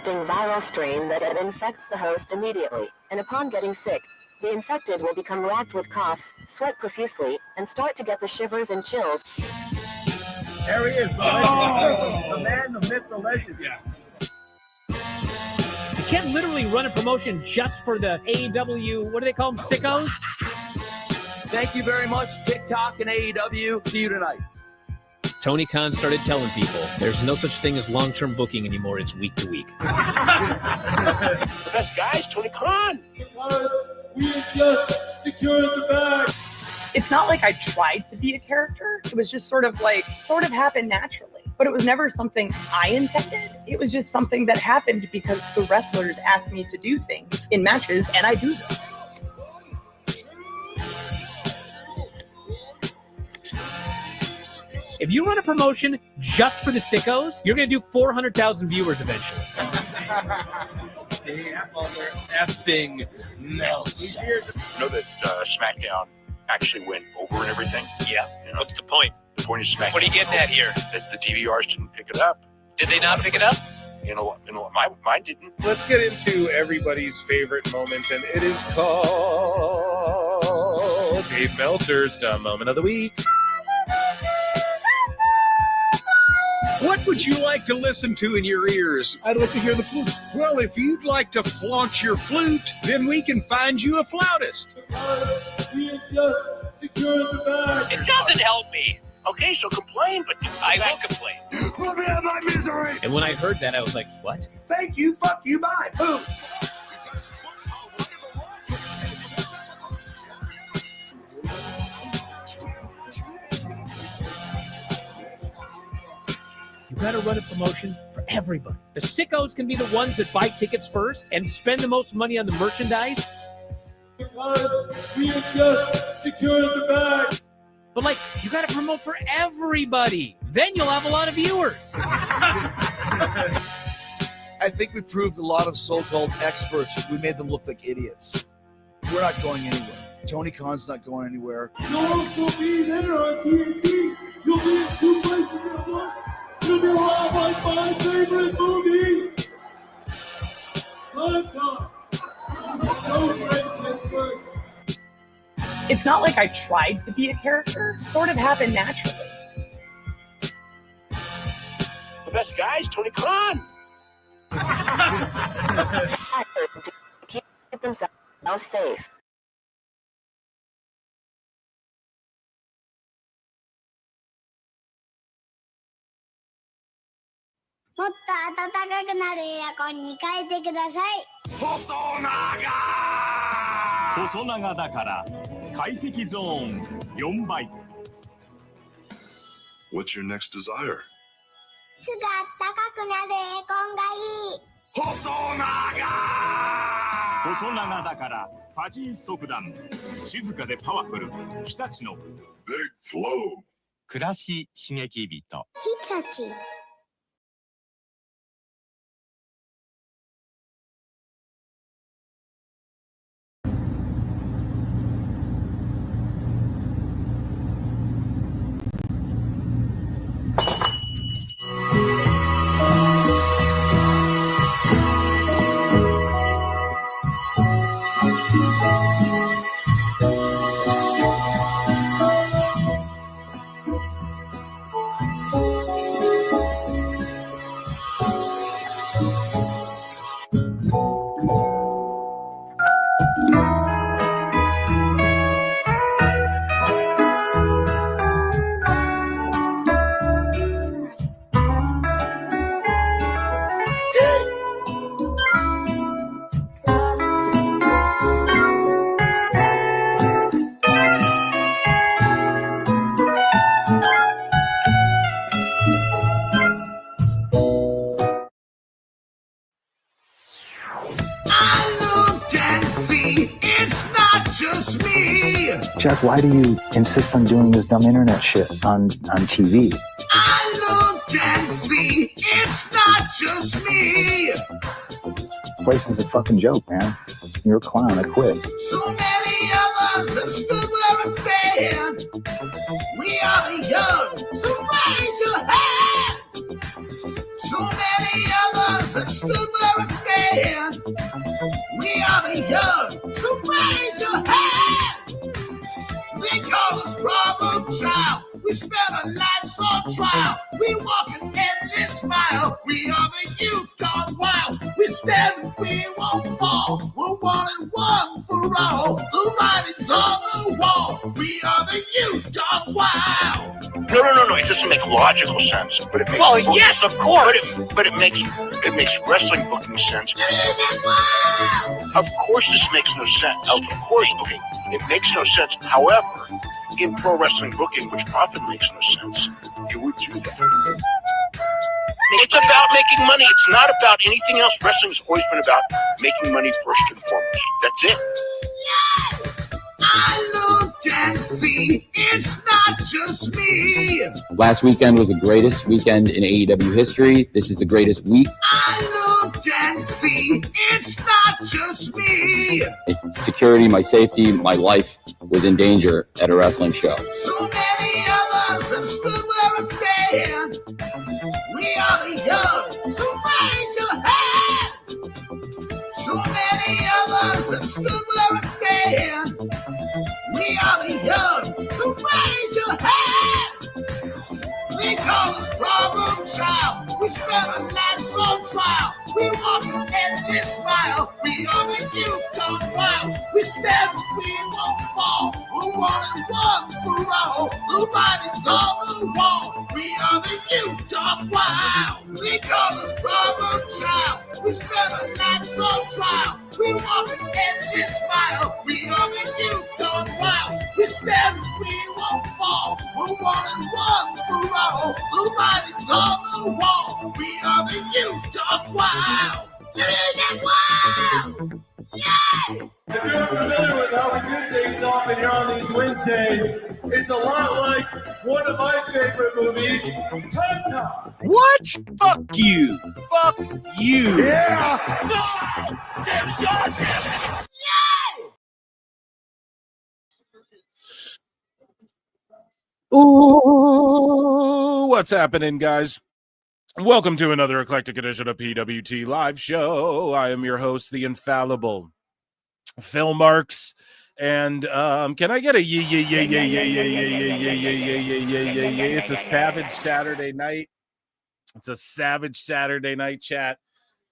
long-acting viral strain that infects the host immediately, and upon getting sick, the infected will become racked with coughs, sweat profusely, and start to get the shivers and chills. There he is, the legend. The man, the myth, the legend. Yeah. You can't literally run a promotion just for the AEW, what do they call them, sickos? Thank you very much, TikTok and AEW. See you tonight. Tony Khan started telling people there's no such thing as long-term booking anymore. It's week to week. The best guys, Tony Khan. We just secured the bag. It's not like I tried to be a character. It was just sort of happened naturally. But it was never something I intended. It was just something that happened because the wrestlers asked me to do things in matches, and I do them. If you run a promotion just for the sickos, you're going to do 400,000 viewers eventually. Effing Meltzer. You know that Smackdown actually went over and everything? Yeah. You know, What's the point? the point of Smackdown. What are you getting at here? That the DVRs didn't pick it up. Did they not pick it up? You know, mine didn't. Let's get into everybody's favorite moment, and it is called Dave Meltzer's Dumb Moment of the Week. What would you like to listen to in your ears? I'd like to hear the flute. Well, if you'd like to flaunt your flute, then we can find you a flautist. We just secured the bag. It doesn't help me. Okay, so complain, but I will complain. Let me have my misery. And when I heard that, I was like, what? Thank you, fuck you, bye. Boom. You gotta run a promotion for everybody. The sickos can be the ones that buy tickets first and spend the most money on the merchandise. Because we just secured the bag. But like, you gotta promote for everybody. Then you'll have a lot of viewers. I think we proved a lot of so-called experts. We made them look like idiots. We're not going anywhere. Tony Khan's not going anywhere. You'll also be there on TNT. You'll be in 2 places at once. It'll be a lot like my favorite movie. Smackdown. So great, Pittsburgh. It's not like I tried to be a character. It sort of happened naturally. the best guys, Tony Khan. To keep themselves safe.もっと暖かくなるエアコンに変えてください。細長だから快適ゾーン4倍。What's your next desire? すぐ暖かくなるエアコンがいい。細長だからファジー速暖。静かでパワフル。日立の Big Flow. 暮らし刺激人。日立。Jeff, why do you insist on doing this dumb internet shit on TV? I look and see, it's not just me. This place is a fucking joke, man. You're a clown. I quit. So many of us have stood where we stand. We are young, so raise your hand. So many of others that stood where we stand. We are the young, so raise your hand. They call us problem child. We spend our lives on trial. We walk an endless mile. We are the youth gone wild. We stand and we won't fall. We're one and one for all. The writing's on the wall. We are the youth gone wild. No. It doesn't make logical sense, but it makes. Well, yes, of course. But it makes wrestling booking sense. Of course, this makes no sense. Of course, okay, it makes no sense. However, in pro wrestling booking, which often makes no sense, you would do that. It's about making money. It's not about anything else. Wrestling's always been about making money first and foremost. That's it. Yes, I look and see it's not just me. Last weekend was the greatest weekend in AEW history. This is the greatest week. I look and see it's not just me. Security, my safety, my life was in danger at a wrestling show. So many others have stood where we stand. We are the young, so raise your hand. So many others have stood where we stand. We are the young, so raise your hand. They call us problem child. We spend our lives on trial. We walk an endless mile. We are the youth gone wild. We stand and we won't fall. We're one and one for all. The writing's on the wall. We are the youth gone wild. They call us problem child. We spend our lives on trial. We walk an endless mile. We are the youth gone wild. We stand and we won't fall. We're one and one for all. The writing's on the wall. We are the youth gone wild. Wild. Yeah. If you're familiar with how we do things often here on these Wednesdays, it's a lot like one of my favorite movies, Time Cop. What? Fuck you. Fuck you. Yeah. Ooh, what's happening, guys? Welcome to another eclectic edition of PWT Live Show. I am your host, the infallible Phil Marks, and can I get a yeah? It's a savage Saturday night. It's a savage Saturday night, chat.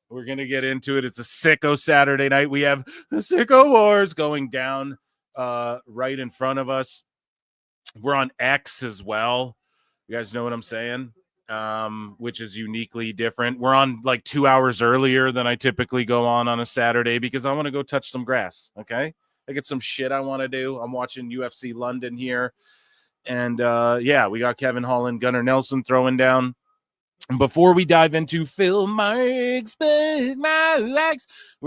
We're gonna get into it. It's a sicko Saturday night. We have the Sicko Wars going down right in front of us. We're on X as well. You guys know what I'm saying? Which is uniquely different. We're on like 2 hours earlier than I typically go on a Saturday because I want to go touch some grass. Okay. I get some shit I want to do. I'm watching UFC London here. And yeah, we got Kevin Holland, Gunnar Nelson throwing down. And before we dive into Phil Marks, we're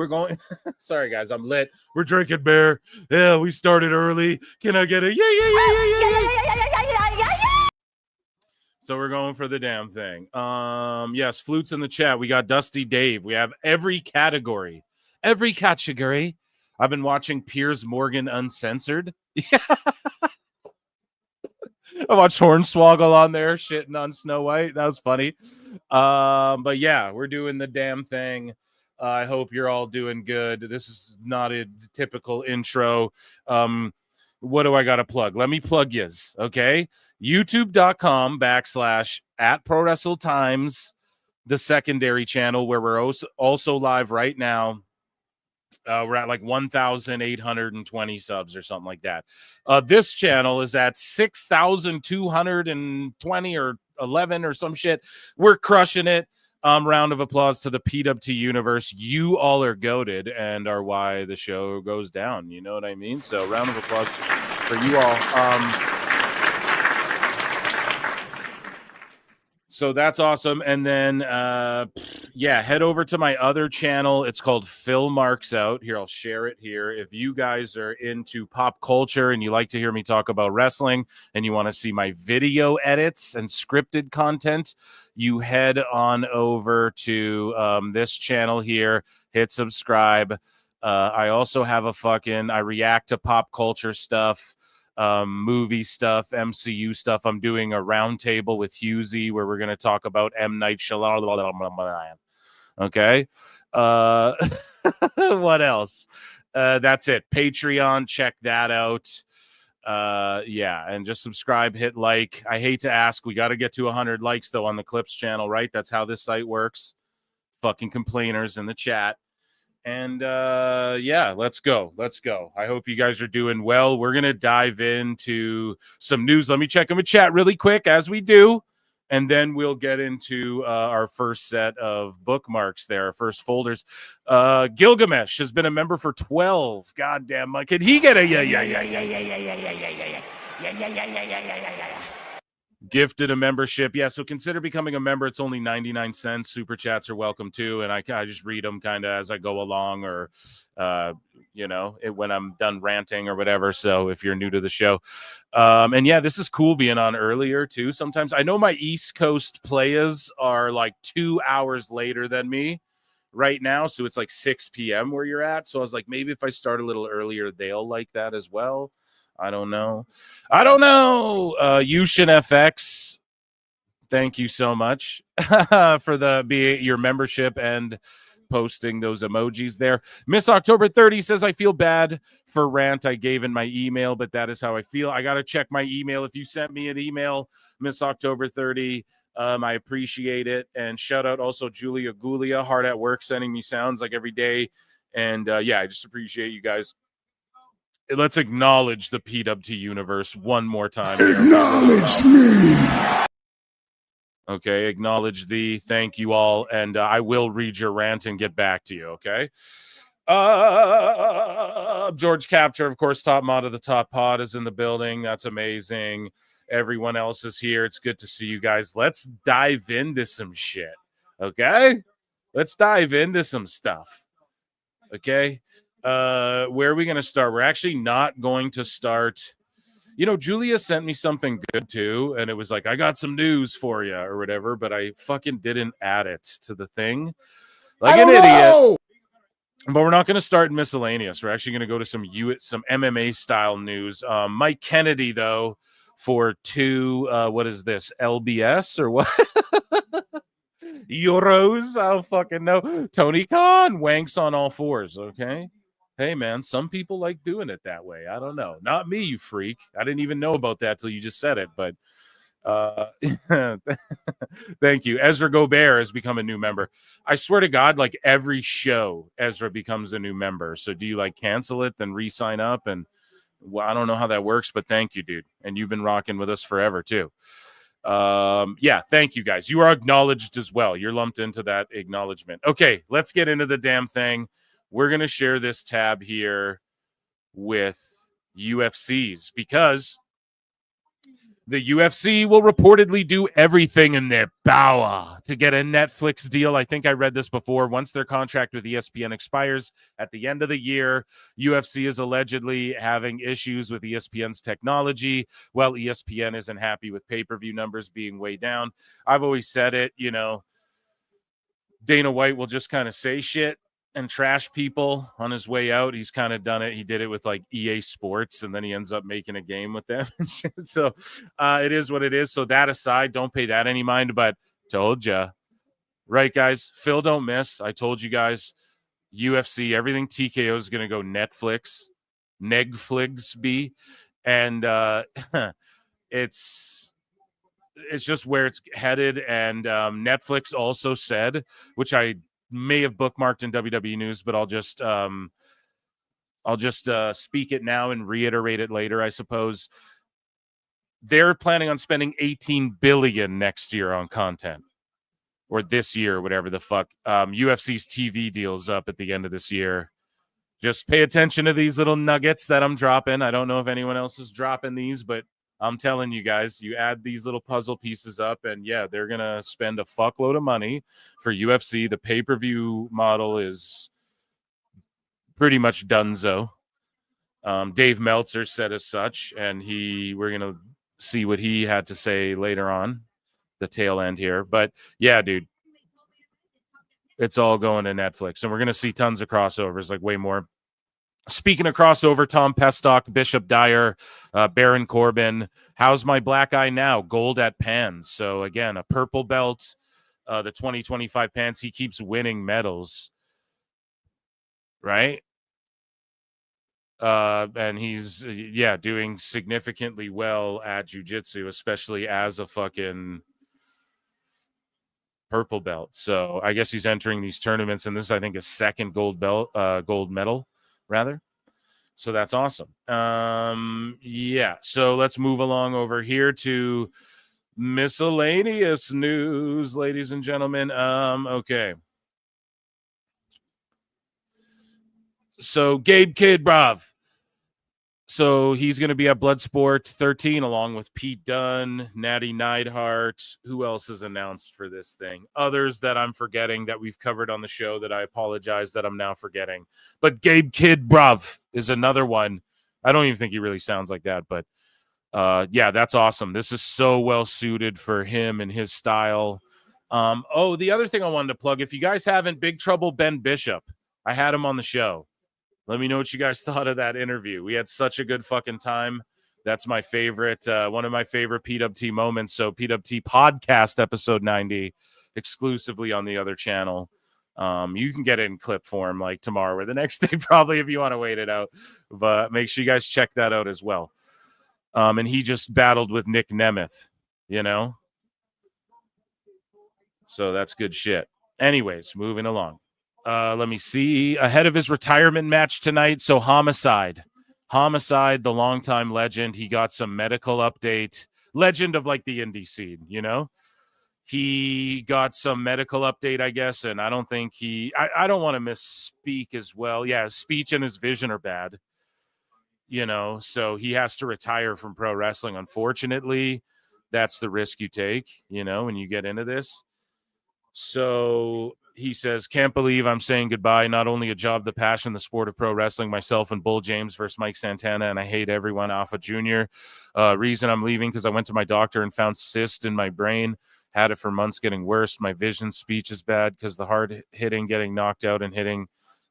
going. Sorry, guys, I'm lit. We're drinking beer. Yeah, we started early. Can I get a yeah? So we're going for the damn thing. Yes, flutes in the chat. We got Dusty Dave. We have every category. Every category. I've been watching Piers Morgan Uncensored. I watched Hornswoggle on there shitting on Snow White. That was funny. But yeah, we're doing the damn thing. I hope you're all doing good. This is not a typical intro. What do I got to plug? Let me plug yous, okay? YouTube.com/@prowrestletimes, the secondary channel where we're also live right now. We're at like 1,820 subs or something like that. This channel is at 6,220 or 11 or some shit. We're crushing it. Round of applause to the PWT universe. You all are goated and are why the show goes down. You know what I mean? So round of applause for you all. So that's awesome. And then, yeah, head over to my other channel. It's called Phil Marks Out. Here, I'll share it here. If you guys are into pop culture and you like to hear me talk about wrestling and you want to see my video edits and scripted content, you head on over to this channel here. Hit subscribe. I also have I react to pop culture stuff. Movie stuff, MCU stuff. I'm doing a roundtable with Husey where we're going to talk about M. Night Shyamalan. Okay. What else? That's it. Patreon, check that out. Yeah, and just subscribe, hit like. I hate to ask, we got to get to 100 likes though on the Clips channel, right? That's how this site works. Fucking complainers in the chat. And yeah, let's go. I hope you guys are doing well. We're gonna dive into some news. Let me check in the chat really quick as we do, and then we'll get into our first set of bookmarks there, our first folders. Gilgamesh has been a member for 12. Goddamn, Mike. Could he get a yeah. Gifted a membership. Yeah, so consider becoming a member. It's only 99 cents. Super chats are welcome too. And I just read them kind of as I go along, or, when I'm done ranting or whatever. So if you're new to the show. And yeah, this is cool being on earlier too. Sometimes I know my East Coast players are like 2 hours later than me right now. So it's like 6 p.m. where you're at. So I was like, maybe if I start a little earlier, they'll like that as well. I don't know. Yushin FX, thank you so much for your membership and posting those emojis there. Miss October 30 says, I feel bad for rant I gave in my email, but that is how I feel. I got to check my email. If you sent me an email, Miss October 30, I appreciate it. And shout out also Julia Gulia, hard at work, sending me sounds like every day. And yeah, I just appreciate you guys. Let's acknowledge the PWT universe one more time. Acknowledge me. Okay, acknowledge the thank you all, and I will read your rant and get back to you, okay? George Capture, of course, top mod of the top pod is in the building. That's amazing. Everyone else is here. It's good to see you guys. Let's dive into some shit, okay? Let's dive into some stuff, okay? Where are we going to start? We're actually not going to start. Julia sent me something good too, and it was like, I got some news for you or whatever, but I fucking didn't add it to the thing. Like an idiot. But we're not going to start in miscellaneous. We're actually going to go to some MMA style news. Mike Kennedy, though, for what is this? LBS or what? Euros? I don't fucking know. Tony Khan wanks on all fours, okay? Hey, man, some people like doing it that way. I don't know. Not me, you freak. I didn't even know about that till you just said it, but thank you. Ezra Gobert has become a new member. I swear to God, like every show, Ezra becomes a new member. So do you like cancel it, then re-sign up? And well, I don't know how that works, but thank you, dude. And you've been rocking with us forever, too. Yeah, thank you, guys. You are acknowledged as well. You're lumped into that acknowledgement. Okay, let's get into the damn thing. We're going to share this tab here with UFCs because the UFC will reportedly do everything in their power to get a Netflix deal. I think I read this before. Once their contract with ESPN expires at the end of the year, UFC is allegedly having issues with ESPN's technology. Well, ESPN isn't happy with pay-per-view numbers being way down. I've always said it, Dana White will just kind of say shit and trash people on his way out. He's kind of done it. He did it with like EA Sports, and then he ends up making a game with them. So it is what it is. So that aside, don't pay that any mind, but told ya. Right, guys? Phil don't miss. I told you guys, UFC, everything TKO is going to go Netflix, Negflix. And it's just where it's headed. And Netflix also said, which I may have bookmarked in WWE news, but I'll just speak it now and reiterate it later, I suppose. They're planning on spending $18 billion next year on content, or this year, whatever the fuck. UFC's TV deal's up at the end of this year. Just pay attention to these little nuggets that I'm dropping. I don't know if anyone else is dropping these, but I'm telling you guys, you add these little puzzle pieces up, and yeah, they're going to spend a fuckload of money for UFC. The pay-per-view model is pretty much donezo. Dave Meltzer said as such, and we're going to see what he had to say later on, the tail end here. But yeah, dude, it's all going to Netflix, and we're going to see tons of crossovers, like way more. Speaking of crossover, Tom Pestock, Bishop Dyer, Baron Corbin. How's my black eye now? Gold at Pans. So again, a purple belt the 2025 pants. He keeps winning medals, right? And he's doing significantly well at jiu-jitsu, especially as a fucking purple belt. So I guess he's entering these tournaments, and this is, I think, his second gold medal rather. So that's awesome. So let's move along over here to miscellaneous news, ladies and gentlemen. Okay. So Gabe Kidd, bruv. So he's going to be at Bloodsport 13 along with Pete Dunne, Natty Neidhart. Who else is announced for this thing? Others that I'm forgetting that we've covered on the show that I apologize that I'm now forgetting. But Gabe Kidd, bruv, is another one. I don't even think he really sounds like that, but that's awesome. This is so well suited for him and his style. The other thing I wanted to plug, if you guys haven't, Big Trouble Ben Bishop, I had him on the show. Let me know what you guys thought of that interview. We had such a good fucking time. That's my favorite, one of my favorite PWT moments. So PWT podcast episode 90, exclusively on the other channel. You can get it in clip form like tomorrow or the next day, probably, if you want to wait it out. But make sure you guys check that out as well. And he just battled with Nick Nemeth, So that's good shit. Anyways, moving along. Let me see. Ahead of his retirement match tonight, so Homicide, the longtime legend. He got some medical update. Legend of like the indie scene, He got some medical update, I guess, and I don't think I don't want to misspeak as well. Yeah, his speech and his vision are bad, so he has to retire from pro wrestling. Unfortunately, that's the risk you take, when you get into this. So he says, can't believe I'm saying goodbye. Not only a job, the passion, the sport of pro wrestling, myself and Bull James versus Mike Santana, and I hate everyone. Alpha Jr. Reason I'm leaving because I went to my doctor and found cyst in my brain. Had it for months, getting worse. My vision, speech is bad because the hard hitting, getting knocked out and hitting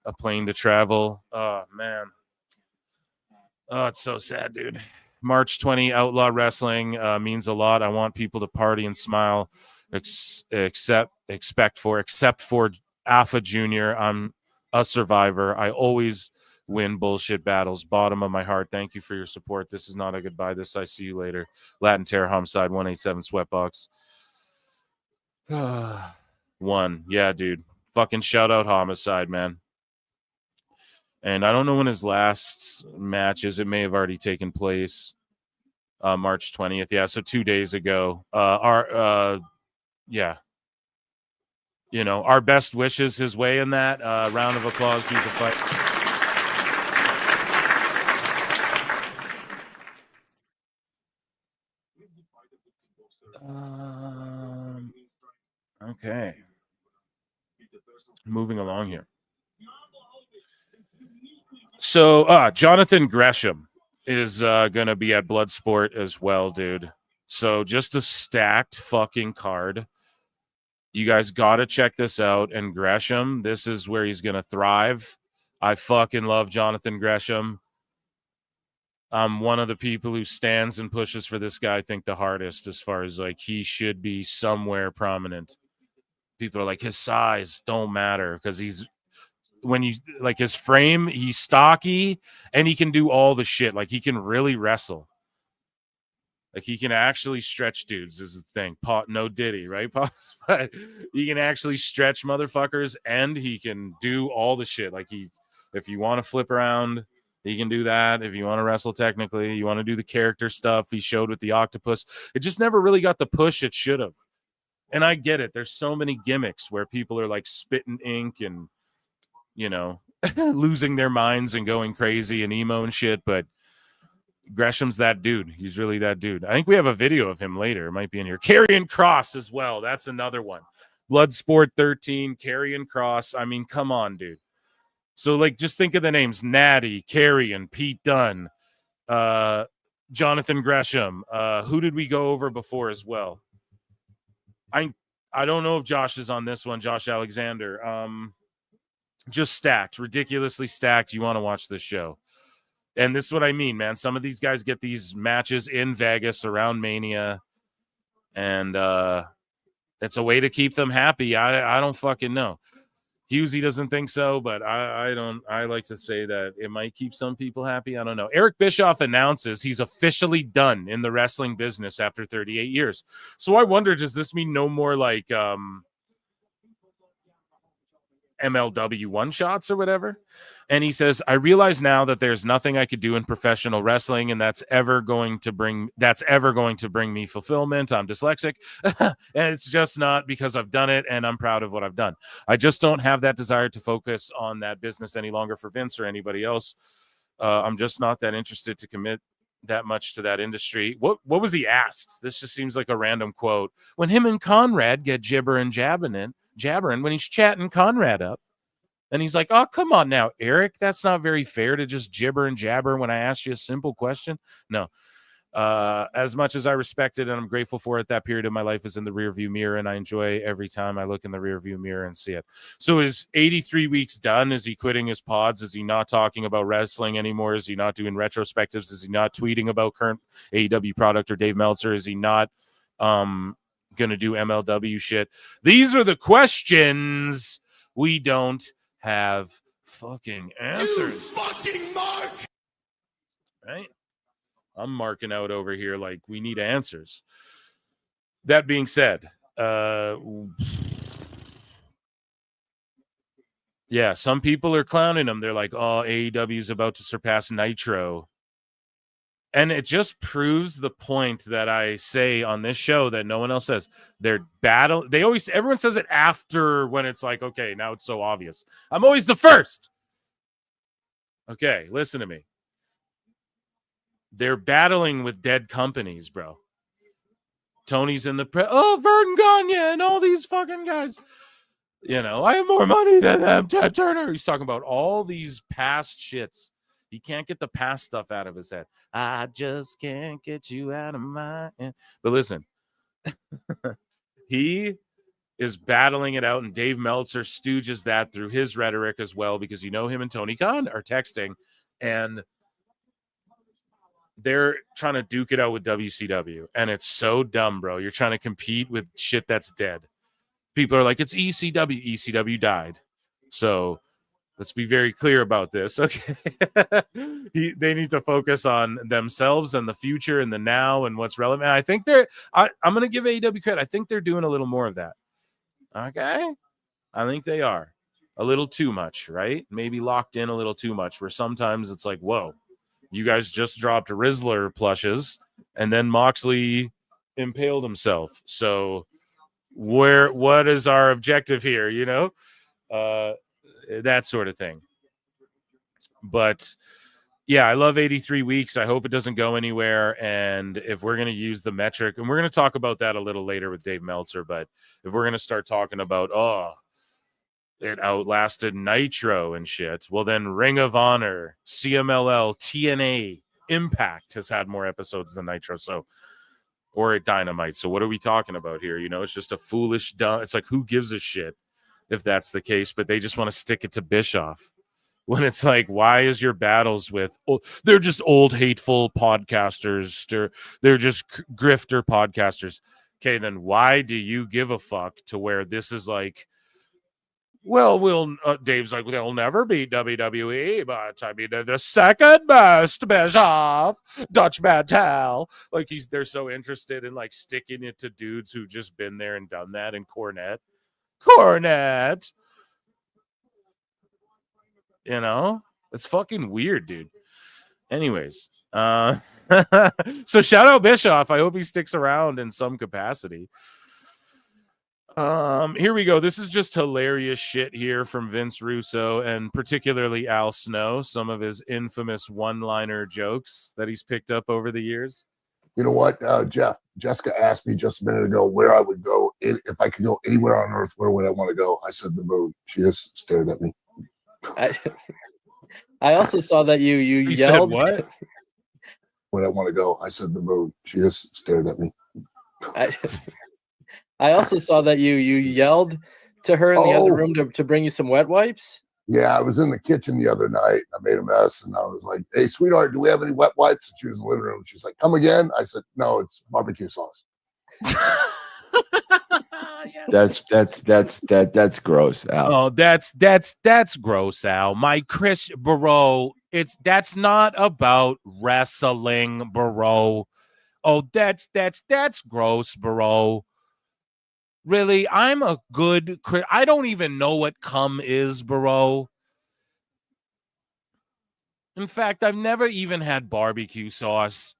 a plane to travel. Oh, man. Oh, it's so sad, dude. March 20, Outlaw Wrestling means a lot. I want people to party and smile. Except for Alpha Jr. I'm a survivor. I always win bullshit battles. Bottom of my heart. Thank you for your support. This is not a goodbye. This I see you later. Latin Terror, Homicide, 187 Sweatbox. One. Yeah, dude. Fucking shout out Homicide, man. And I don't know when his last match is. It may have already taken place. March 20th. Yeah, so 2 days ago. Our best wishes his way in that. Round of applause. He's a fight. Okay. Moving along here. So, Jonathan Gresham is going to be at Bloodsport as well, dude. So just a stacked fucking card. You guys got to check this out. And Gresham, this is where he's going to thrive. I fucking love Jonathan Gresham. I'm one of the people who stands and pushes for this guy, I think, the hardest, as far as like he should be somewhere prominent. People are like, his size don't matter because he's, when you like his frame, he's stocky and he can do all the shit. Like he can really wrestle. Like he can actually stretch dudes is the thing. No Diddy, right? But he can actually stretch motherfuckers and he can do all the shit. Like if you want to flip around, he can do that. If you want to wrestle technically, you want to do the character stuff. He showed with the octopus. It just never really got the push it should have. And I get it. There's so many gimmicks where people are like spitting ink and, losing their minds and going crazy and emo and shit. But Gresham's that dude. He's really that dude. I think we have a video of him later. It might be in here. Karrion Kross as well. That's another one. Bloodsport 13, Karrion Kross. I mean, come on, dude. So, like, just think of the names. Natty, Karrion, Pete Dunne, Jonathan Gresham. Who did we go over before as well? I don't know if Josh is on this one. Josh Alexander. Just stacked. Ridiculously stacked. You want to watch this show. And this is what I mean, man. Some of these guys get these matches in Vegas around Mania, and It's a way to keep them happy. I don't fucking know. Husey doesn't think so, but I don't. I like to say that it might keep some people happy. I don't know. Eric Bischoff announces he's officially done in the wrestling business after 38 years. So I wonder, does this mean no more like MLW one-shots or whatever? And he says, I realize now that there's nothing I could do in professional wrestling, and that's ever going to bring me fulfillment. I'm dyslexic, and it's just not, because I've done it and I'm proud of what I've done. I just don't have that desire to focus on that business any longer for Vince or anybody else. I'm just not that interested to commit that much to that industry. What was he asked? This just seems like a random quote. When him and Conrad get jabbering when he's chatting Conrad up. And he's like, oh, come on now, Eric. That's not very fair to just gibber and jabber when I asked you a simple question. No. As much as I respect it and I'm grateful for it, that period of my life is in the rearview mirror, and I enjoy every time I look in the rearview mirror and see it. So is 83 weeks done? Is he quitting his pods? Is he not talking about wrestling anymore? Is he not doing retrospectives? Is he not tweeting about current AEW product or Dave Meltzer? Is he not going to do MLW shit? These are the questions we don't have fucking answers. You fucking mark! Right? I'm marking out over here like we need answers. That being said, yeah, some people are clowning him. They're like, oh, AEW is about to surpass Nitro. And it just proves the point that I say on this show that no one else says. Everyone says it after, when it's like, okay, now it's so obvious. I'm always the first. Okay, listen to me. They're battling with dead companies, bro. Tony's in the Vern Gagne and all these fucking guys. You know, I have more money than them. Ted Turner. He's talking about all these past shits. He can't get the past stuff out of his head. I just can't get you out of my head. But listen, he is battling it out, and Dave Meltzer stooges that through his rhetoric as well, because you know him and Tony Khan are texting, and they're trying to duke it out with WCW, and it's so dumb, bro. You're trying to compete with shit that's dead. People are like, it's ECW. ECW died. So let's be very clear about this, okay? They need to focus on themselves and the future and the now and what's relevant. I think I'm going to give AEW credit. I think they're doing a little more of that, okay? I think they are. A little too much, right? Maybe locked in a little too much, where sometimes it's like, whoa, you guys just dropped Rizzler plushes, and then Moxley impaled himself. So what is our objective here, you know? That sort of thing. But yeah, I love 83 weeks. I hope it doesn't go anywhere. And if we're going to use the metric, and we're going to talk about that a little later with Dave Meltzer, but if we're going to start talking about, it outlasted Nitro and shit, well, then Ring of Honor, CMLL, TNA, Impact has had more episodes than Nitro. So, or at Dynamite. So what are we talking about here? You know, it's just a foolish, dumb. It's like, who gives a shit if that's the case? But they just want to stick it to Bischoff. When it's like, why is your battles with, they're just old, hateful podcasters. They're just grifter podcasters. Okay, then why do you give a fuck to where this is like, well, Dave's like, they'll never beat WWE, but I mean, they're the second best, Bischoff, Dutch Mantel. Like, they're so interested in like sticking it to dudes who've just been there and done that. And Cornette. You know, it's fucking weird, dude. Anyways, so shout out Bischoff. I hope he sticks around in some capacity. Here we go. This is just hilarious shit here from Vince Russo and particularly Al Snow. Some of his infamous one-liner jokes that he's picked up over the years. You know what, Jessica asked me just a minute ago where I would go. If I could go anywhere on earth, where would I want to go? I said the moon. She just stared at me. I also saw that you yelled. Said what? Where I want to go? I said the moon. She just stared at me. I also saw that you yelled to her in the other room to bring you some wet wipes. Yeah, I was in the kitchen the other night. I made a mess, and I was like, "Hey, sweetheart, do we have any wet wipes?" And she was in the living room. She's like, "Come again?" I said, "No, it's barbecue sauce." Yeah, That's gross, Al. Oh, that's gross, Al. My Chris bro, that's not about wrestling, bro. Oh, that's gross, bro. Really, I'm a good I don't even know what cum is, bro. In fact, I've never even had barbecue sauce.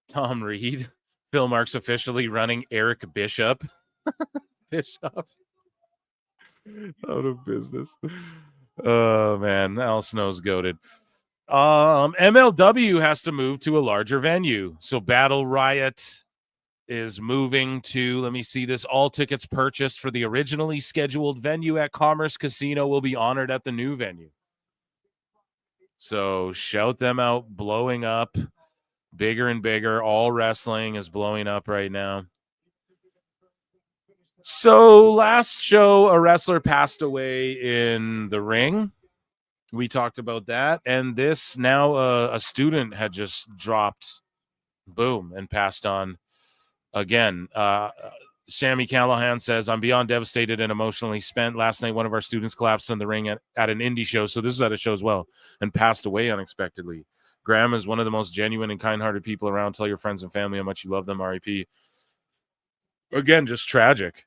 Tom Reed. Phil Marks officially running Eric Bischoff. Bischoff. Out of business. Oh, man. Al Snow's goated. MLW has to move to a larger venue. So Battle Riot is moving to, let me see this, all tickets purchased for the originally scheduled venue at Commerce Casino will be honored at the new venue. So shout them out, blowing up, bigger and bigger. All wrestling is blowing up right now. So last show, a wrestler passed away in the ring. We talked about that. And this now a student had just dropped, boom, and passed on. Again, Sammy Callahan says, I'm beyond devastated and emotionally spent. Last night, one of our students collapsed in the ring at an indie show. So this is at a show as well, and passed away unexpectedly. Graham is one of the most genuine and kind-hearted people around. Tell your friends and family how much you love them, RIP. Again, just tragic.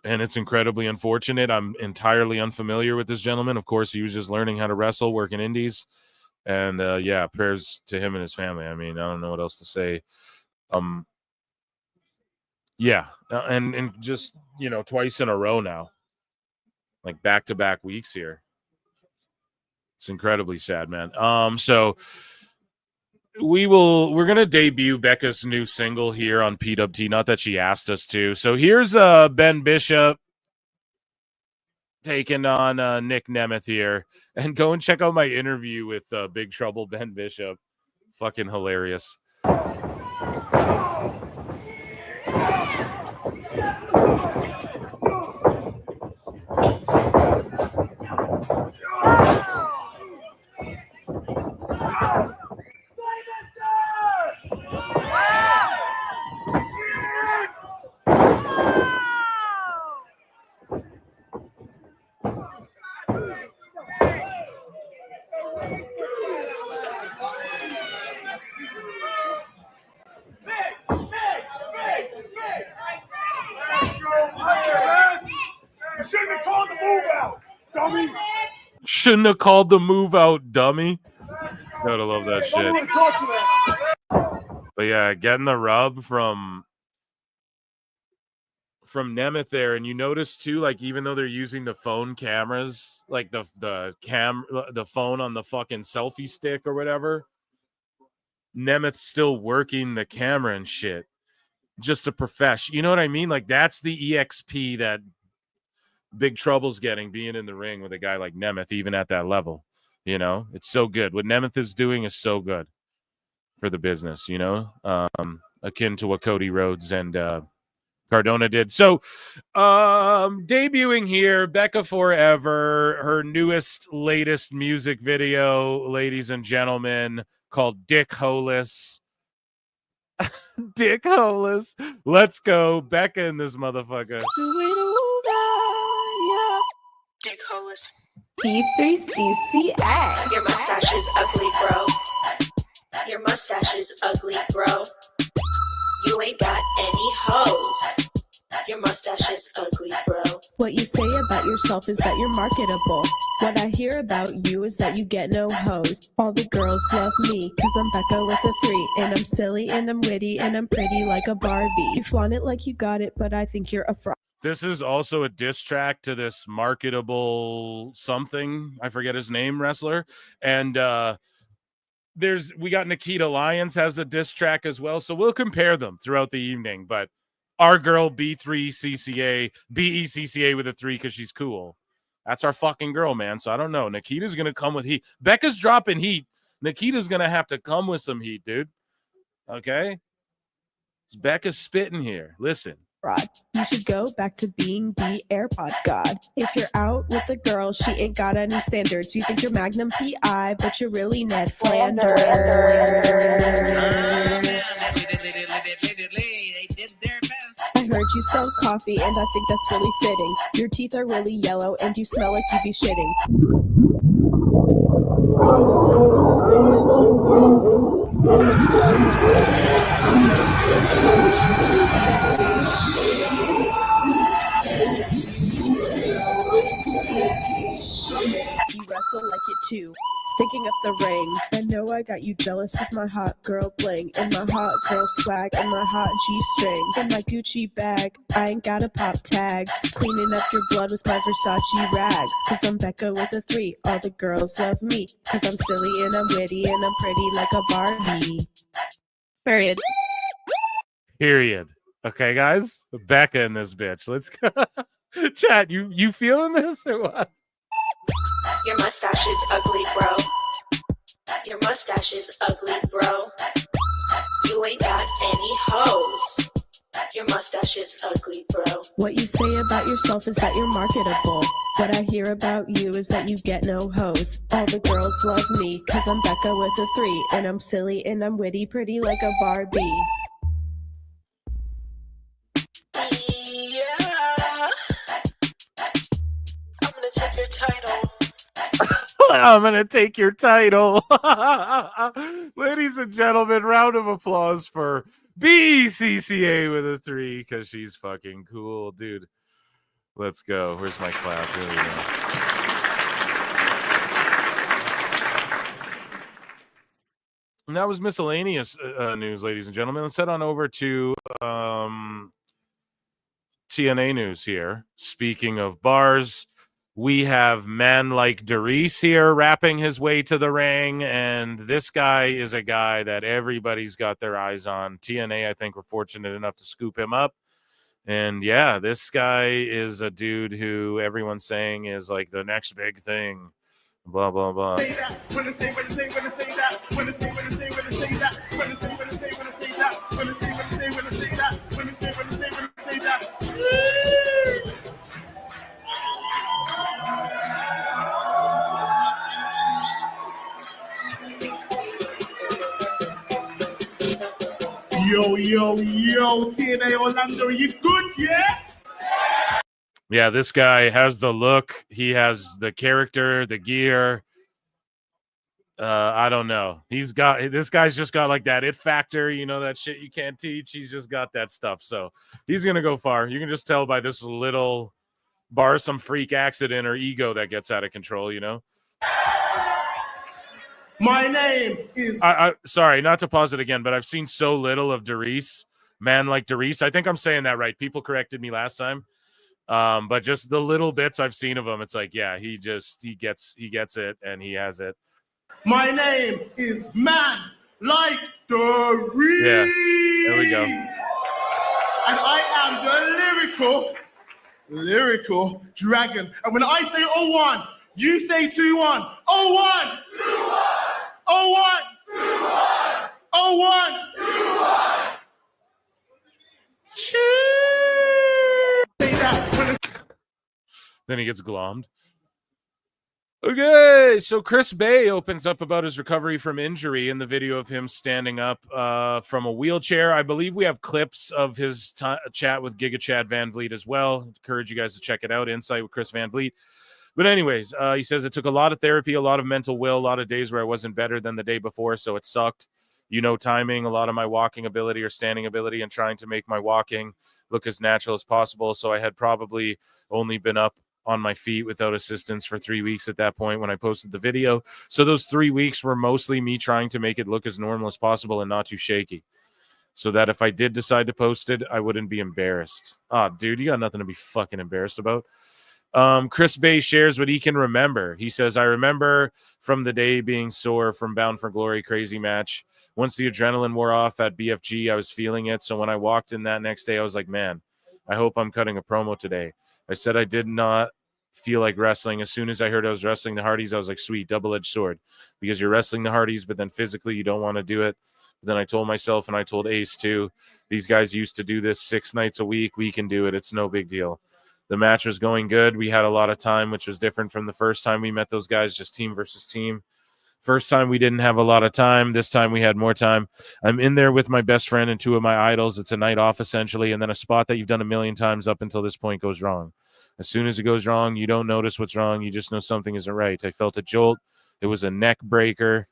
And it's incredibly unfortunate. I'm entirely unfamiliar with this gentleman. Of course, he was just learning how to wrestle, working indies. And, yeah, prayers to him and his family. I mean, I don't know what else to say. Yeah, and just, twice in a row now, like back-to-back weeks here. It's incredibly sad, man. So we're going to debut Becca's new single here on PWT, not that she asked us to. So here's Ben Bishop taking on Nick Nemeth here, and go and check out my interview with Big Trouble Ben Bishop. Fucking hilarious. Shouldn't have called the move out, dummy. Shouldn't have called the move out, dummy. Gotta love that shit. But yeah, getting the rub from Nemeth there, and you notice too, like even though they're using the phone cameras, like the phone on the fucking selfie stick or whatever, Nemeth's still working the camera and shit. Just a profession. You know what I mean? Like that's the EXP that Big Trouble's getting, being in the ring with a guy like Nemeth, even at that level. It's so good. What Nemeth is doing is so good for the business, akin to what Cody Rhodes and Cardona did. So debuting here, Becca Forever, her latest music video, ladies and gentlemen, called Dick Holus. Dick Holus. Let's go. Becca in this motherfucker. Dick Holus. P3CCA. Your mustache is ugly, bro. Your mustache is ugly, bro. You ain't got any hoes. Your mustache is ugly, bro. What you say about yourself is that you're marketable. What I hear about you is that you get no hoes. All the girls love me, cause I'm Becca with a 3. And I'm silly, and I'm witty, and I'm pretty like a Barbie. You flaunt it like you got it, but I think you're a fraud. This is also a diss track to this marketable something, I forget his name, wrestler. And we got Nikita Lyons has a diss track as well. So we'll compare them throughout the evening. But our girl B3CCA, BECCA with a 3 because she's cool. That's our fucking girl, man. So I don't know. Nikita's going to come with heat. Becca's dropping heat. Nikita's going to have to come with some heat, dude. Okay? Becca's spitting here. Listen, rod. You should go back to being the AirPod god. If you're out with a girl, she ain't got any standards. You think you're Magnum PI, but you're really Ned Flanders. I heard you sell coffee, and I think that's really fitting. Your teeth are really yellow, and you smell like you be shitting. You wrestle like it too, stinking up the ring. I know I got you jealous with my hot girl bling, and my hot girl swag, and my hot G-string, and my Gucci bag. I ain't gotta pop tags, cleaning up your blood with my Versace rags. Cause I'm Becca with a 3, all the girls love me. Cause I'm silly and I'm witty and I'm pretty like a Barbie. Period. Period. Okay, guys, Becca in this bitch. Let's go. Chat, you feeling this or what? Your mustache is ugly, bro. Your mustache is ugly, bro. You ain't got any hoes. Your mustache is ugly, bro. What you say about yourself is that you're marketable. What I hear about you is that you get no hoes. All the girls love me, cause I'm Becca with a 3. And I'm silly and I'm witty, pretty like a Barbie. Take your title. I'm gonna take your title. Ladies and gentlemen, round of applause for BCCA with a 3 because she's fucking cool, dude. Let's go. Where's my clap? Here we go. And that was miscellaneous news, ladies and gentlemen. Let's head on over to TNA news here. Speaking of bars, we have man like Darius here rapping his way to the ring, and this guy is a guy that everybody's got their eyes on. TNA, I think we're fortunate enough to scoop him up. And yeah, this guy is a dude who everyone's saying is like the next big thing. Blah, blah, blah. Yo, TNA Orlando, are you good, yeah? Yeah, this guy has the look. He has the character, the gear. I don't know. This guy's just got like that it factor, you know, that shit you can't teach. He's just got that stuff. So he's going to go far. You can just tell by this little bar some freak accident or ego that gets out of control, you know? My name is... Sorry, not to pause it again, but I've seen so little of Darius, man like Darius. I think I'm saying that right. People corrected me last time. But just the little bits I've seen of him, it's like, yeah, he gets it and he has it. My name is Man Like Darius. Yeah, there we go. And I am the lyrical dragon. And when I say 01, you say 2-1. 01! 01! 01! 01! Then he gets glommed. Okay, so Chris Bay opens up about his recovery from injury in the video of him standing up from a wheelchair. I believe we have clips of his chat with Giga Chad Van Vliet as well. Encourage you guys to check it out. Insight with Chris Van Vliet. But anyways, he says it took a lot of therapy, a lot of mental will, a lot of days where I wasn't better than the day before, so it sucked. You know, timing, a lot of my walking ability or standing ability, and trying to make my walking look as natural as possible. So I had probably only been up on my feet without assistance for 3 weeks at that point when I posted the video. So those 3 weeks were mostly me trying to make it look as normal as possible and not too shaky, so that if I did decide to post it, I wouldn't be embarrassed. Ah, dude, you got nothing to be fucking embarrassed about. Chris Bay shares what he can remember. He says, I remember from the day being sore from Bound for Glory crazy match. Once the adrenaline wore off at BFG, I was feeling it. So when I walked in that next day, I was like, man, I hope I'm cutting a promo today. I said I did not feel like wrestling. As soon as I heard I was wrestling the Hardys, I was like, sweet, double-edged sword. Because you're wrestling the Hardys, but then physically you don't want to do it. Then I told myself, and I told Ace too, these guys used to do this 6 nights a week. We can do it. It's no big deal. The match was going good. We had a lot of time, which was different from the first time we met those guys, just team versus team. First time we didn't have a lot of time. This time we had more time. I'm in there with my best friend and 2 of my idols. It's a night off essentially, and then a spot that you've done a million times up until this point goes wrong. As soon as it goes wrong, you don't notice what's wrong. You just know something isn't right. I felt a jolt. It was a neck breaker.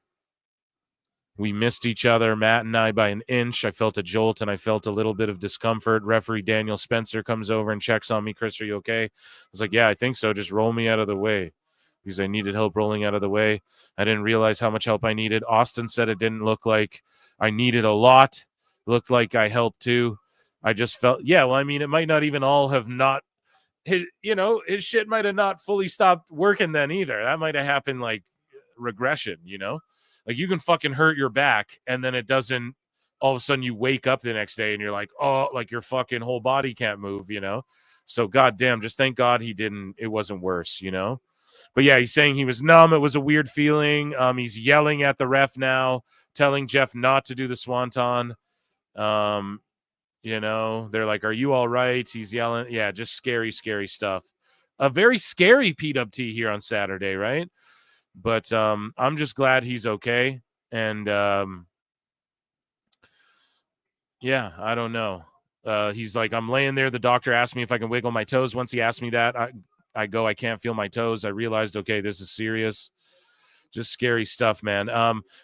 We missed each other, Matt and I, by an inch. I felt a jolt, and I felt a little bit of discomfort. Referee Daniel Spencer comes over and checks on me. Chris, are you okay? I was like, yeah, I think so. Just roll me out of the way, because I needed help rolling out of the way. I didn't realize how much help I needed. Austin said it didn't look like I needed a lot. It looked like I helped too. I just felt, yeah, well, I mean, it might not even all have not, his shit might have not fully stopped working then either. That might have happened like regression, Like you can fucking hurt your back and then it doesn't, all of a sudden you wake up the next day and you're like, oh, like your fucking whole body can't move, So goddamn, just thank God it wasn't worse, But yeah, he's saying he was numb. It was a weird feeling. He's yelling at the ref now, telling Jeff not to do the swanton. They're like, are you all right? He's yelling. Yeah, just scary, scary stuff. A very scary PWT here on Saturday, right? But I'm just glad he's okay. And yeah, I don't know. He's like, I'm laying there. The doctor asked me if I can wiggle my toes. Once he asked me that, I go, I can't feel my toes. I realized, okay, this is serious. Just scary stuff, man.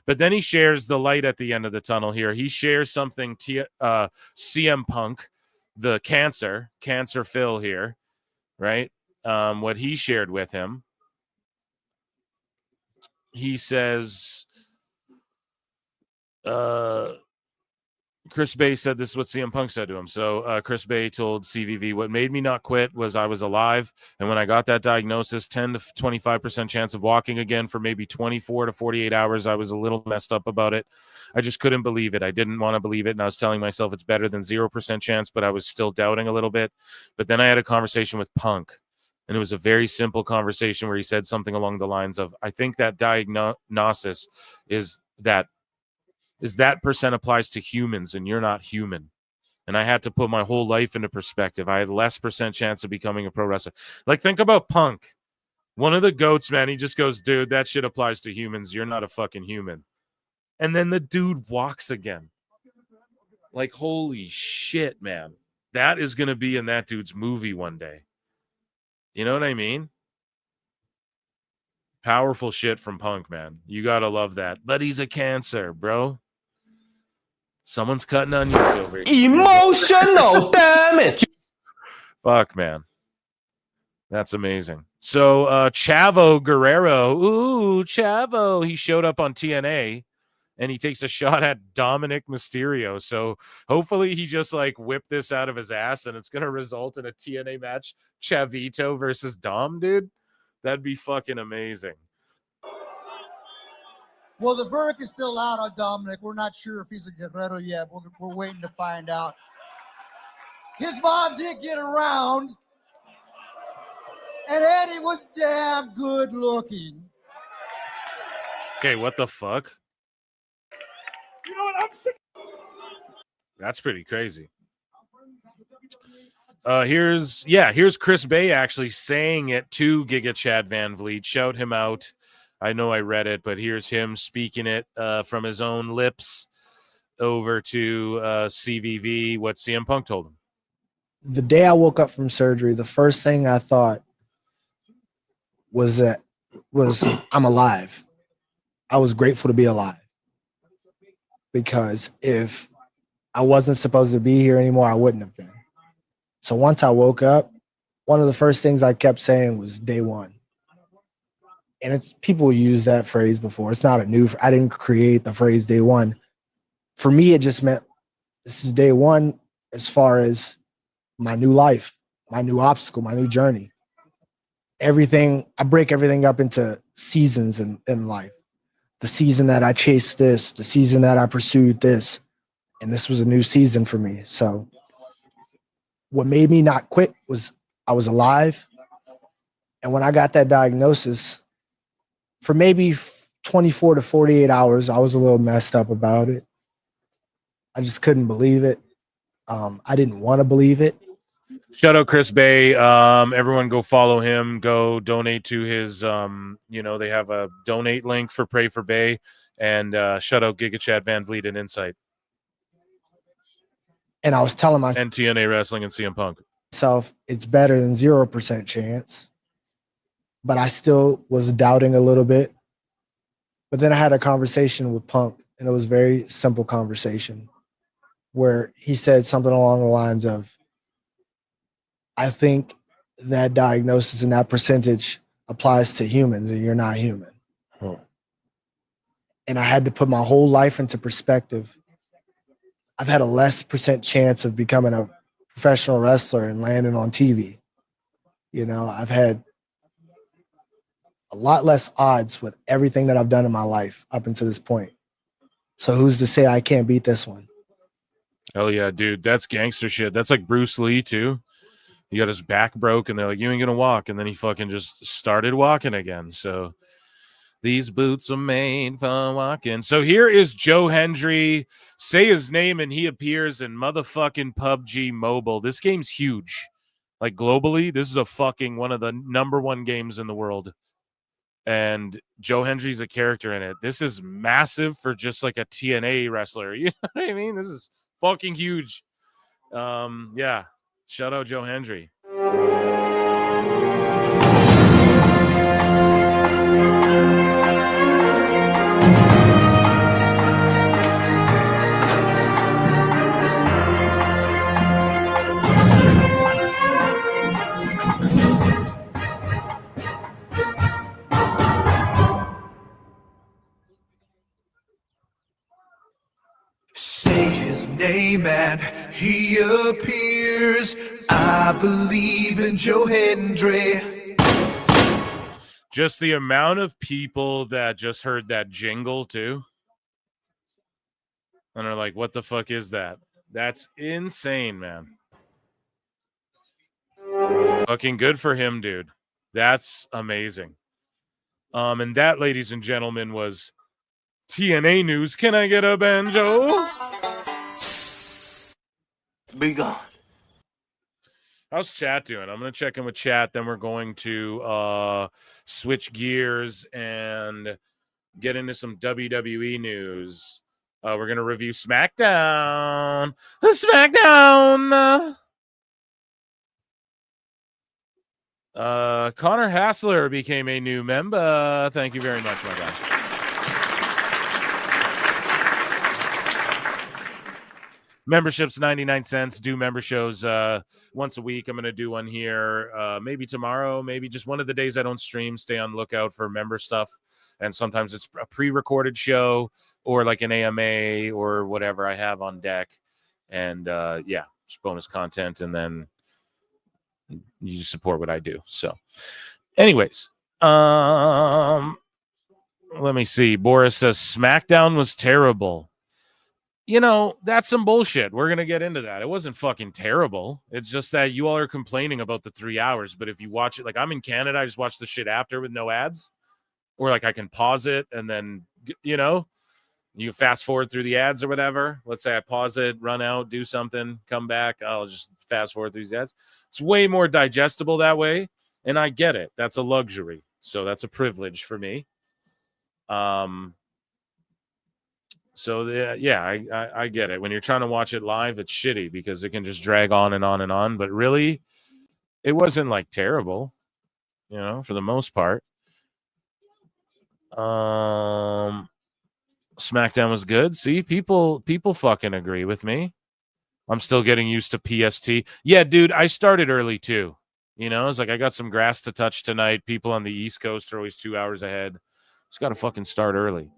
But then he shares the light at the end of the tunnel here. He shares something, CM Punk, the cancer Phil here, right? What he shared with him. He says, Chris Bay said this is what CM Punk said to him. So Chris Bay told CVV, what made me not quit was I was alive. And when I got that diagnosis, 10 to 25% chance of walking again for maybe 24 to 48 hours. I was a little messed up about it. I just couldn't believe it. I didn't want to believe it. And I was telling myself it's better than 0% chance, but I was still doubting a little bit. But then I had a conversation with Punk. And it was a very simple conversation where he said something along the lines of, I think that diagnosis is that percent applies to humans and you're not human. And I had to put my whole life into perspective. I had less % chance of becoming a pro wrestler. Like, think about Punk. One of the GOATs, man, he just goes, dude, that shit applies to humans. You're not a fucking human. And then the dude walks again. Like, holy shit, man. That is going to be in that dude's movie one day. You know what I mean? Powerful shit from Punk, man. You got to love that. But he's a cancer, bro. Someone's cutting onions over here. Emotional damage. Fuck, man. That's amazing. So, Chavo Guerrero. Ooh, Chavo. He showed up on TNA, and he takes a shot at Dominic Mysterio. So, hopefully, he just, whipped this out of his ass, and it's going to result in a TNA match. Chavito versus Dom, dude. That'd be fucking amazing. Well, the verdict is still out on Dominic. We're not sure if he's a Guerrero yet. We're waiting to find out. His mom did get around, and Eddie was damn good looking. Okay, what the fuck? You know what? I'm sick. That's pretty crazy. Here's Chris Bay actually saying it to Giga Chad Van Vliet. Shout him out. I know I read it, but here's him speaking it from his own lips over to CVV, what CM Punk told him. The day I woke up from surgery, the first thing I thought was I'm alive. I was grateful to be alive. Because if I wasn't supposed to be here anymore, I wouldn't have been. So once I woke up, one of the first things I kept saying was day one. And it's people use that phrase before. It's not I didn't create the phrase day one. For me, it just meant this is day one as far as my new life, my new obstacle, my new journey. Everything, I break everything up into seasons in life. The season that I chased this, the season that I pursued this, and this was a new season for me. So what made me not quit was I was alive. And when I got that diagnosis, for maybe 24 to 48 hours, I was a little messed up about it. I just couldn't believe it. I didn't want to believe it. Shout out Chris Bay. Everyone go follow him. Go donate to his, they have a donate link for Pray for Bay. And shout out Giga Chad Van Vliet and Insight. And I was telling myself, and TNA Wrestling and CM Punk. It's better than 0% chance. But I still was doubting a little bit. But then I had a conversation with Punk, and it was a very simple conversation where he said something along the lines of, I think that diagnosis and that percentage applies to humans, and you're not human. And I had to put my whole life into perspective. I've had a less % chance of becoming a professional wrestler and landing on TV. I've had a lot less odds with everything that I've done in my life up until this point. So who's to say I can't beat this one? Hell yeah, dude. That's gangster shit. That's like Bruce Lee, too. He got his back broke, and they're like, you ain't going to walk. And then he fucking just started walking again. So these boots are made for walking. So here is Joe Hendry. Say his name, and he appears in motherfucking PUBG Mobile. This game's huge. Like, globally, this is a fucking one of the #1 games in the world. And Joe Hendry's a character in it. This is massive for just like a TNA wrestler. You know what I mean? This is fucking huge. Yeah. Shout out Joe Hendry. Say his name and he appears. I believe in Joe Hendry. Just the amount of people that just heard that jingle too and are like, what the fuck is that? That's insane, man. Fucking good for him, dude. That's amazing. And that, ladies and gentlemen, was TNA news. Can I get a banjo? Be gone. How's chat doing? I'm going to check in with chat. Then we're going to switch gears and get into some WWE news. We're going to review Smackdown. Smackdown. Connor Hassler became a new member. Thank you very much, my guy. Memberships 99 cents. Do member shows once a week. I'm going to do one here maybe tomorrow, maybe just one of the days I don't stream. Stay on lookout for member stuff. And sometimes it's a pre-recorded show or like an AMA or whatever I have on deck. And yeah, just bonus content. And then you support what I do. So anyways, let me see. Boris says Smackdown was terrible. You know, that's some bullshit. We're going to get into that. It wasn't fucking terrible. It's just that you all are complaining about the 3 hours. But if you watch it, like I'm in Canada, I just watch the shit after with no ads. Or like I can pause it and then, you know, you fast forward through the ads or whatever. Let's say I pause it, run out, do something, come back. I'll just fast forward through these ads. It's way more digestible that way. And I get it. That's a luxury. So that's a privilege for me. So yeah, I get it. When you're trying to watch it live, it's shitty because it can just drag on and on and on. But really, it wasn't like terrible, you know, for the most part. SmackDown was good. See, people fucking agree with me. I'm still getting used to PST. Yeah, dude, I started early too. You know, it's like I got some grass to touch tonight. People on the East Coast are always 2 hours ahead. Just got to fucking start early.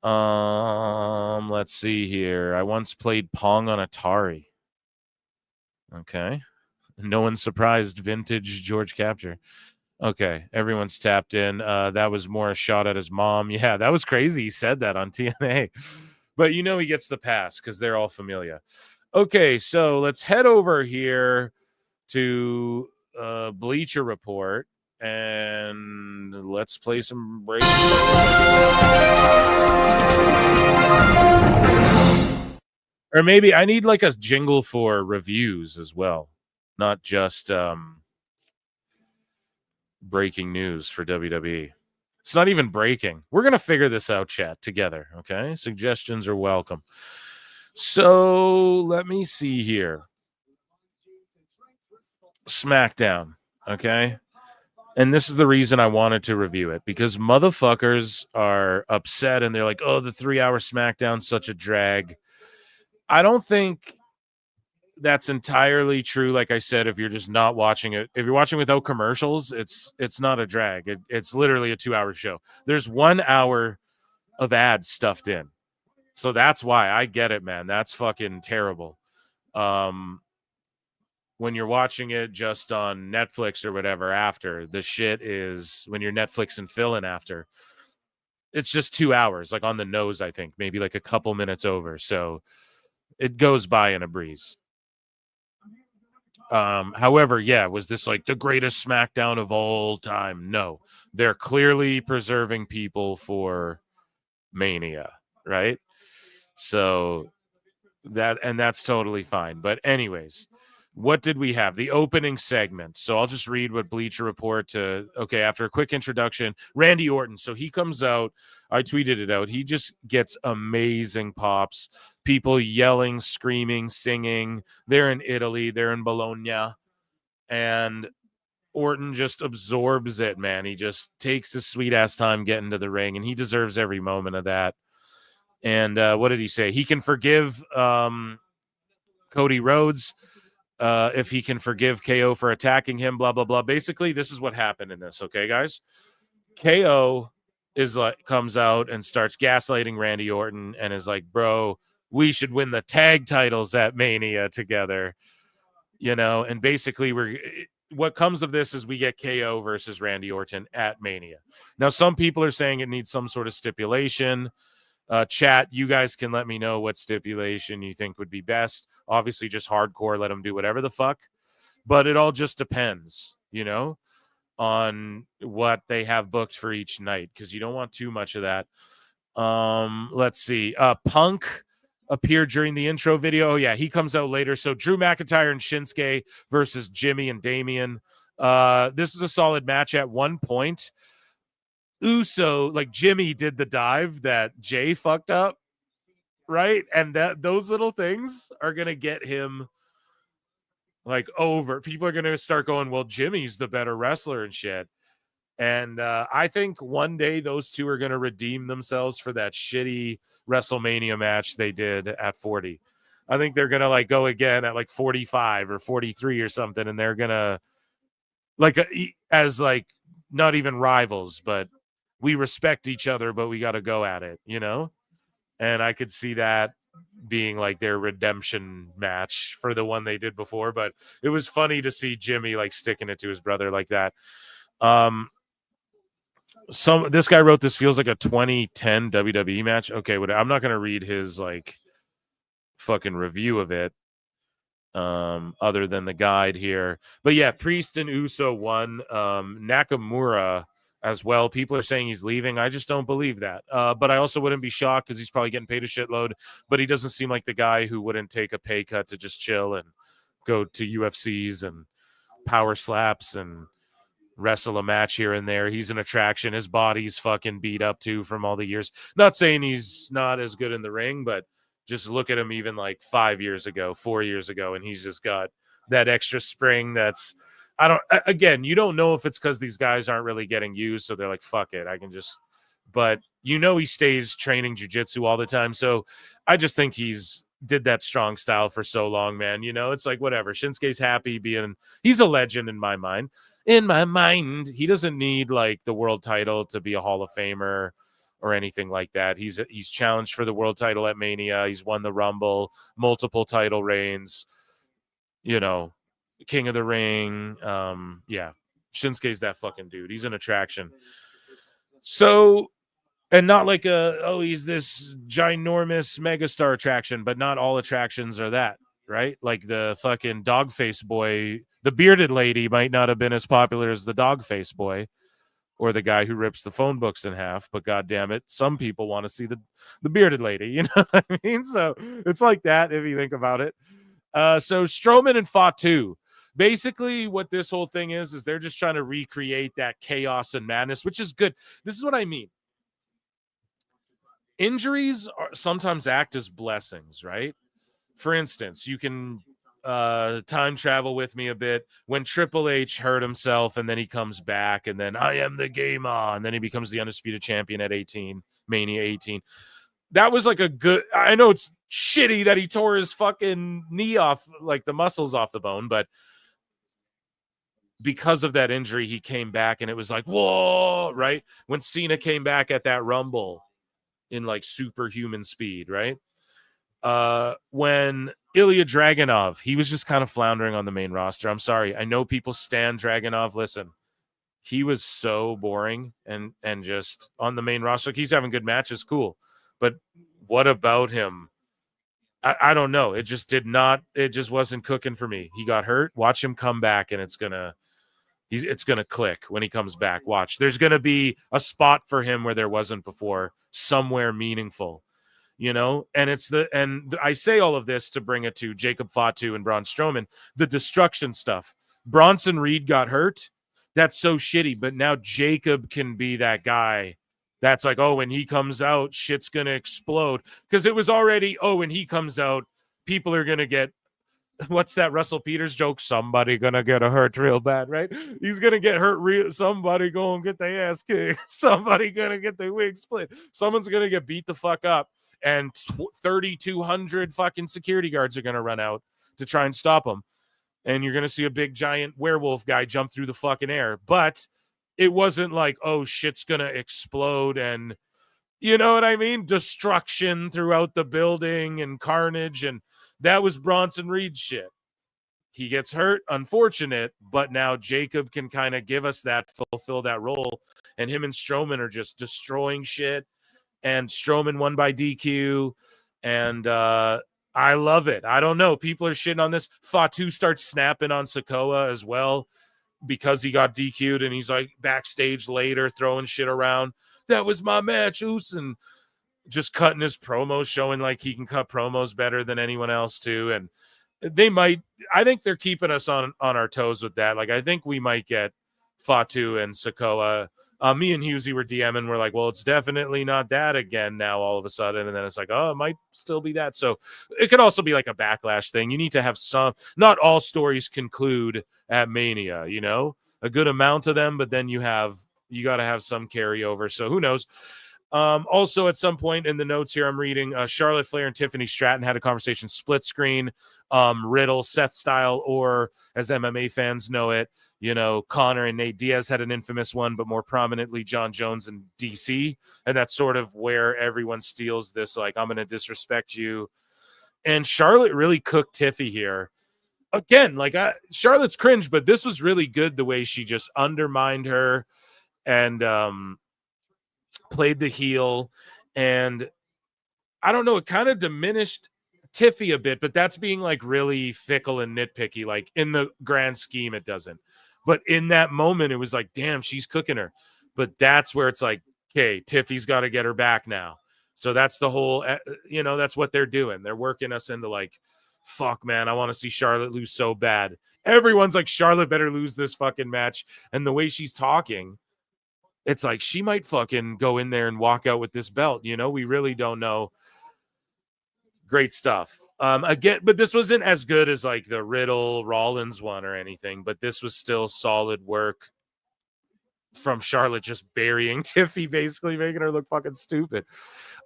Let's see here. I once played Pong on Atari. Okay. No one's surprised. Vintage George Capture. Okay. Everyone's tapped in. That was more a shot at his mom. Yeah, that was crazy. He said that on TNA. But you know he gets the pass because they're all familiar. Okay, so let's head over here to Bleacher Report. And let's play some break. Or maybe I need like a jingle for reviews as well, not just breaking news for WWE. It's not even breaking. We're going to figure this out, chat, together, okay? Suggestions are welcome. So let me see here. Smackdown, okay? And this is the reason I wanted to review it, because motherfuckers are upset and they're like, oh, the 3-hour Smackdown's such a drag. I don't think that's entirely true. Like I said, if you're just not watching it, if you're watching without commercials, it's not a drag. It's literally a 2-hour show. There's 1 hour of ads stuffed in. So that's why. I get it, man. That's fucking terrible. When you're watching it just on Netflix or whatever after, the shit is, when you're Netflix and filling after, it's just 2 hours, like on the nose, I think, maybe like a couple minutes over. So it goes by in a breeze. However, yeah, was this like the greatest Smackdown of all time? No, they're clearly preserving people for Mania, right? So that's totally fine. But anyways, what did we have? The opening segment. So I'll just read what Bleacher Report okay, after a quick introduction, Randy Orton. So he comes out. I tweeted it out. He just gets amazing pops. People yelling, screaming, singing. They're in Italy. They're in Bologna. And Orton just absorbs it, man. He just takes his sweet-ass time getting to the ring, and he deserves every moment of that. And what did he say? He can forgive Cody Rhodes if he can forgive KO for attacking him, blah, blah, blah. Basically, this is what happened in this, okay, guys? KO comes out and starts gaslighting Randy Orton and is like, bro, we should win the tag titles at Mania together, and basically what comes of this is we get KO versus Randy Orton at Mania. Now, some people are saying it needs some sort of stipulation. Chat, you guys can let me know what stipulation you think would be best. Obviously, just hardcore, let them do whatever the fuck. But it all just depends, on what they have booked for each night, because you don't want too much of that. Let's see. Punk appeared during the intro video. Oh, yeah, he comes out later. So Drew McIntyre and Shinsuke versus Jimmy and Damian. This was a solid match at one point. Uso, like Jimmy did the dive that Jay fucked up, right? And those little things are going to get him like over. People are going to start going, well, Jimmy's the better wrestler and shit. And I think one day those two are going to redeem themselves for that shitty WrestleMania match they did at 40. I think they're going to like go again at like 45 or 43 or something. And they're going to as not even rivals, but we respect each other, but we got to go at it, And I could see that being like their redemption match for the one they did before. But it was funny to see Jimmy like sticking it to his brother like that. This guy wrote this feels like a 2010 WWE match. Okay, I'm not gonna read his like fucking review of it. Other than the guide here, but yeah, Priest and Uso won. Nakamura as well. People are saying he's leaving. I just don't believe that. But I also wouldn't be shocked because he's probably getting paid a shitload. But he doesn't seem like the guy who wouldn't take a pay cut to just chill and go to UFCs and power slaps and wrestle a match here and there. He's an attraction. His body's fucking beat up too from all the years. Not saying he's not as good in the ring, but just look at him even like 4 years ago, and he's just got that extra spring that's, you don't know if it's because these guys aren't really getting used, so they're like, fuck it, I can just, but he stays training jiu-jitsu all the time, so I just think he's did that strong style for so long, man. It's like whatever. Shinsuke's happy he's a legend in my mind. In my mind, he doesn't need like the world title to be a Hall of Famer or anything like that. He's challenged for the world title at Mania. He's won the Rumble, multiple title reigns, King of the Ring. Yeah, Shinsuke's that fucking dude. He's an attraction. So, and not like he's this ginormous megastar attraction, but not all attractions are that, right? Like the fucking dog face boy, the bearded lady might not have been as popular as the dog face boy, or the guy who rips the phone books in half, but God damn it, some people want to see the bearded lady, you know what I mean? So it's like that if you think about it. So Strowman and Fatu, basically what this whole thing is they're just trying to recreate that chaos and madness, which is good. This is what I mean. Injuries sometimes act as blessings, right? For instance, you can time travel with me a bit. When Triple H hurt himself and then he comes back and then I am the game on, and then he becomes the undisputed champion at 18, Mania 18. That was like a good, I know it's shitty that he tore his fucking knee off, like the muscles off the bone, but because of that injury, he came back and it was like, whoa, right? When Cena came back at that Rumble in like superhuman speed, right? When Ilya Dragunov, he was just kind of floundering on the main roster. I'm sorry. I know people stan Dragunov. Listen, he was so boring and just on the main roster. Like, he's having good matches, cool. But what about him? I don't know. It just wasn't cooking for me. He got hurt. Watch him come back and it's gonna click when he comes back. Watch. There's gonna be a spot for him where there wasn't before, somewhere meaningful. You know, and I say all of this to bring it to Jacob Fatu and Braun Strowman, the destruction stuff. Bronson Reed got hurt. That's so shitty. But now Jacob can be that guy that's like, oh, when he comes out, shit's going to explode. Because it was already, oh, when he comes out, people are going to get, what's that Russell Peters joke? Somebody going to get hurt real bad, right? He's going to get hurt real. Somebody going to get their ass kicked. Somebody going to get their wig split. Someone's going to get beat the fuck up. And 3,200 fucking security guards are going to run out to try and stop him. And you're going to see a big giant werewolf guy jump through the fucking air. But it wasn't like, oh, shit's going to explode and, you know what I mean? Destruction throughout the building and carnage. And that was Bronson Reed's shit. He gets hurt, unfortunate, but now Jacob can kind of give us that, fulfill that role. And him and Strowman are just destroying shit. And Strowman won by DQ. And I love it. I don't know. People are shitting on this. Fatu starts snapping on Sikoa as well because he got DQ'd. And he's like backstage later throwing shit around. That was my match, Oos. And just cutting his promos, showing like he can cut promos better than anyone else too. And I think they're keeping us on our toes with that. Like, I think we might get Fatu and Sikoa. Me and Husey were DMing. We're like, well, it's definitely not that again now all of a sudden. And then it's like, oh, it might still be that. So it could also be like a backlash thing. You need to have not all stories conclude at Mania, you know, a good amount of them, but then you got to have some carryover. So who knows? Also, at some point in the notes here, I'm reading Charlotte Flair and Tiffany Stratton had a conversation split screen, Riddle, Seth style, or as MMA fans know it, you know, Connor and Nate Diaz had an infamous one, but more prominently John Jones and DC. And that's sort of where everyone steals this, like, I'm going to disrespect you. And Charlotte really cooked Tiffy here. Again, like, Charlotte's cringe, but this was really good the way she just undermined her and played the heel. And I don't know, it kind of diminished Tiffy a bit, but that's being like really fickle and nitpicky. Like, in the grand scheme, it doesn't. But in that moment, it was like, damn, she's cooking her. But that's where it's like, okay, Tiffy's got to get her back now. So that's the whole, you know, that's what they're doing. They're working us into like, fuck, man, I want to see Charlotte lose so bad. Everyone's like, Charlotte better lose this fucking match. And the way she's talking, it's like she might fucking go in there and walk out with this belt. You know, we really don't know. Great stuff. Again, but this wasn't as good as like the Riddle Rollins one or anything, but this was still solid work from Charlotte, just burying Tiffy, basically making her look fucking stupid.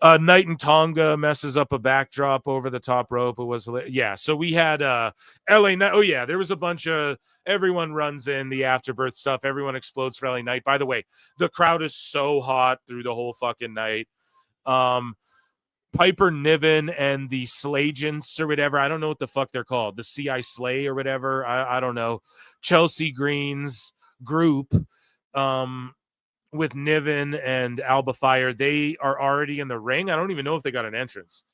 Knight and Tonga messes up a backdrop over the top rope. It was, yeah. So we had LA Knight. Oh yeah, there was a bunch of, everyone runs in the afterbirth stuff. Everyone explodes for LA Knight. By the way, the crowd is so hot through the whole fucking night. Piper Niven and the Slagents or whatever. I don't know what the fuck they're called. The CI Slay or whatever. I don't know. Chelsea Green's group with Niven and Alba Fire. They are already in the ring. I don't even know if they got an entrance.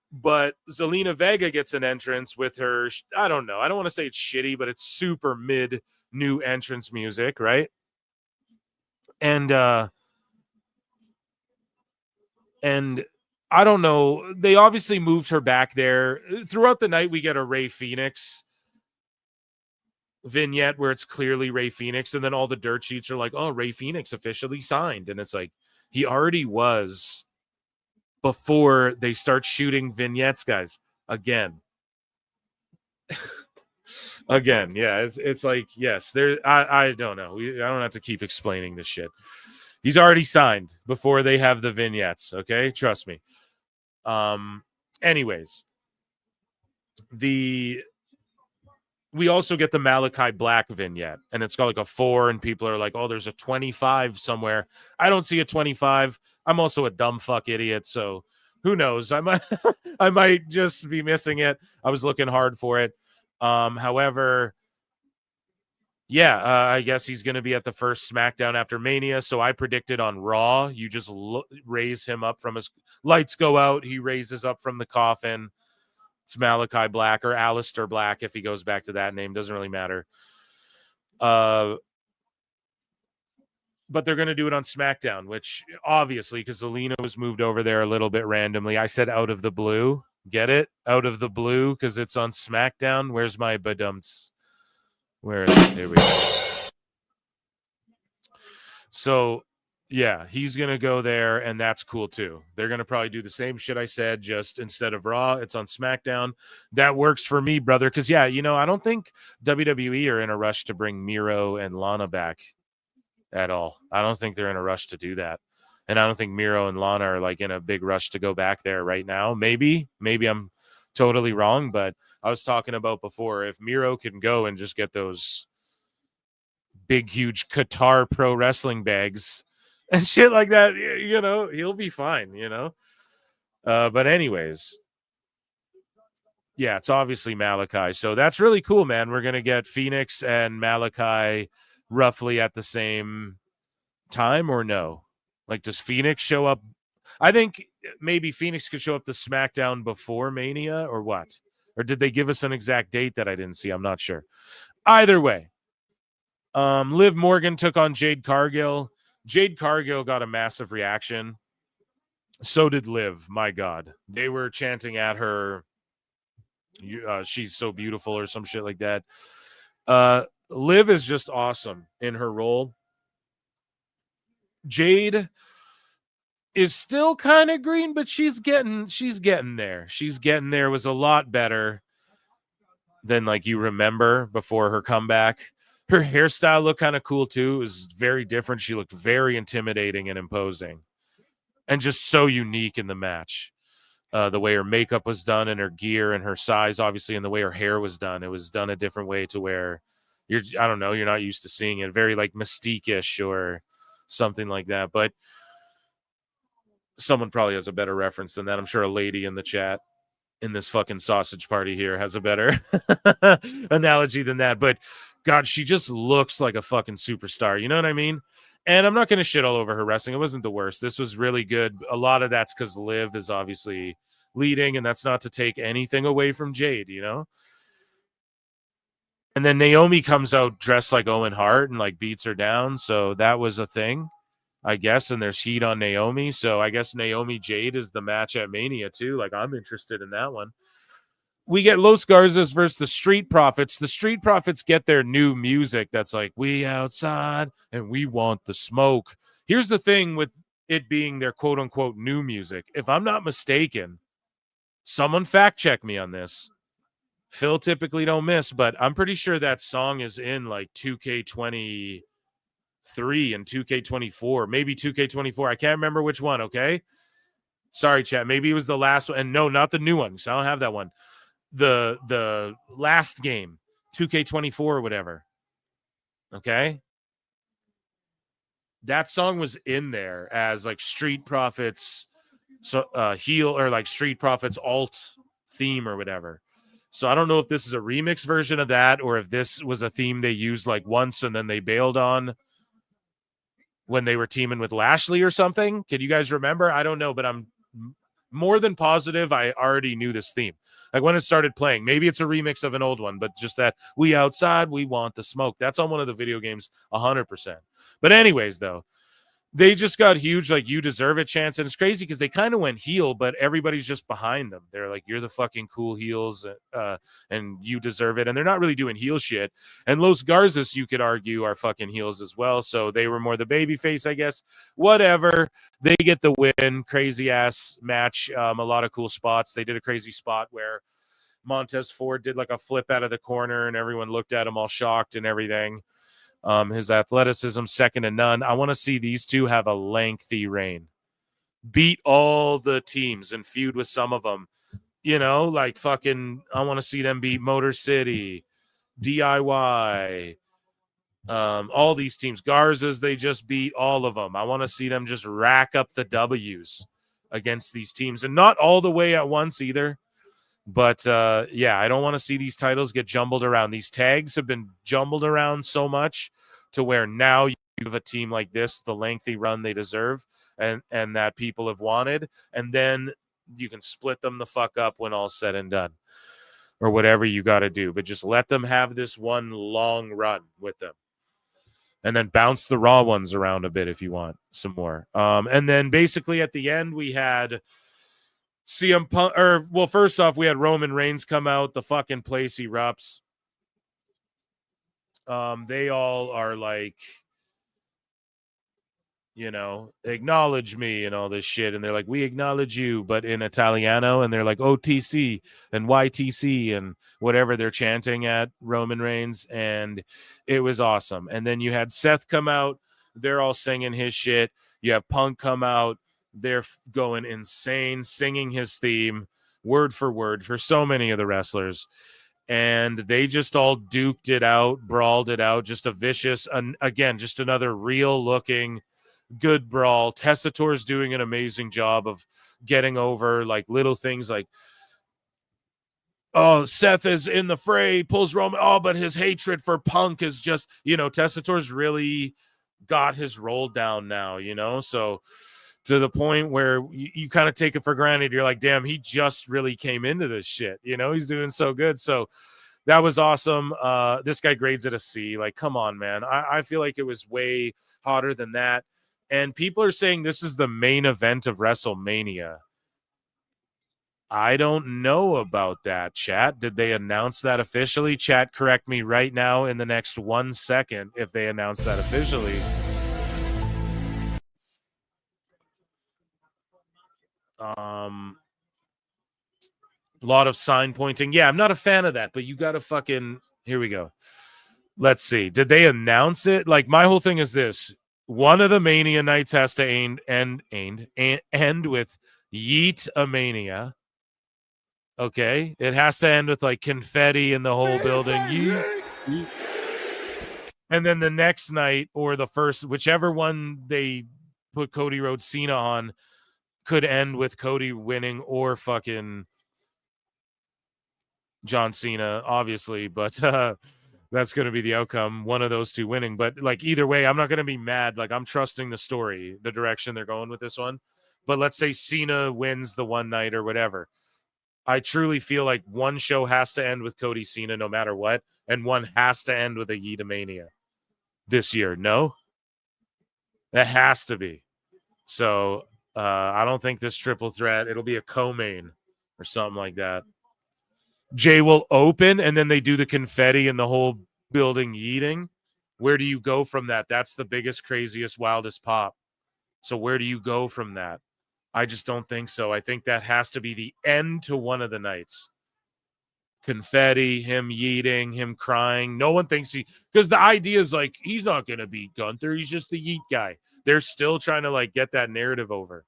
But Zelina Vega gets an entrance with her. I don't know. I don't want to say it's shitty, but it's super mid new entrance music, right? And I don't know. They obviously moved her back there. Throughout the night, we get a Rey Fenix vignette where it's clearly Rey Fenix, and then all the dirt sheets are like, oh, Rey Fenix officially signed. And it's like, he already was before they start shooting vignettes, guys. Again. Yeah, it's like, yes, there. I don't know. I don't have to keep explaining this shit. He's already signed before they have the vignettes. Okay, trust me. Anyways, we also get the Malachi Black vignette, and it's got like a 4, and people are like, oh, there's a 25 somewhere. I don't see a 25. I'm also a dumb fuck idiot, so who knows? I might just be missing it. I was looking hard for it. However, yeah, I guess he's going to be at the first SmackDown after Mania. So I predicted on Raw, you just raise him up from his lights go out. He raises up from the coffin. It's Malachi Black or Alistair Black if he goes back to that name. Doesn't really matter. But they're going to do it on SmackDown, which obviously, because Zelina was moved over there a little bit randomly. I said out of the blue. Get it? Out of the blue, because it's on SmackDown. Where's my badumts? Where is it? There we go. So, yeah, he's going to go there, and that's cool, too. They're going to probably do the same shit I said, just instead of Raw, it's on SmackDown. That works for me, brother, because, yeah, you know, I don't think WWE are in a rush to bring Miro and Lana back at all. I don't think they're in a rush to do that. And I don't think Miro and Lana are like in a big rush to go back there right now. Maybe I'm totally wrong, but I was talking about before, if Miro can go and just get those big, huge Qatar pro wrestling bags and shit like that, you know, he'll be fine, you know? But anyways, yeah, it's obviously Malachi. So that's really cool, man. We're going to get Phoenix and Malachi roughly at the same time, or no? Like, does Phoenix show up? I think maybe Phoenix could show up to SmackDown before Mania, or what? Or did they give us an exact date that I didn't see? I'm not sure. Either way, Liv Morgan took on Jade Cargill. Jade Cargill got a massive reaction. So did Liv. My God. They were chanting at her, she's so beautiful or some shit like that. Liv is just awesome in her role. Jade is still kind of green, but she's getting there. She's getting there. Was a lot better than like you remember before her comeback. Her hairstyle looked kind of cool too. It was very different. She looked very intimidating and imposing and just so unique in the match. The way her makeup was done and her gear and her size, obviously, and the way her hair was done. It was done a different way to where you're not used to seeing it. Very like Mystique-ish or something like that. But someone probably has a better reference than that. I'm sure a lady in the chat in this fucking sausage party here has a better analogy than that. But God, she just looks like a fucking superstar. You know what I mean? And I'm not going to shit all over her wrestling. It wasn't the worst. This was really good. A lot of that's because Liv is obviously leading, and that's not to take anything away from Jade, you know? And then Naomi comes out dressed like Owen Hart and like beats her down. So that was a thing, I guess. And there's heat on Naomi. So I guess Naomi Jade is the match at Mania too. Like, I'm interested in that one. We get Los Garzas versus the Street Profits. The Street Profits get their new music that's like, we outside and we want the smoke. Here's the thing with it being their quote unquote new music. If I'm not mistaken, someone fact check me on this. Phil typically don't miss, but I'm pretty sure that song is in like 2K23 and 2K24, maybe 2K24. I can't remember which one, okay? Sorry, chat. Maybe it was the last one. And no, not the new one, so I don't have that one. The last game, 2K24 or whatever. Okay? That song was in there as like Street Profits heel or like Street Profits alt theme or whatever. So I don't know if this is a remix version of that or if this was a theme they used like once and then they bailed on when they were teaming with Lashley or something. Can you guys remember? I don't know, but I'm more than positive I already knew this theme. Like when it started playing, maybe it's a remix of an old one, but just that we outside, we want the smoke. That's on one of the video games 100%. But anyways, though, they just got huge, like, you deserve it chance. And it's crazy because they kind of went heel, but everybody's just behind them. They're like, you're the fucking cool heels, and you deserve it. And they're not really doing heel shit. And Los Garzas, you could argue, are fucking heels as well. So they were more the baby face, I guess. Whatever. They get the win. Crazy ass match. A lot of cool spots. They did a crazy spot where Montez Ford did like a flip out of the corner and everyone looked at him all shocked and everything. His athleticism, second to none. I want to see these two have a lengthy reign. Beat all the teams and feud with some of them. You know, like fucking, I want to see them beat Motor City, DIY, all these teams. Garza's, they just beat all of them. I want to see them just rack up the W's against these teams. And not all the way at once either. But, yeah, I don't want to see these titles get jumbled around. These tags have been jumbled around so much to where now you have a team like this, the lengthy run they deserve and that people have wanted. And then you can split them the fuck up when all's said and done or whatever you got to do. But just let them have this one long run with them. And then bounce the Raw ones around a bit if you want some more. And then basically at the end we had CM Punk, or well, first off, we had Roman Reigns come out. The fucking place erupts. They all are like, you know, acknowledge me and all this shit. And they're like, we acknowledge you, but in Italiano. And they're like, OTC and YTC and whatever they're chanting at Roman Reigns. And it was awesome. And then you had Seth come out. They're all singing his shit. You have Punk come out. They're going insane, singing his theme word for so many of the wrestlers. And they just all duked it out, brawled it out. Just a vicious, again, just another real looking good brawl. Testator's doing an amazing job of getting over like little things like, oh, Seth is in the fray, pulls Roman. Oh, but his hatred for Punk is just, you know, Testator's really got his roll down now, you know? So to the point where you kind of take it for granted. You're like, damn, he just really came into this shit. You know, he's doing so good. So that was awesome. This guy grades it a C. Like, come on, man. I feel like it was way hotter than that. And people are saying this is the main event of WrestleMania. I don't know about that, chat. Did they announce that officially? Chat, correct me right now in the next 1 second if they announce that officially. A lot of sign pointing. Yeah, I'm not a fan of that, but you gotta fucking, here we go. Let's see. Did they announce it? Like, my whole thing is this. One of the Mania nights has to end with Yeet a Mania. Okay? It has to end with like confetti in the whole building. Yeet. And then the next night or the first, whichever one they put Cody Rhodes Cena on, could end with Cody winning or fucking John Cena, obviously, but that's going to be the outcome. One of those two winning. But like either way, I'm not going to be mad. Like, I'm trusting the story, the direction they're going with this one. But let's say Cena wins the one night or whatever. I truly feel like one show has to end with Cody Cena no matter what, and one has to end with a Yeetamania this year. No? That has to be. So I don't think this triple threat, it'll be a co-main or something like that. Jay will open, and then they do the confetti and the whole building yeeting. Where do you go from that? That's the biggest, craziest, wildest pop. So where do you go from that? I just don't think so. I think that has to be the end to one of the nights. Confetti, him yeeting, him crying. No one thinks because the idea is like, he's not going to beat Gunther. He's just the yeet guy. They're still trying to like get that narrative over.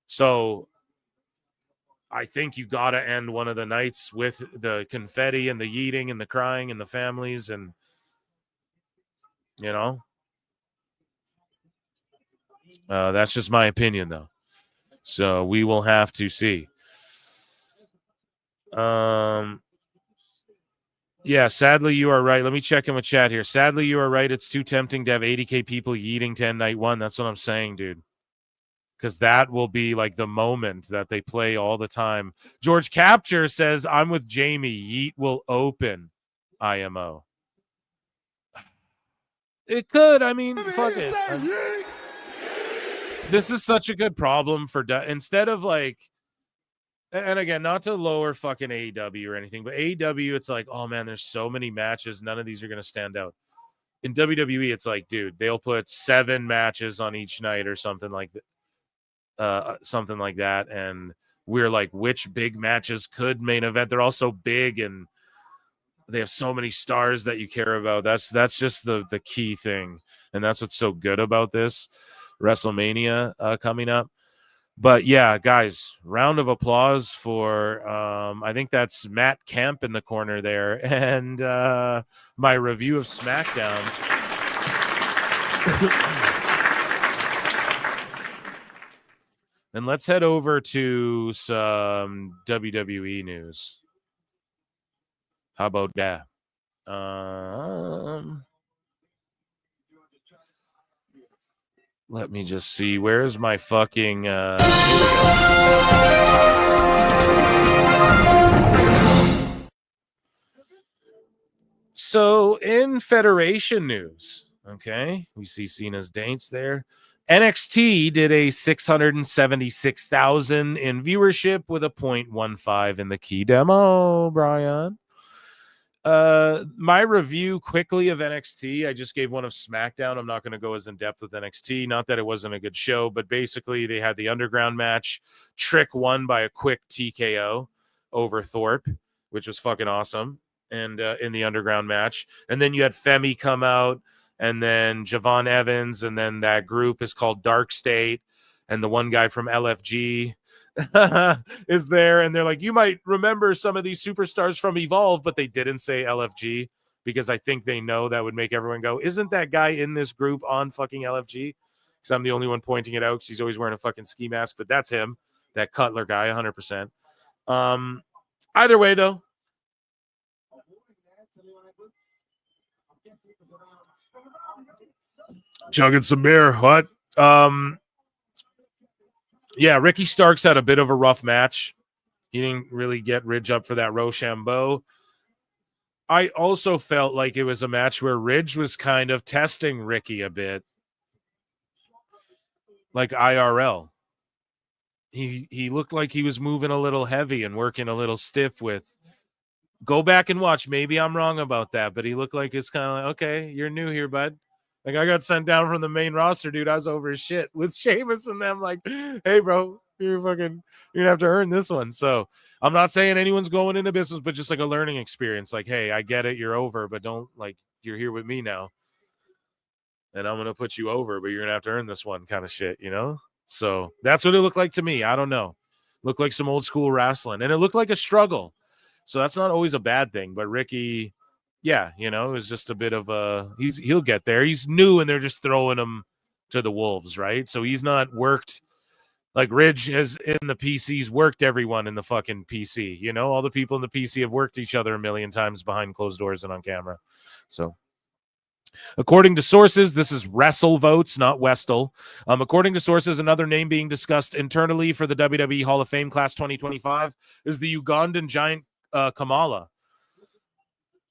So I think you got to end one of the nights with the confetti and the yeeting and the crying and the families and, you know, that's just my opinion though. So we will have to see. Yeah, sadly, you are right. Let me check in with chat here. Sadly, you are right. It's too tempting to have 80K people yeeting 10 night one. That's what I'm saying, dude. Because that will be like the moment that they play all the time. George Capture says, I'm with Jamie. Yeet will open IMO. It could. I mean, fuck it. This is such a good problem for instead of like, and again, not to lower fucking AEW or anything, but AEW, it's like, oh man, there's so many matches. None of these are going to stand out. In WWE, it's like, dude, they'll put 7 matches on each night or something like that. And we're like, which big matches could main event? They're all so big and they have so many stars that you care about. That's just the key thing. And that's what's so good about this WrestleMania coming up. But yeah, guys, round of applause for I think that's Matt Kemp in the corner there, and my review of SmackDown. And let's head over to some WWE news. How about that? Let me just see. Where's my fucking... Here we go. So, in Federation news, okay, we see Cena's dates there. NXT did a 676,000 in viewership with a 0.15 in the key demo, Brian. My review quickly of NXT, I just gave one of SmackDown. I'm not going to go as in depth with NXT. Not that it wasn't a good show, but basically they had the underground match. Trick won by a quick TKO over Thorpe, which was fucking awesome. And in the underground match, and then you had Femi come out, and then Javon Evans, and then that group is called Dark State, and the one guy from LFG is there, and they're like, you might remember some of these superstars from Evolve, but they didn't say LFG because I think they know that would make everyone go, isn't that guy in this group on fucking LFG? Because I'm the only one pointing it out because he's always wearing a fucking ski mask, but that's him, that Cutler guy, 100%. Either way, though, chugging some beer. What? Yeah, Ricky Starks had a bit of a rough match. He didn't really get Ridge up for that Rochambeau. I also felt like it was a match where Ridge was kind of testing Ricky a bit. Like IRL. He looked like he was moving a little heavy and working a little stiff with. Go back and watch. Maybe I'm wrong about that, but he looked like it's kind of like, okay, you're new here, bud. Like, I got sent down from the main roster, dude. I was over his shit with Sheamus and them. Like, hey, bro, you're gonna have to earn this one. So I'm not saying anyone's going into business, but just like a learning experience. Like, hey, I get it, you're over, but don't, like, you're here with me now, and I'm gonna put you over, but you're gonna have to earn this one, kind of shit, you know. So that's what it looked like to me. I don't know. Looked like some old school wrestling, and it looked like a struggle. So that's not always a bad thing. But Ricky. Yeah, you know, it was just a bit of he'll get there. He's new and they're just throwing him to the wolves, right? So he's not worked like Ridge has in the PC's worked everyone in the fucking PC. You know, all the people in the PC have worked each other a million times behind closed doors and on camera. So according to sources, this is Wrestle Votes, not Westel. According to sources, another name being discussed internally for the WWE Hall of Fame class 2025 is the Ugandan giant Kamala.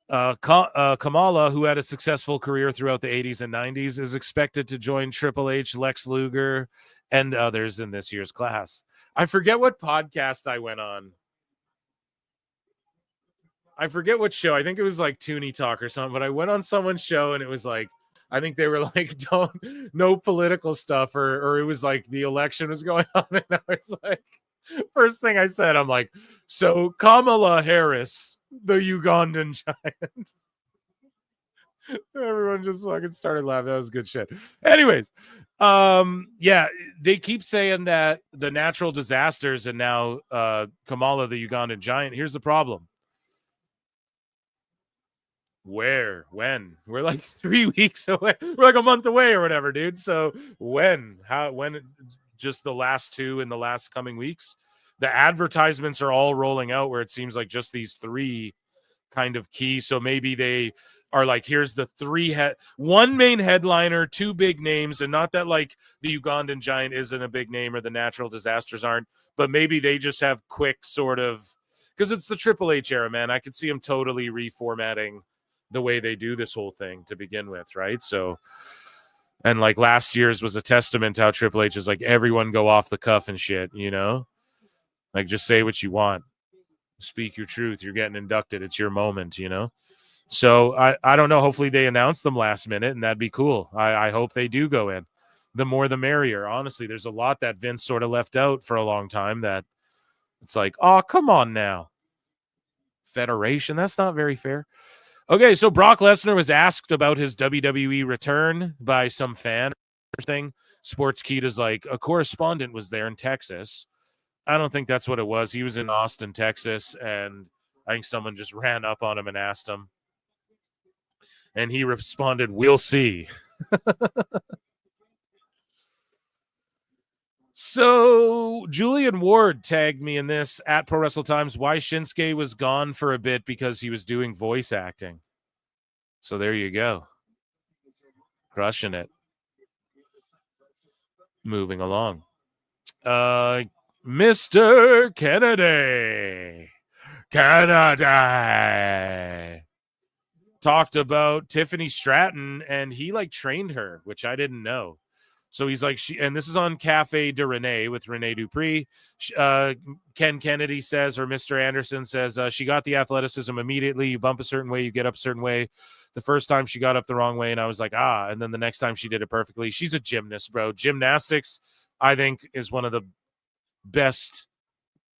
Kamala, who had a successful career throughout the 80s and 90s, is expected to join Triple H, Lex Luger, and others in this year's class. I forget what podcast I went on. I forget what show. I think it was like Toonie Talk or something, but I went on someone's show and it was like, I think they were like, no political stuff, or it was like the election was going on, and I was like, first thing I said, I'm like, so Kamala Harris, the Ugandan giant. Everyone just fucking started laughing. That was good shit. Anyways, yeah, they keep saying that the natural disasters and now Kamala, the Ugandan giant. Here's the problem. Where? When? We're like 3 weeks away. We're like a month away or whatever, dude. So when? When? Just the last 2 in the last coming weeks. The advertisements are all rolling out where it seems like just these 3 kind of key. So maybe they are like, here's the 3 one main headliner, 2 big names, and not that like the Ugandan giant isn't a big name or the natural disasters aren't, but maybe they just have quick sort of, because it's the Triple H era, man. I could see them totally reformatting the way they do this whole thing to begin with, right? So And like last year's was a testament to how Triple H is like, everyone go off the cuff and shit, you know? Like, just say what you want. Speak your truth. You're getting inducted. It's your moment, you know? So I don't know. Hopefully they announce them last minute, and that'd be cool. I hope they do go in. The more the merrier. Honestly, there's a lot that Vince sort of left out for a long time that it's like, oh, come on now. Federation, that's not very fair. Okay, so Brock Lesnar was asked about his WWE return by some fan thing. Sportskeeda's like, a correspondent was there in Texas. I don't think that's what it was. He was in Austin, Texas, and I think someone just ran up on him and asked him. And he responded, we'll see. So Julian Ward tagged me in this at Pro Wrestle Times why Shinsuke was gone for a bit because he was doing voice acting. So there you go. Crushing it. Moving along. Mr. Kennedy. Talked about Tiffany Stratton, and he like trained her, which I didn't know. So he's like, and this is on Cafe de Renee with Renee Dupree. Ken Kennedy says, or Mr. Anderson says, she got the athleticism immediately. You bump a certain way, you get up a certain way. The first time she got up the wrong way, and I was like, and then the next time she did it perfectly. She's a gymnast, bro. Gymnastics, I think, is one of the best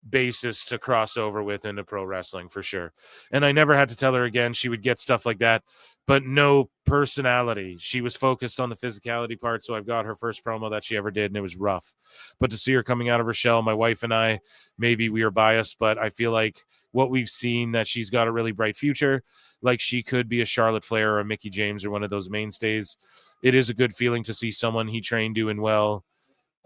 basis to cross over with into pro wrestling for sure. And I never had to tell her again. She would get stuff like that, but no personality. She was focused on the physicality part. So I've got her first promo that she ever did, and it was rough. But to see her coming out of her shell, my wife and I, maybe we are biased, but I feel like what we've seen, that she's got a really bright future. Like she could be a Charlotte Flair or a Mickie James or one of those mainstays. It is a good feeling to see someone he trained doing well.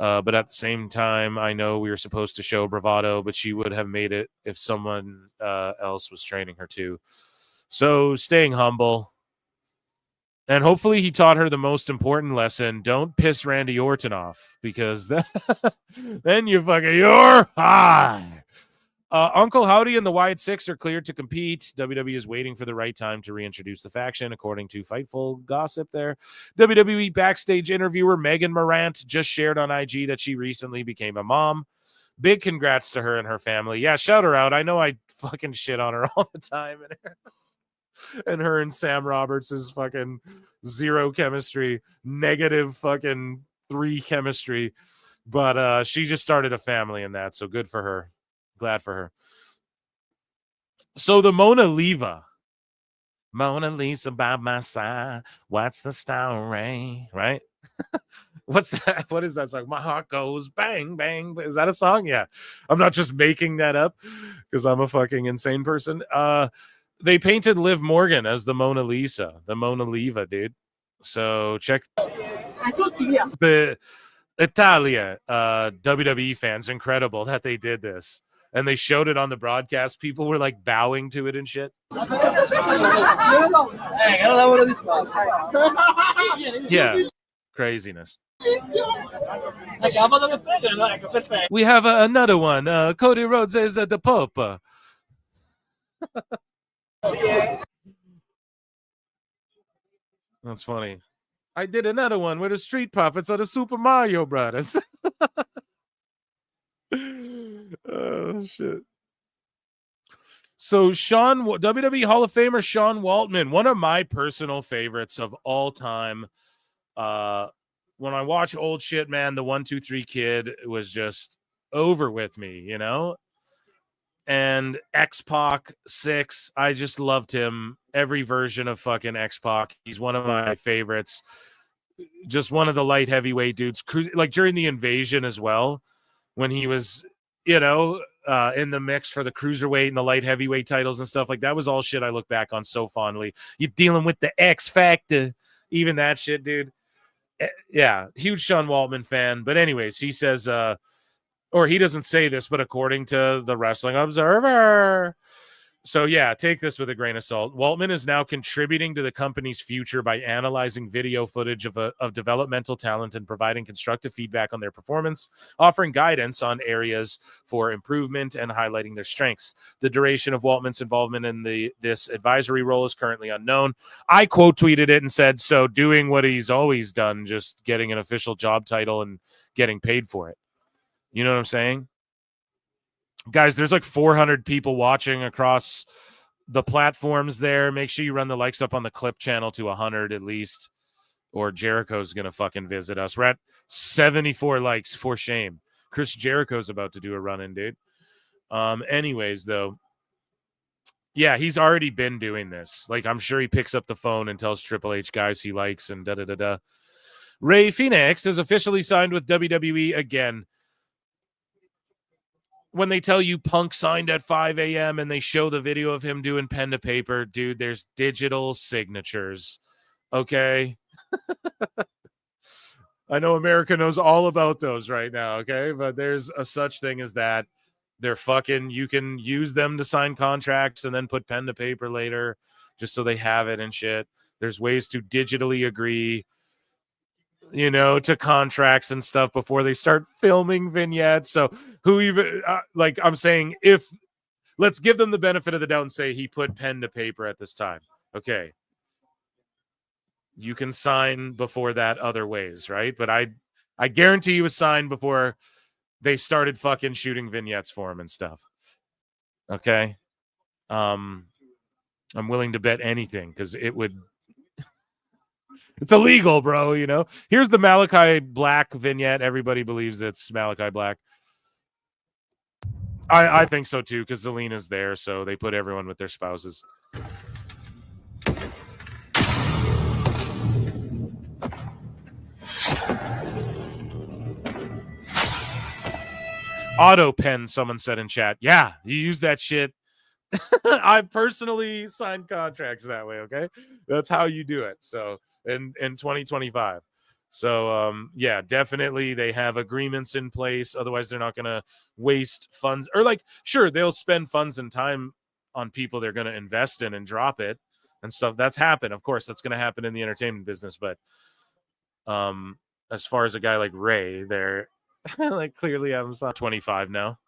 But at the same time, I know we were supposed to show bravado, but she would have made it if someone else was training her too. So staying humble. And hopefully he taught her the most important lesson. Don't piss Randy Orton off, because then you're high. Uncle Howdy and the Wyatt Six are cleared to compete. WWE is waiting for the right time to reintroduce the faction, according to Fightful gossip there. WWE backstage interviewer Megan Morant just shared on IG that she recently became a mom. Big congrats to her and her family. Yeah, shout her out. I know I fucking shit on her all the time. And her and Sam Roberts is fucking zero chemistry, negative fucking 3 chemistry. But she just started a family in that, so good for her. Glad for her. So the Mona Lisa by my side. What's the story? Right? What's that? What is that song? My heart goes bang, bang. Is that a song? Yeah. I'm not just making that up because I'm a fucking insane person. They painted Liv Morgan as the Mona Lisa, dude. So check the Italia WWE fans. Incredible that they did this. And they showed it on the broadcast. People were like bowing to it and shit. Yeah. Craziness. We have another one. Cody Rhodes is the Pope. That's funny. I did another one with the Street Profits of the Super Mario Brothers. Oh shit. So WWE Hall of Famer Sean Waltman, one of my personal favorites of all time. When I watch old shit, man, the 1, 2, 3 Kid was just over with me, you know? And X-Pac 6, I just loved him. Every version of fucking X-Pac. He's one of my favorites. Just one of the light heavyweight dudes. Like during the Invasion as well, when he was, you know, in the mix for the cruiserweight and the light heavyweight titles and stuff. Like that was all shit I look back on so fondly. You're dealing with the X Factor. Even that shit, dude. Yeah, huge Sean Waltman fan. But anyways, he says, or he doesn't say this, but according to the Wrestling Observer, So, yeah, take this with a grain of salt. Waltman is now contributing to the company's future by analyzing video footage of developmental talent and providing constructive feedback on their performance, offering guidance on areas for improvement and highlighting their strengths. The duration of Waltman's involvement in this advisory role is currently unknown. I quote tweeted it and said, so doing what he's always done, just getting an official job title and getting paid for it. You know what I'm saying? Guys, there's like 400 people watching across the platforms there. Make sure you run the likes up on the clip channel to 100 at least, or Jericho's going to fucking visit us. We're at 74 likes, for shame. Chris Jericho's about to do a run-in, dude. Anyways, though, yeah, he's already been doing this. Like, I'm sure he picks up the phone and tells Triple H guys he likes and da-da-da-da. Rey Fenix has officially signed with WWE again. When they tell you Punk signed at 5 a.m. and they show the video of him doing pen to paper, dude, there's digital signatures. Okay. I know America knows all about those right now. Okay. But there's a such thing as that. They're fucking, you can use them to sign contracts and then put pen to paper later just so they have it and shit. There's ways to digitally agree, you know, to contracts and stuff before they start filming vignettes. So who even like I'm saying, if let's give them the benefit of the doubt and say he put pen to paper at this time. Okay. You can sign before that other ways, right? But I guarantee you was signed before they started fucking shooting vignettes for him and stuff. Okay. I'm willing to bet anything because it would. It's illegal, bro, you know? Here's the Malachi Black vignette. Everybody believes it's Malachi Black. I think so, too, because Zelina's there, so they put everyone with their spouses. Auto pen, someone said in chat. Yeah, you use that shit. I personally signed contracts that way, okay? That's how you do it. So in 2025. So yeah, definitely they have agreements in place. Otherwise, they're not going to waste funds. Or like, sure, they'll spend funds and time on people they're going to invest in and drop it and stuff. That's happened. Of course, that's going to happen in the entertainment business. But as far as a guy like Ray, they're like clearly I'm 25 now.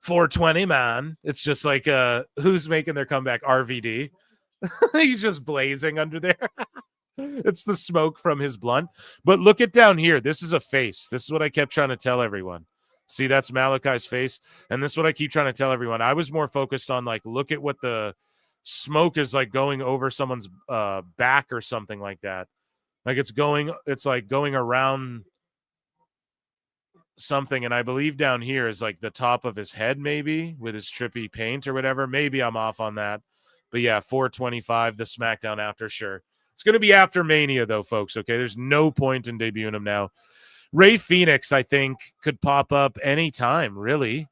420, man. It's just like who's making their comeback? RVD. He's just blazing under there. It's the smoke from his blunt. But look at down here. This is a face. This is what I kept trying to tell everyone. See, that's Malachi's face. And this is what I keep trying to tell everyone. I was more focused on like, look at what the smoke is like going over someone's back or something like that. Like it's like going around something. And I believe down here is like the top of his head, maybe with his trippy paint or whatever. Maybe I'm off on that. But yeah, 425, the SmackDown after, sure. It's going to be after Mania, though, folks, okay? There's no point in debuting him now. Rey Fenix, I think, could pop up anytime, really.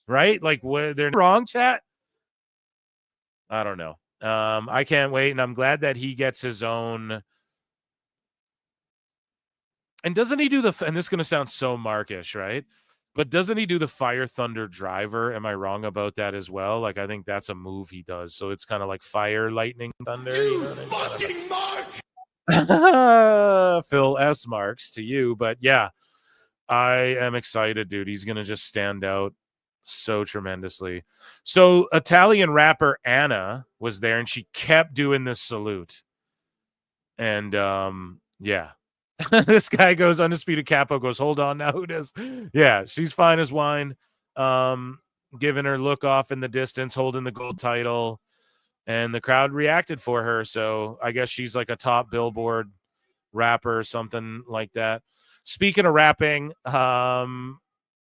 Right? Like, they're wrong, chat? I don't know. I can't wait, and I'm glad that he gets his own. And doesn't he do and this is going to sound so Markish, right? But doesn't he do the Fire Thunder Driver? Am I wrong about that as well? Like, I think that's a move he does. So it's kind of like Fire, Lightning, Thunder. You know fucking Mark! Phil S. Marks to you. But yeah, I am excited, dude. He's going to just stand out so tremendously. So Italian rapper Anna was there, and she kept doing this salute. And yeah. This guy goes, Undisputed Capo goes, hold on now, who does? Yeah, she's fine as wine. Giving her look off in the distance, holding the gold title. And the crowd reacted for her. So I guess she's like a top Billboard rapper or something like that. Speaking of rapping,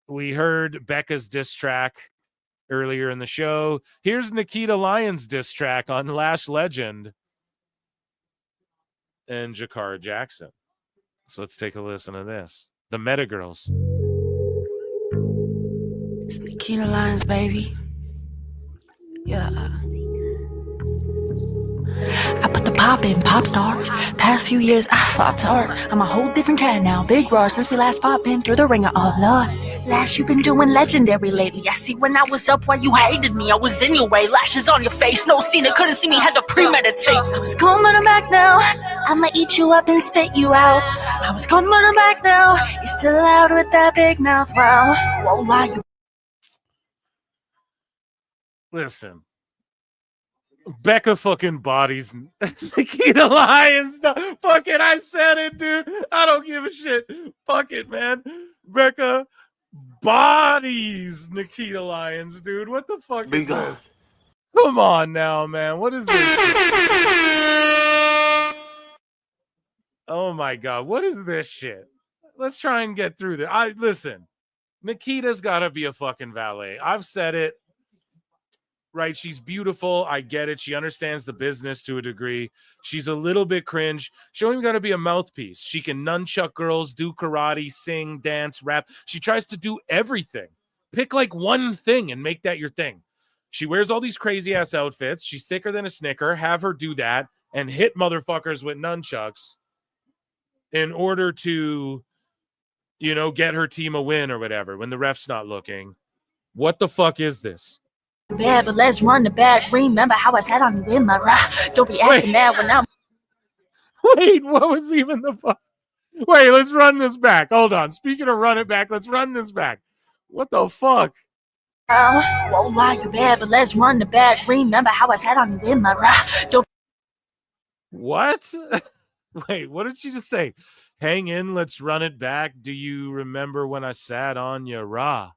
we heard Becca's diss track earlier in the show. Here's Nikita Lyons' diss track on Lash Legend and Jakara Jackson. So let's take a listen to this. The Meta Girls. It's Nikita Lyons, baby. Yeah. I put the poppin', pop star. Past few years, I flopped hard. I'm a whole different cat now. Big raw since we last fought, been through the ringer. Oh Lord, Lash, you've been doing legendary lately. I see when I was up while you hated me, I was in your way. Lashes on your face, no Cena couldn't see me, had to premeditate. I was gone, but I'm back now. I'ma eat you up and spit you out. I was gone, but I'm back now. You're still out with that big mouth. Wow, won't lie, you. Listen. Becca fucking bodies Nikita Lyons. No, fucking, I said it, dude. I don't give a shit. Fuck it, man. Becca bodies Nikita Lyons, dude. What the fuck is this? Come on now, man. What is this shit? Oh my god, what is this shit? Let's try and get through this. Listen, Nikita's gotta be a fucking valet. I've said it. Right, she's beautiful. I get it. She understands the business to a degree. She's a little bit cringe. She don't even got to be a mouthpiece. She can nunchuck girls, do karate, sing, dance, rap. She tries to do everything. Pick like one thing and make that your thing. She wears all these crazy ass outfits. She's thicker than a Snicker. Have her do that and hit motherfuckers with nunchucks in order to, you know, get her team a win or whatever when the ref's not looking. What the fuck is this? Bad, but let's run the back. Remember how I sat on you in my ride. Don't be acting mad when I'm. Wait, what was even the fuck? Wait, let's run this back. Hold on. Speaking of run it back, let's run this back. What the fuck? Won't lie, you bad, but let's run the back. Remember how I sat on you in my ride. Don't. What? Wait, what did she just say? Hang in, let's run it back. Do you remember when I sat on your raw?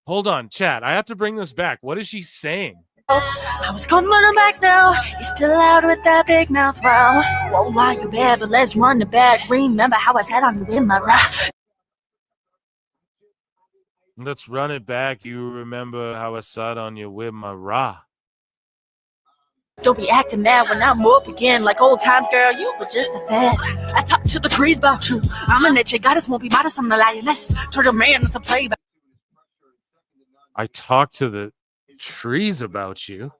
Hold on, chat. I have to bring this back. What is she saying? I was gone, but I'm back now. You're still out with that big mouth. Wow. Won't lie, you bad, but let's run the back. Remember how I sat on you in my ride. Let's run it back. You remember how I sat on you with my raw. Don't be acting mad when I'm up again. Like old times, girl, you were just a fad. I talk to the trees about you. I'm a nature goddess, won't be modest. I'm the lioness. Turn a man not to play back. I talked to the trees about you.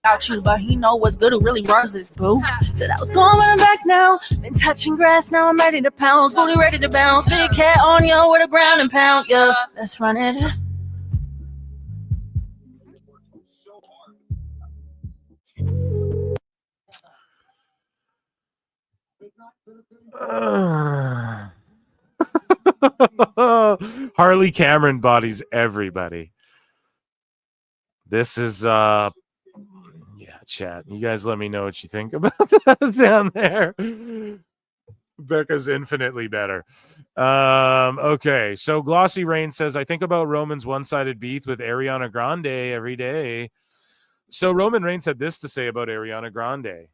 About you, but he know what's good, who really runs this boo. Said I was going, but I'm back now. Been touching grass, now I'm ready to pounce. Booty ready to bounce. Big cat on you with a ground and pound. Yeah, let's run it. Harley Cameron bodies everybody. This is yeah, chat. You guys let me know what you think about that down there. Becca's infinitely better. Okay, so Glossy Rain says, I think about Roman's one-sided beef with Ariana Grande every day. So Roman Reigns had this to say about Ariana Grande,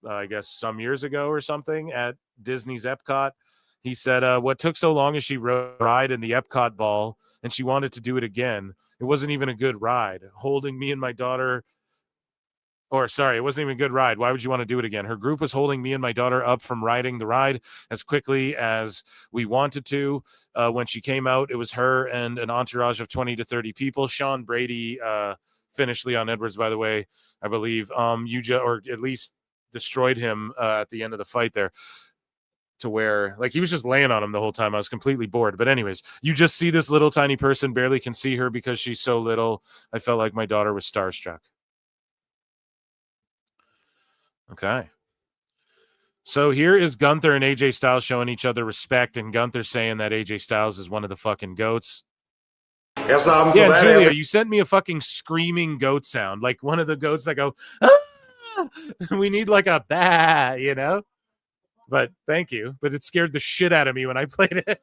I guess some years ago or something at Disney's Epcot. He said, what took so long is she ride in the Epcot ball and she wanted to do it again. It wasn't even a good ride. Holding me and my daughter, or sorry, it wasn't even a good ride. Why would you want to do it again? Her group was holding me and my daughter up from riding the ride as quickly as we wanted to. When she came out, it was her and an entourage of 20 to 30 people. Sean Brady finished Leon Edwards, by the way, I believe. Or at least destroyed him at the end of the fight there. To where, like, he was just laying on him the whole time. I was completely bored. But anyways, you just see this little tiny person, barely can see her because she's so little. I felt like my daughter was starstruck. Okay. So here is Gunther and AJ Styles showing each other respect, and Gunther saying that AJ Styles is one of the fucking goats. Yeah, Julia, you sent me a fucking screaming goat sound, like one of the goats that go, ah! We need like a bah, you know? But thank you. But it scared the shit out of me when I played it.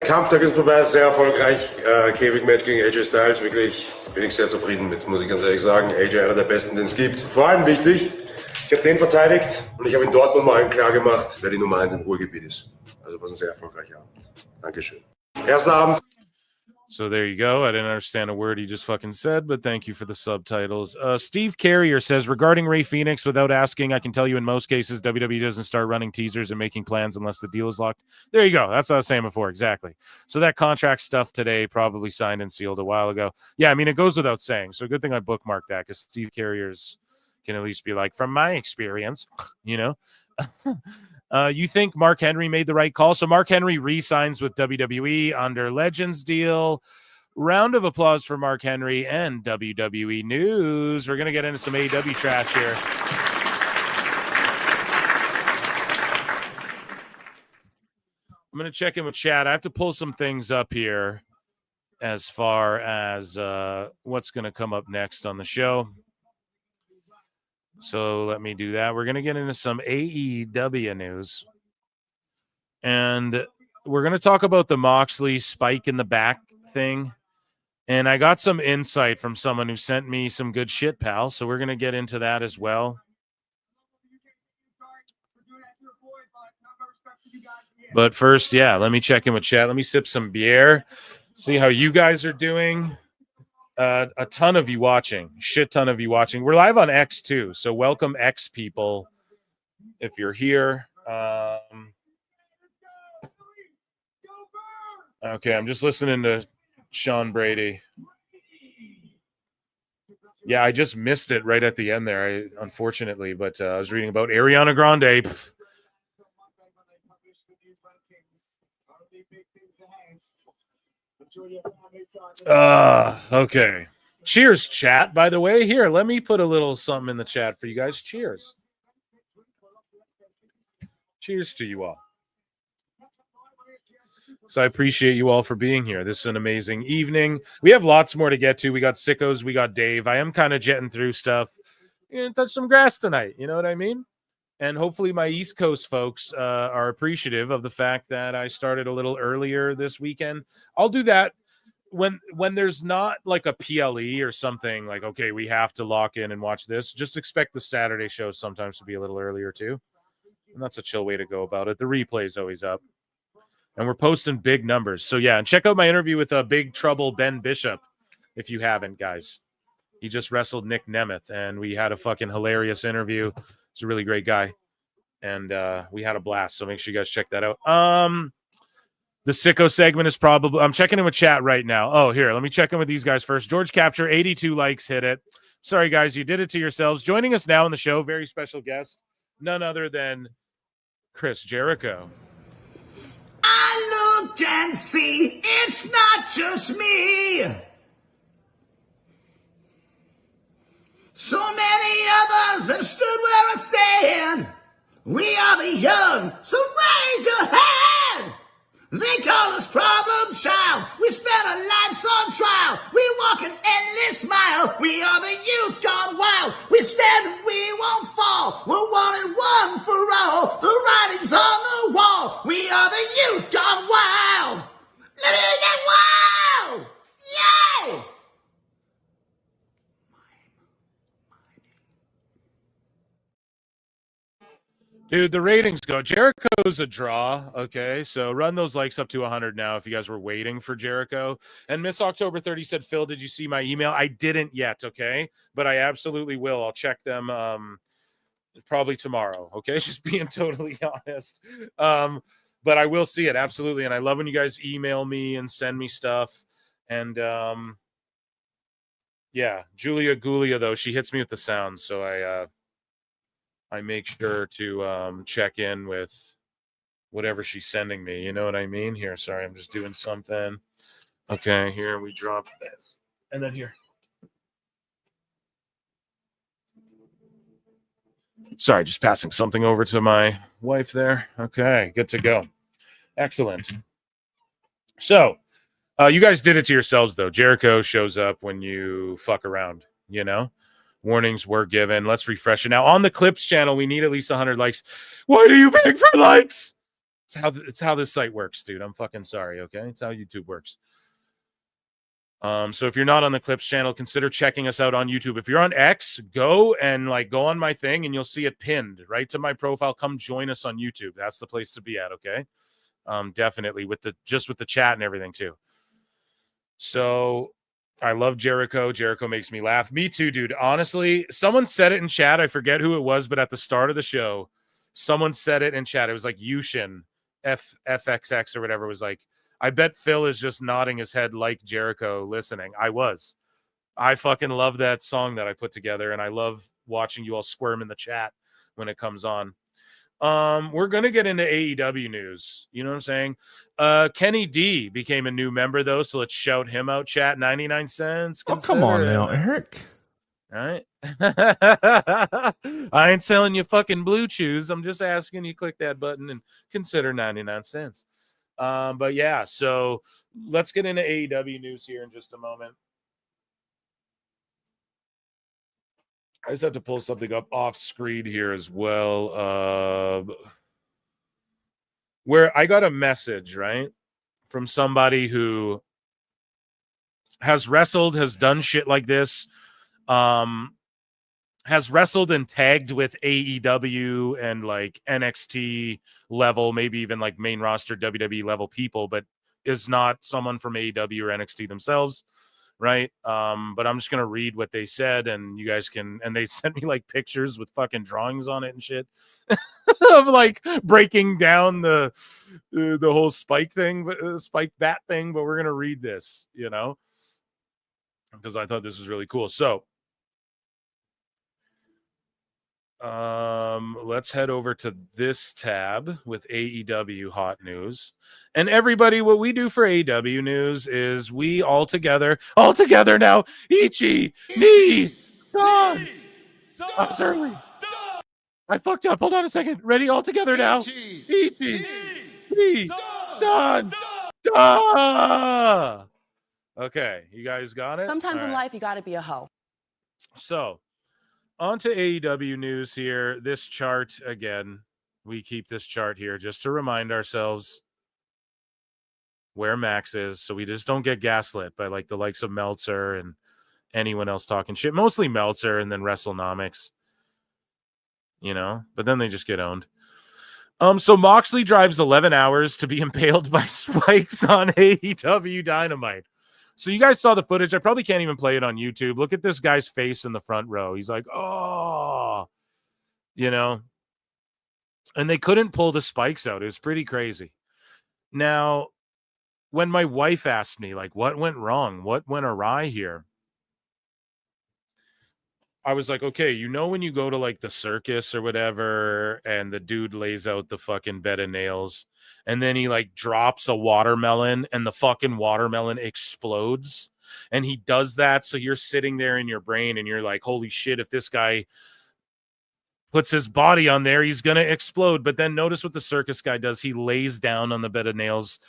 Kampftag ist vorbei, sehr erfolgreich. Käfig-Match gegen AJ Styles, wirklich bin ich sehr zufrieden mit, muss ich ganz ehrlich sagen. AJ einer der besten, den es gibt. Vor allem wichtig, ich habe den verteidigt und ich habe in Dortmund mal allen klar gemacht, wer die Nummer 1 im Ruhrgebiet ist. Also was ein sehr erfolgreicher Abend. Dankeschön. Erster Abend. So there you go. I didn't understand a word he just fucking said, but thank you for the subtitles. Steve Carrier says, regarding Rey Fenix, without asking, I can tell you in most cases, WWE doesn't start running teasers and making plans unless the deal is locked. There you go. That's what I was saying before. Exactly. So that contract stuff today probably signed and sealed a while ago. Yeah, I mean, it goes without saying. So good thing I bookmarked that because Steve Carrier's can at least be like, from my experience, you know. You think Mark Henry made the right call? So Mark Henry re-signs with WWE under Legends deal. Round of applause for Mark Henry and WWE news. We're going to get into some AEW trash here. I'm going to check in with chat. I have to pull some things up here as far as what's going to come up next on the show. So let me do that. We're going to get into some AEW news. And we're going to talk about the Moxley spike in the back thing. And I got some insight from someone who sent me some good shit, pal. So we're going to get into that as well. But first, yeah, let me check in with chat. Let me sip some beer, see how you guys are doing. A ton of you watching, shit ton of you watching. We're live on X too, so welcome X people if you're here. Okay, I'm just listening to Sean Brady. Yeah, I just missed it right at the end there, unfortunately, but I was reading about Ariana Grande. Okay. Cheers, chat, by the way. Here, let me put a little something in the chat for you guys. Cheers. Cheers to you all. So I appreciate you all for being here. This is an amazing evening. We have lots more to get to. We got Sickos. We got Dave. I am kind of jetting through stuff. You're going to touch some grass tonight. You know what I mean? And hopefully my East Coast folks are appreciative of the fact that I started a little earlier this weekend. I'll do that when there's not like a PLE or something like, okay, we have to lock in and watch this. Just expect the Saturday shows sometimes to be a little earlier too. And that's a chill way to go about it. The replay is always up. And we're posting big numbers. So, yeah, and check out my interview with Big Trouble Ben Bishop if you haven't, guys. He just wrestled Nick Nemeth, and we had a fucking hilarious interview. He's a really great guy. And we had a blast, so make sure you guys check that out. The Sicko segment is probably... I'm checking in with chat right now. Oh, here, let me check in with these guys first. George Capture, 82 likes, hit it. Sorry, guys, you did it to yourselves. Joining us now on the show, very special guest, none other than Chris Jericho. I look and see it's not just me. So many others have stood where I stand. We are the young, so raise your hand. They call us problem child. We spent our lives on trial. We walk an endless mile. We are the youth gone wild. We stand and we won't fall. We're one and one for all. The writing's on the wall. We are the youth gone wild. Let me get wild. Yay! Dude, the ratings go. Jericho's a draw. Okay, so run those likes up to 100 now if you guys were waiting for Jericho. And Miss October 30 said, Phil, did you see my email? I didn't yet, okay? But I absolutely will. I'll check them probably tomorrow, okay? Just being totally honest. But I will see it, absolutely. And I love when you guys email me and send me stuff. And, yeah, Julia Gulia, though, she hits me with the sounds, so I make sure to check in with whatever she's sending me. You know what I mean? Here, sorry, I'm just doing something. Okay, here we drop this. And then here. Sorry, just passing something over to my wife there. Okay, good to go. Excellent. So, you guys did it to yourselves, though. Jericho shows up when you fuck around, you know? Warnings were given. Let's refresh it. Now, on the Clips channel, we need at least 100 likes. Why do you beg for likes? It's how this site works, dude. I'm fucking sorry, okay? It's how YouTube works. So if you're not on the Clips channel, consider checking us out on YouTube. If you're on X, go on my thing, and you'll see it pinned right to my profile. Come join us on YouTube. That's the place to be at, okay? Definitely with the chat and everything, too. So... I love Jericho. Jericho makes me laugh. Me too, dude. Honestly, someone said it in chat. I forget who it was, but at the start of the show, someone said it in chat. It was like Yushin, FXX or whatever, was like, I bet Phil is just nodding his head like Jericho listening. I was. I fucking love that song that I put together, and I love watching you all squirm in the chat when it comes on. We're gonna get into AEW news. You know what I'm saying? Kenny D became a new member though, so let's shout him out. Chat 99 cents. Oh, come on now, Eric. All right. I ain't selling you fucking blue chews. I'm just asking you click that button and consider 99 cents. But yeah, so let's get into AEW news here in just a moment. I just have to pull something up off screen here as well. Where I got a message, right, from somebody who has wrestled, has done shit like this, has wrestled and tagged with AEW and like NXT level, maybe even like main roster WWE level people, but is not someone from AEW or NXT themselves. Right. But I'm just going to read what they said, and you guys can, and they sent me like pictures with fucking drawings on it and shit of like breaking down the whole spike thing, spike bat thing. But we're going to read this, you know, because I thought this was really cool. So let's head over to this tab with AEW hot news. And everybody, what we do for AEW news is we all together now, Ichi, Ni, San. I was early. I fucked up. Hold on a second. Ready? All together now. Ichi, Ni, San, Da. Okay, you guys got it? Sometimes All in right. life, you got to be a hoe. So, on to AEW news here. This chart, again, we keep this chart here just to remind ourselves where Max is, so we just don't get gaslit by like the likes of Meltzer and anyone else talking shit. Mostly Meltzer and then WrestleNomics, you know, but then they just get owned. So Moxley drives 11 hours to be impaled by spikes on AEW Dynamite. So you guys saw the footage. I probably can't even play it on YouTube. Look at this guy's face in the front row. He's like, oh, you know, and they couldn't pull the spikes out. It was pretty crazy. Now, when my wife asked me, like, what went wrong? What went awry here? I was like, okay, you know, when you go to like the circus or whatever, and the dude lays out the fucking bed of nails, and then he like drops a watermelon and the fucking watermelon explodes. And he does that. So you're sitting there in your brain and you're like, holy shit, if this guy puts his body on there, he's going to explode. But then notice what the circus guy does. He lays down on the bed of nails,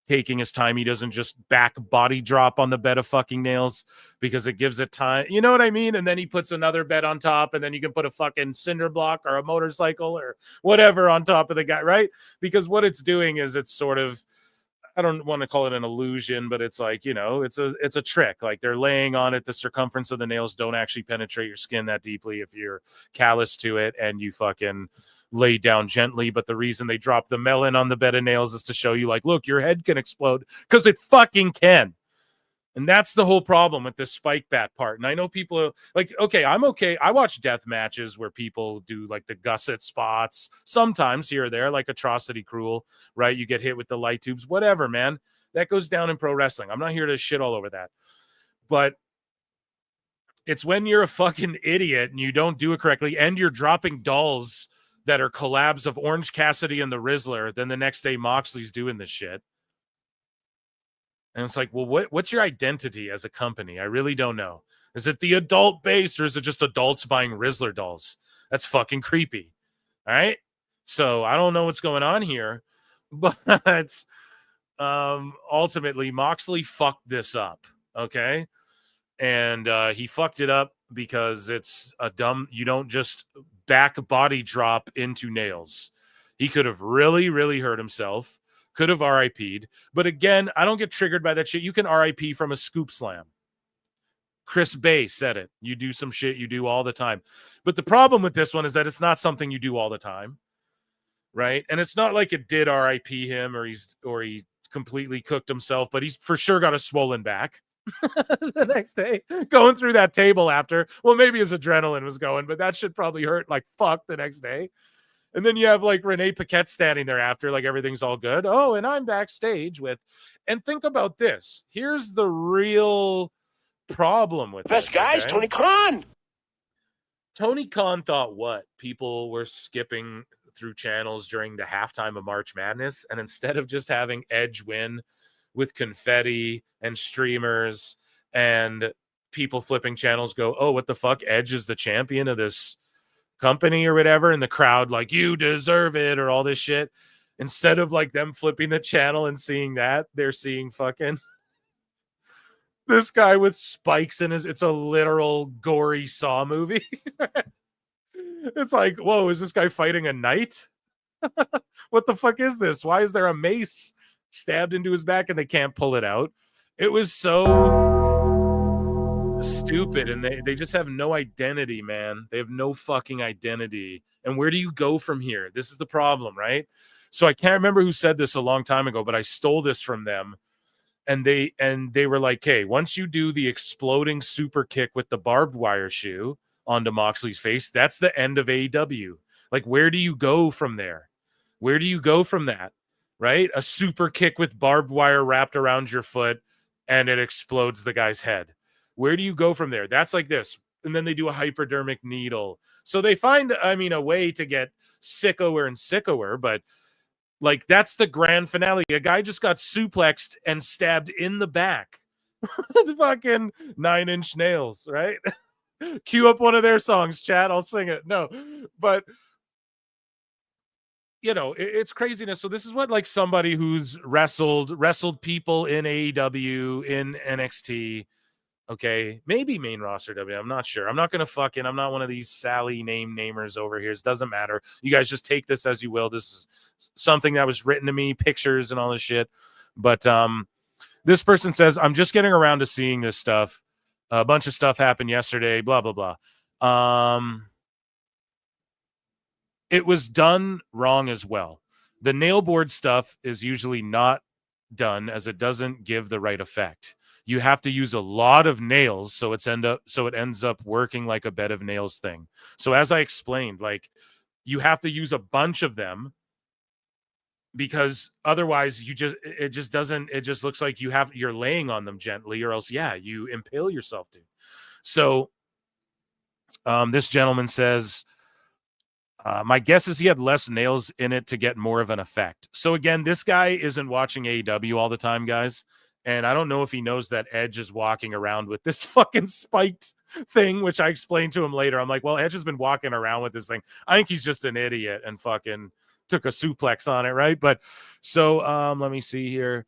taking his time. He doesn't just back body drop on the bed of fucking nails because it gives it time. You know what I mean? And then he puts another bed on top, and then you can put a fucking cinder block or a motorcycle or whatever on top of the guy, right? Because what it's doing is it's sort of, I don't want to call it an illusion, but it's like, you know, it's a trick. Like they're laying on it. The circumference of the nails don't actually penetrate your skin that deeply if you're callous to it and you fucking lay down gently. But the reason they drop the melon on the bed of nails is to show you, like, look, your head can explode, because it fucking can. And that's the whole problem with this spike bat part. And I know people are like, okay, I'm okay. I watch death matches where people do like the gusset spots sometimes here or there, like Atrocity Cruel, right? You get hit with the light tubes, whatever, man. That goes down in pro wrestling. I'm not here to shit all over that. But it's when you're a fucking idiot and you don't do it correctly and you're dropping dolls that are collabs of Orange Cassidy and the Rizzler, then the next day Moxley's doing this shit. And it's like, well, what's your identity as a company? I really don't know. Is it the adult base, or is it just adults buying Rizzler dolls? That's fucking creepy. All right. So I don't know what's going on here, but ultimately Moxley fucked this up. Okay. And he fucked it up because it's a dumb, you don't just back body drop into nails. He could have really, really hurt himself. Could have RIP'd. But again, I don't get triggered by that shit. You can RIP from a scoop slam. Chris Bay said it. You do some shit you do all the time. But the problem with this one is that it's not something you do all the time. Right? And it's not like it did RIP him or he completely cooked himself, but he's for sure got a swollen back the next day going through that table after. Well, maybe his adrenaline was going, but that should probably hurt like fuck the next day. And then you have like Renee Paquette standing there after, like everything's all good. Oh, and I'm backstage with, and think about this. Here's the real problem with Best this, guys, okay? Tony Khan. Tony Khan thought what? People were skipping through channels during the halftime of March Madness, and instead of just having Edge win with confetti and streamers and people flipping channels go, oh, what the fuck? Edge is the champion of this company or whatever, and the crowd like, you deserve it, or all this shit. Instead of like them flipping the channel and seeing that, they're seeing fucking this guy with spikes in his, it's a literal gory Saw movie. It's like, whoa, is this guy fighting a knight? What the fuck is this? Why is there a mace stabbed into his back and they can't pull it out? It was so stupid, and they just have no identity, man. They have no fucking identity. And where do you go from here? This is the problem, right? So I can't remember who said this a long time ago, but I stole this from them. And they were like, hey, once you do the exploding super kick with the barbed wire shoe onto Moxley's face, that's the end of AEW. Like, where do you go from there? Where do you go from that? Right? A super kick with barbed wire wrapped around your foot and it explodes the guy's head. Where do you go from there? That's like this. And then they do a hypodermic needle. So they find, a way to get sickoer and sickoer, but like, that's the grand finale. A guy just got suplexed and stabbed in the back. The fucking 9 Inch Nails, right? Cue up one of their songs, chat. I'll sing it. No, but it's craziness. So this is what like somebody who's wrestled people in AEW, in NXT, okay, maybe main roster W. I'm not sure. I'm not one of these Sally namers over here. It doesn't matter. You guys just take this as you will. This is something that was written to me, pictures and all this shit. But this person says, I'm just getting around to seeing this stuff. A bunch of stuff happened yesterday, blah, blah, blah. It was done wrong as well. The nail board stuff is usually not done, as it doesn't give the right effect. You have to use a lot of nails so it ends up working like a bed of nails thing. So as I explained, like, you have to use a bunch of them, because otherwise it just looks like you're laying on them gently, or else you impale yourself too. So this gentleman says, my guess is he had less nails in it to get more of an effect. So again, this guy isn't watching AEW all the time, guys. And I don't know if he knows that Edge is walking around with this fucking spiked thing, which I explained to him later. I'm like, well, Edge has been walking around with this thing. I think he's just an idiot and fucking took a suplex on it, right? But so let me see here.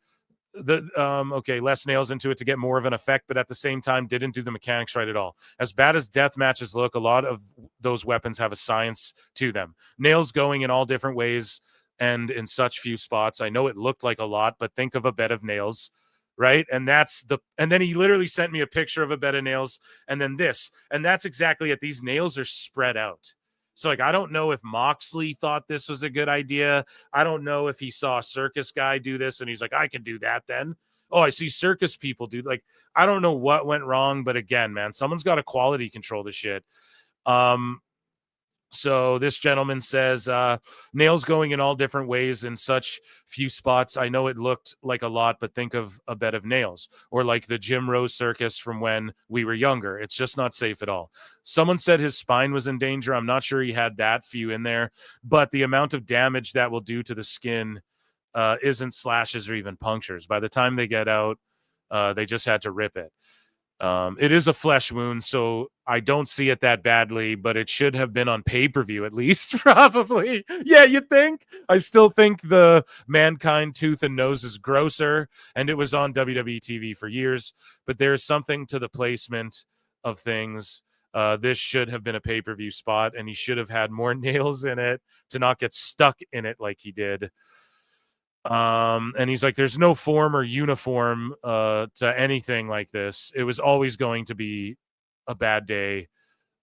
Okay, less nails into it to get more of an effect, but at the same time didn't do the mechanics right at all. As bad as death matches look, a lot of those weapons have a science to them. Nails going in all different ways and in such few spots. I know it looked like a lot, but think of a bed of nails. Right. And then he literally sent me a picture of a bed of nails and then this. And that's exactly it. These nails are spread out. So like, I don't know if Moxley thought this was a good idea. I don't know if he saw a circus guy do this and he's like, I can do that then. Oh, I see circus people do, like, I don't know what went wrong, but again, man, someone's got to quality control the shit. So this gentleman says, nails going in all different ways in such few spots. I know it looked like a lot, but think of a bed of nails, or like the Jim Rose circus from when we were younger. It's just not safe at all. Someone said his spine was in danger. I'm not sure he had that few in there, but the amount of damage that will do to the skin isn't slashes or even punctures. By the time they get out, they just had to rip it. It is a flesh wound, so I don't see it that badly, but it should have been on pay-per-view at least, probably. Yeah, you think? I still think the Mankind tooth and nose is grosser, and it was on WWE TV for years, but there's something to the placement of things. This should have been a pay-per-view spot, and he should have had more nails in it to not get stuck in it like he did. And he's like, there's no form or uniform to anything like this. It was always going to be a bad day.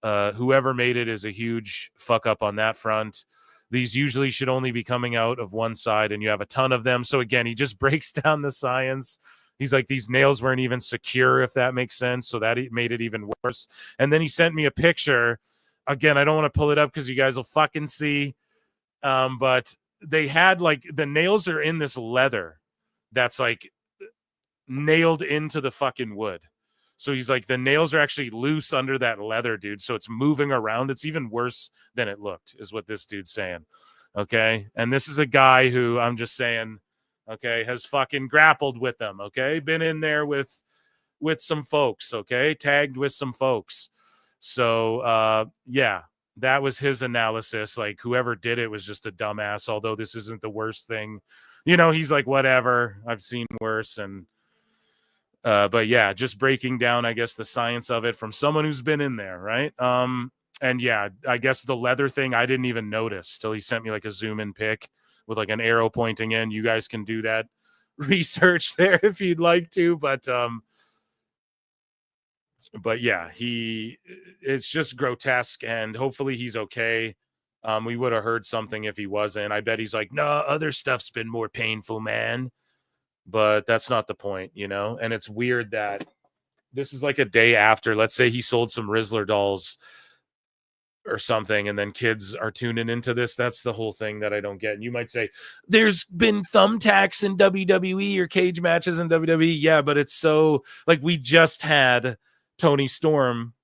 Whoever made it is a huge fuck up on that front. These usually should only be coming out of one side, and you have a ton of them. So again, he just breaks down the science. He's like, these nails weren't even secure, if that makes sense. So that made it even worse. And then he sent me a picture. Again, I don't want to pull it up because you guys will fucking see. But they had like the nails are in this leather that's like nailed into the fucking wood. So he's like, the nails are actually loose under that leather, dude. So it's moving around. It's even worse than it looked, is what this dude's saying. Okay. And this is a guy who, I'm just saying, okay, has fucking grappled with them. Okay. Been in there with some folks. Okay. Tagged with some folks. So, yeah, that was his analysis. Like, whoever did it was just a dumbass, although this isn't the worst thing. You know, he's like, whatever, I've seen worse. And, but yeah, just breaking down, I guess, the science of it from someone who's been in there, right? And yeah, I guess the leather thing, I didn't even notice till he sent me like a zoom in pic with like an arrow pointing in. You guys can do that research there if you'd like to, but yeah, it's just grotesque, and hopefully he's okay. We would have heard something if he wasn't. I bet he's like, no, other stuff's been more painful, man. But that's not the point, you know? And it's weird that this is like a day after. Let's say he sold some Rizzler dolls or something, and then kids are tuning into this. That's the whole thing that I don't get. And you might say, there's been thumbtacks in WWE or cage matches in WWE. Yeah, but it's so, like, we just had Toni Storm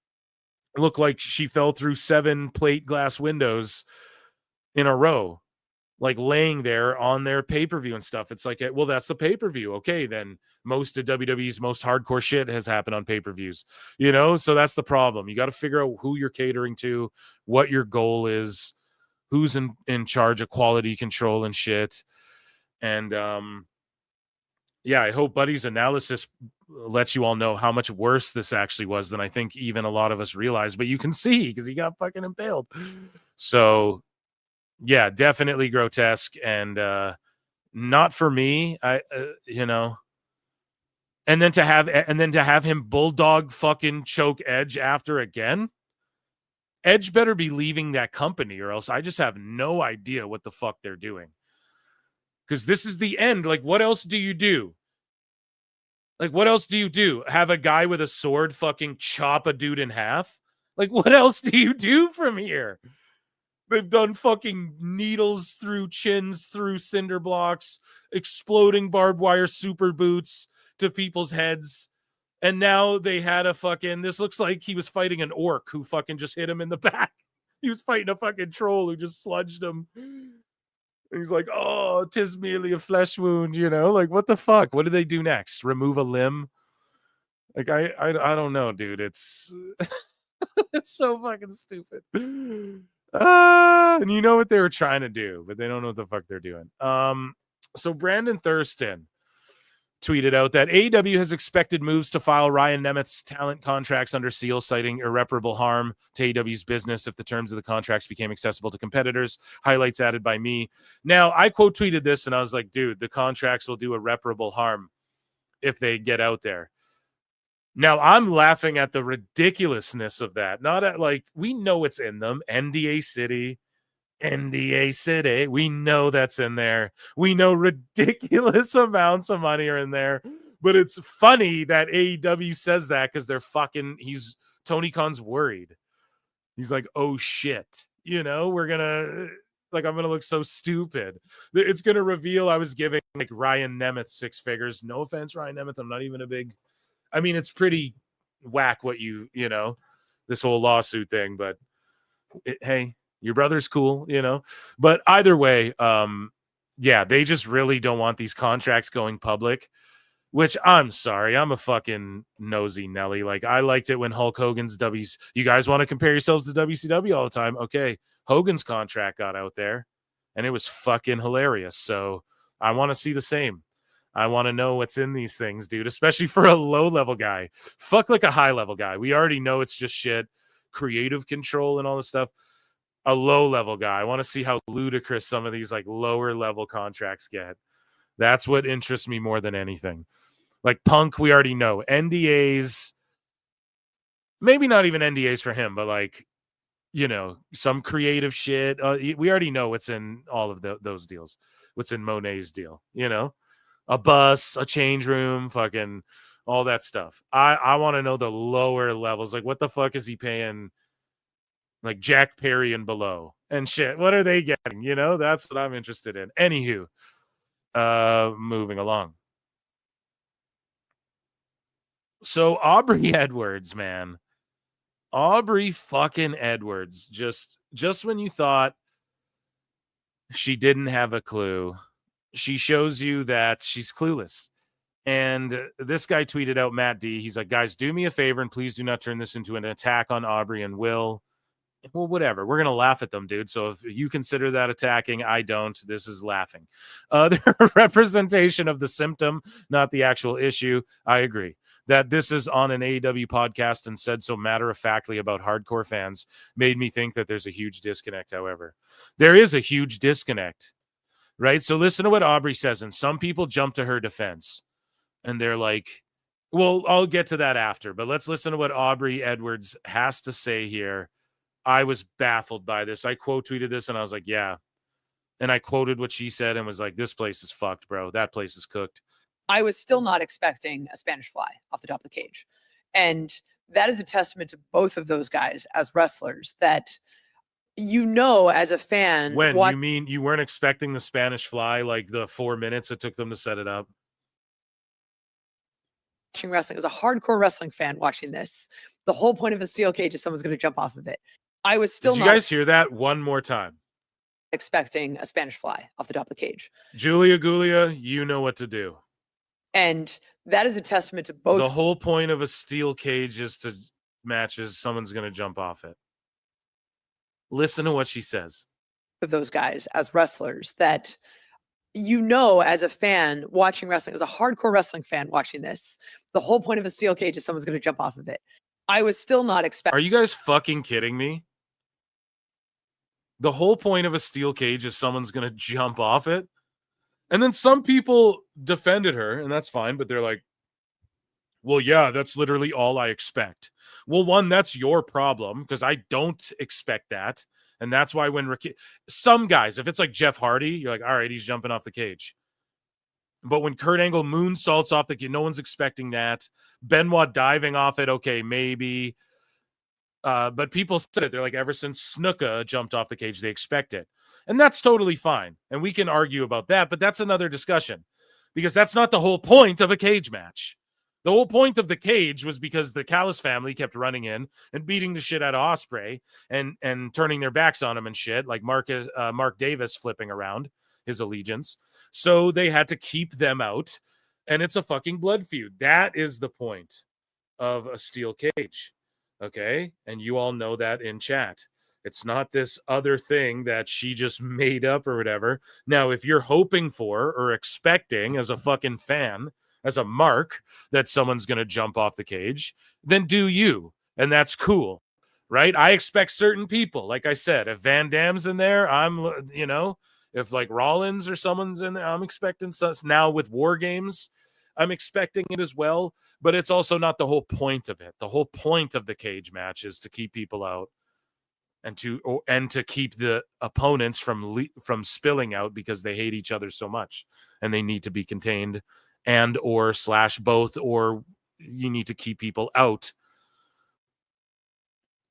look like she fell through 7 plate glass windows in a row, like laying there on their pay-per-view and stuff. It's like, well, that's the pay-per-view. Okay, then most of WWE's most hardcore shit has happened on pay-per-views, you know? So that's the problem. You got to figure out who you're catering to, what your goal is, who's in charge of quality control and shit. And yeah, I hope Buddy's analysis lets you all know how much worse this actually was than I think even a lot of us realize. But you can see, because he got fucking impaled. So yeah, definitely grotesque, and not for me. You know, and then to have him bulldog fucking choke Edge after again. Edge better be leaving that company, or else I just have no idea what the fuck they're doing. Because this is the end. Like, what else do you do? Like, what else do you do? Have a guy with a sword fucking chop a dude in half? Like, what else do you do from here? They've done fucking needles through chins, through cinder blocks, exploding barbed wire super boots to people's heads. And now they had a fucking, this looks like he was fighting an orc who fucking just hit him in the back. He was fighting a fucking troll who just sludged him. And he's like, oh, 'tis merely a flesh wound, you know? Like, what the fuck? What do they do next? Remove a limb? Like, I don't know, dude. It's it's so fucking stupid. And you know what they were trying to do, but they don't know what the fuck they're doing. So Brandon Thurston tweeted out that AEW has expected moves to file Ryan Nemeth's talent contracts under seal, citing irreparable harm to AEW's business if the terms of the contracts became accessible to competitors. Highlights added by me. Now, I quote tweeted this, and I was like, dude, the contracts will do irreparable harm if they get out there. Now, I'm laughing at the ridiculousness of that. Not at, like, we know it's in them. NDA City. We know that's in there. We know ridiculous amounts of money are in there. But it's funny that AEW says that because they're fucking, Tony Khan's worried. He's like, oh shit. You know, I'm going to look so stupid. It's going to reveal I was giving like Ryan Nemeth 6 figures. No offense, Ryan Nemeth. I'm not even it's pretty whack what you know, this whole lawsuit thing, but hey, your brother's cool, you know? But either way, yeah, they just really don't want these contracts going public, which I'm sorry. I'm a fucking nosy Nelly. Like, I liked it when Hulk Hogan's you guys want to compare yourselves to WCW all the time? Okay. Hogan's contract got out there and it was fucking hilarious. So I want to see the same. I want to know what's in these things, dude, especially for a low-level guy. Fuck like a high-level guy. We already know it's just shit, creative control and all this stuff. A low-level guy. I want to see how ludicrous some of these like lower-level contracts get. That's what interests me more than anything. Like Punk, we already know. NDAs, maybe not even NDAs for him, but like, you know, some creative shit. We already know what's in all of those deals. What's in Monet's deal, you know? A bus, a change room, fucking all that stuff. I want to know the lower levels. Like, what the fuck is he paying? Like Jack Perry and below and shit. What are they getting? You know, that's what I'm interested in. Anywho, moving along. So Aubrey Edwards, man. Aubrey fucking Edwards. Just when you thought she didn't have a clue, she shows you that she's clueless. And this guy tweeted out, Matt D. He's like, guys, do me a favor and please do not turn this into an attack on Aubrey and Will. Well, whatever. We're going to laugh at them, dude. So if you consider that attacking, I don't. This is laughing. Their representation of the symptom, not the actual issue. I agree. That this is on an AEW podcast and said so matter-of-factly about hardcore fans made me think that there's a huge disconnect, however. There is a huge disconnect, right? So listen to what Aubrey says, and some people jump to her defense. And they're like, well, I'll get to that after, but let's listen to what Aubrey Edwards has to say here. I was baffled by this. I quote tweeted this and I was like, yeah. And I quoted what she said and was like, this place is fucked, bro. That place is cooked. I was still not expecting a Spanish fly off the top of the cage. And that is a testament to both of those guys as wrestlers that, as a fan. When you mean you weren't expecting the Spanish fly, like the 4 minutes it took them to set it up? Watching wrestling, as a hardcore wrestling fan watching this, the whole point of a steel cage is someone's going to jump off of it. I was still Did you guys hear that one more time? Expecting a Spanish fly off the top of the cage. Julia Gulia, you know what to do. And that is a testament to both. The whole point of a steel cage is to matches. Someone's going to jump off it. Listen to what she says. Of those guys as wrestlers that, as a fan watching wrestling, as a hardcore wrestling fan watching this, the whole point of a steel cage is someone's going to jump off of it. I was still not expecting. Are you guys fucking kidding me? The whole point of a steel cage is someone's going to jump off it. And then some people defended her, and that's fine, but they're like, well, yeah, that's literally all I expect. Well, one, that's your problem, because I don't expect that. And that's why when some guys, if it's like Jeff Hardy, you're like, all right, he's jumping off the cage. But when Kurt Angle moonsaults off the cage, no one's expecting that. Benoit diving off it, okay, maybe. But people said it. They're like, ever since Snuka jumped off the cage, they expect it. And that's totally fine. And we can argue about that, but that's another discussion. Because that's not the whole point of a cage match. The whole point of the cage was because the Callis family kept running in and beating the shit out of Ospreay and turning their backs on him and shit, like Mark Davis flipping around his allegiance. So they had to keep them out, and it's a fucking blood feud. That is the point of a steel cage, okay? And you all know that in chat. It's not this other thing that she just made up or whatever. Now, if you're hoping for or expecting as a fucking fan, as a mark, that someone's going to jump off the cage, then do you. And that's cool, right? I expect certain people. Like I said, if Van Damme's in there, if like Rollins or someone's in there, I'm expecting such. Now with War Games, I'm expecting it as well. But it's also not the whole point of it. The whole point of the cage match is to keep people out and to keep the opponents from spilling out because they hate each other so much and they need to be contained. And or / both, or you need to keep people out,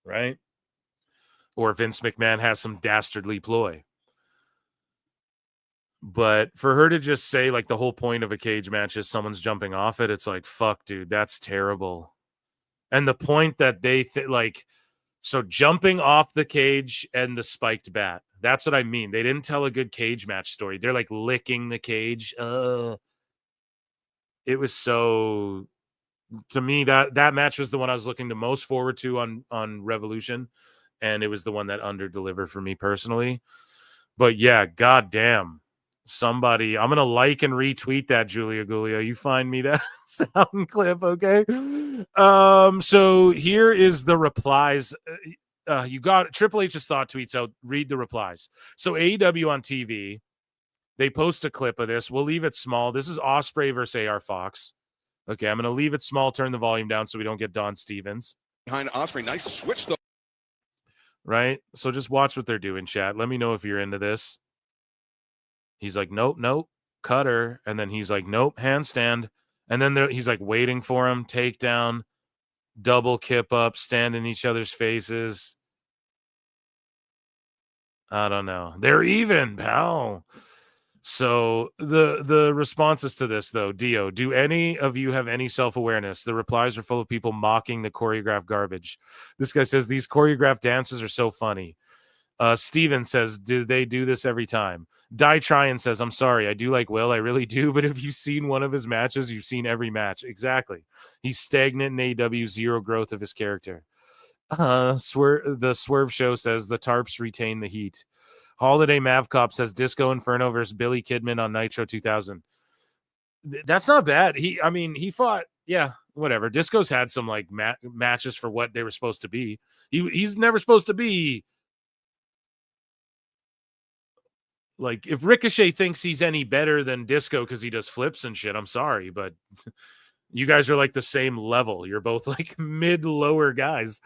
right? Or Vince McMahon has some dastardly ploy. But for her to just say, like, the whole point of a cage match is someone's jumping off it, it's like, fuck, dude, that's terrible. And the point that they so jumping off the cage and the spiked bat, that's what I mean. They didn't tell a good cage match story. They're like licking the cage. It was so, to me, that match was the one I was looking the most forward to on Revolution, and it was the one that under-delivered for me personally. But yeah, goddamn, somebody, I'm gonna like and retweet that, Julia Gulia. You find me that sound clip, okay? So here is the replies. You got Triple H's thought tweets out. Read the replies. So AEW on TV. They post a clip of this. We'll leave it small. This is Ospreay versus AR Fox. Okay, I'm going to leave it small, turn the volume down so we don't get Don Stevens. Behind Ospreay. Nice switch, though. Right? So just watch what they're doing, chat. Let me know if you're into this. He's like, nope, cutter. And then he's like, nope, handstand. And then he's like waiting for him, takedown, double kip up, stand in each other's faces. I don't know. They're even, pal. So the responses to this, though, Dio, do any of you have any self-awareness? The replies are full of people mocking the choreographed garbage. This guy says these choreographed dances are so funny. Steven says, do they do this every time? Die Tryon says, I'm sorry, I do like Will, I really do, but if you've seen one of his matches, you've seen every match. Exactly. He's stagnant in AEW, zero growth of his character. The Swerve Show says the tarps retain the heat. Holiday Mavcop says Disco Inferno versus Billy Kidman on Nitro 2000. That's not bad. He fought, yeah, whatever. Disco's had some like matches for what they were supposed to be. He's never supposed to be like, if Ricochet thinks he's any better than Disco because he does flips and shit, I'm sorry, but you guys are like the same level. You're both like mid-lower guys,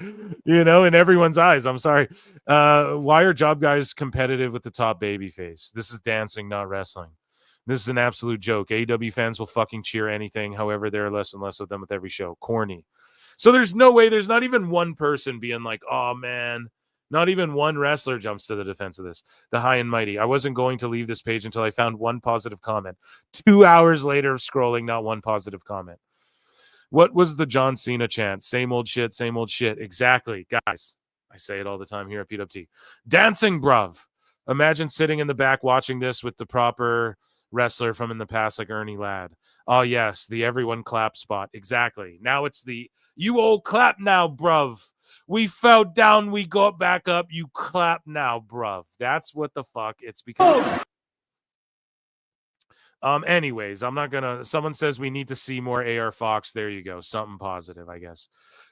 in everyone's eyes. I'm sorry. Why are job guys competitive with the top babyface? This is dancing, not wrestling. This is an absolute joke. AEW fans will fucking cheer anything. However, there are less and less of them with every show. Corny. So there's no way, there's not even one person being like, oh man, not even one wrestler jumps to the defense of this. The High and Mighty. I wasn't going to leave this page until I found one positive comment. 2 hours later of scrolling, not one positive comment. What was the John Cena chant? Same old shit, same old shit. Exactly, guys. I say it all the time here at PWT. Dancing, bruv. Imagine sitting in the back watching this with the proper wrestler from in the past like Ernie Ladd. Oh, yes, the everyone clap spot. Exactly. Now it's the you old clap now, bruv. We fell down, we got back up. You clap now, bruv. That's what the fuck it's become. Anyways, I'm not gonna. Someone says we need to see more AR Fox. There you go. Something positive, I guess.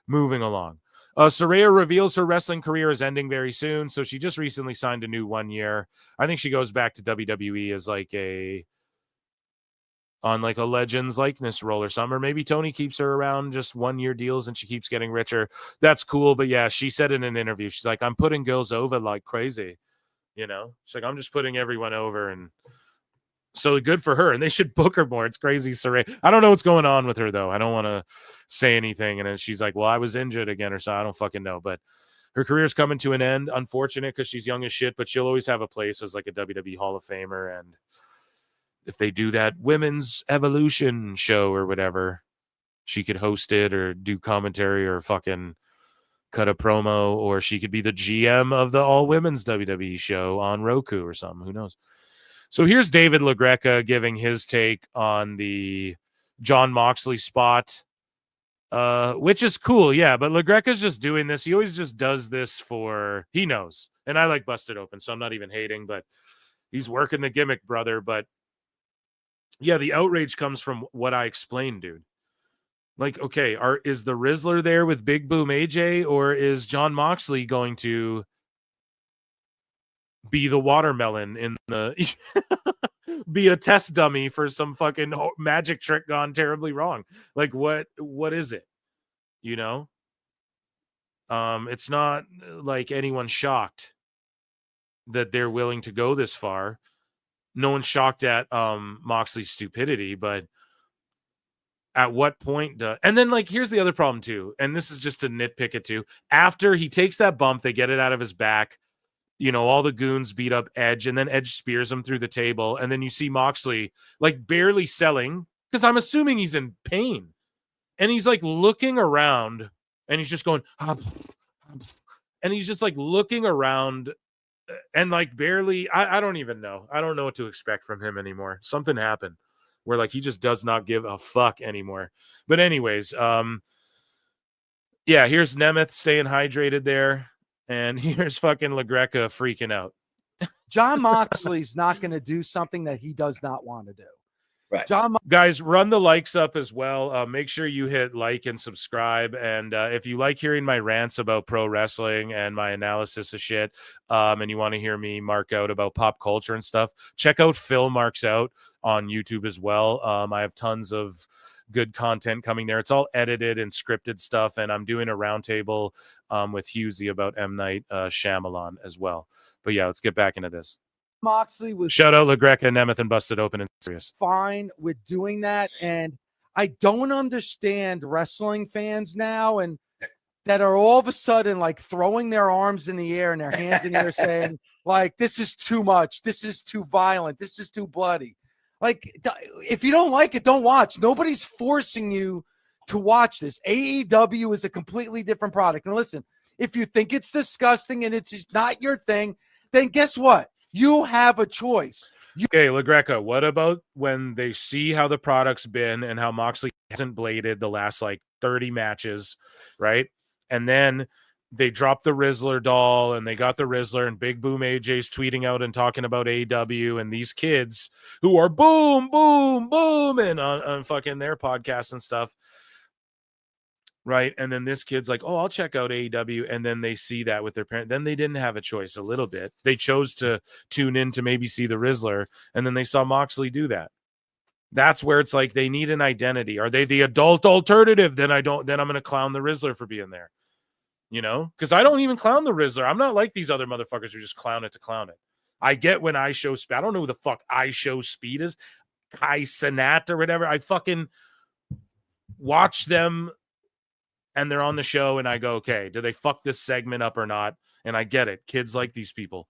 Moving along. Saraya reveals her wrestling career is ending very soon. So she just recently signed a new 1 year. I think she goes back to WWE as on a Legends likeness role or something. Or maybe Tony keeps her around just 1 year deals and she keeps getting richer. That's cool. But yeah, she said in an interview, she's like, I'm putting girls over like crazy. She's like, I'm just putting everyone over, and so good for her, and they should book her more. It's crazy, Saray. I don't know what's going on with her, though. I don't want to say anything. And then she's like, well, I was injured again or so. I don't fucking know. But her career's coming to an end. Unfortunate because she's young as shit, but she'll always have a place as like a WWE Hall of Famer. And if they do that Women's Evolution show or whatever, she could host it or do commentary or fucking cut a promo, or she could be the GM of the all-women's WWE show on Roku or something. Who knows? So here's David LaGreca giving his take on the Jon Moxley spot, which is cool, yeah. But LaGreca's just doing this. He always just does this for, he knows. And I like Busted Open, so I'm not even hating, but he's working the gimmick, brother. But yeah, the outrage comes from what I explained, dude. Like, okay, is the Rizzler there with Big Boom AJ, or is Jon Moxley going to be the watermelon in the be a test dummy for some fucking magic trick gone terribly wrong? Like, what is it? It's not like anyone's shocked that they're willing to go this far. No one's shocked at Moxley's stupidity, but at what point and then, like, here's the other problem too, and this is just to nitpick it too. After he takes that bump, they get it out of his back. All the goons beat up Edge, and then Edge spears him through the table. And then you see Moxley like barely selling, because I'm assuming he's in pain. And he's like looking around, and he's just going, and he's just like looking around and like barely, I don't even know. I don't know what to expect from him anymore. Something happened where like he just does not give a fuck anymore. But anyways, yeah, here's Nemeth staying hydrated there. And here's fucking LaGreca freaking out. Jon Moxley's not going to do something that he does not want to do. Right. Guys, run the likes up as well. Make sure you hit like and subscribe. And if you like hearing my rants about pro wrestling and my analysis of shit, and you want to hear me mark out about pop culture and stuff, check out Phil Marks Out on YouTube as well. I have tons of good content coming there. It's all edited and scripted stuff, and I'm doing a roundtable with Husey about M. Night Shyamalan as well. But yeah, let's get back into this. Moxley was shout out LaGreca, Nemeth, and Busted Open and Serious. Fine with doing that, and I don't understand wrestling fans now, and that are all of a sudden like throwing their arms in the air and their hands in the air saying, like, this is too much. This is too violent. This is too bloody. Like, if you don't like it, don't watch. Nobody's forcing you to watch this. AEW is a completely different product. And listen, if you think it's disgusting and it's just not your thing, then guess what? You have a choice. Okay, LaGreca, what about when they see how the product's been and how Moxley hasn't bladed the last like 30 matches, right? And then they dropped the Rizzler doll and they got the Rizzler and Big Boom AJ's tweeting out and talking about AEW and these kids who are boom, boom, boom and on fucking their podcasts and stuff. Right. And then this kid's like, oh, I'll check out AEW. And then they see that with their parent. Then they didn't have a choice a little bit. They chose to tune in to maybe see the Rizzler. And then they saw Moxley do that. That's where it's like they need an identity. Are they the adult alternative? Then I'm going to clown the Rizzler for being there. You know, because I don't even clown the Rizzler. I'm not like these other motherfuckers who just clown it to clown it. I get when I show speed. I don't know who the fuck I show speed is. Kai Sanat or whatever. I fucking watch them and they're on the show and I go, okay, do they fuck this segment up or not? And I get it. Kids like these people.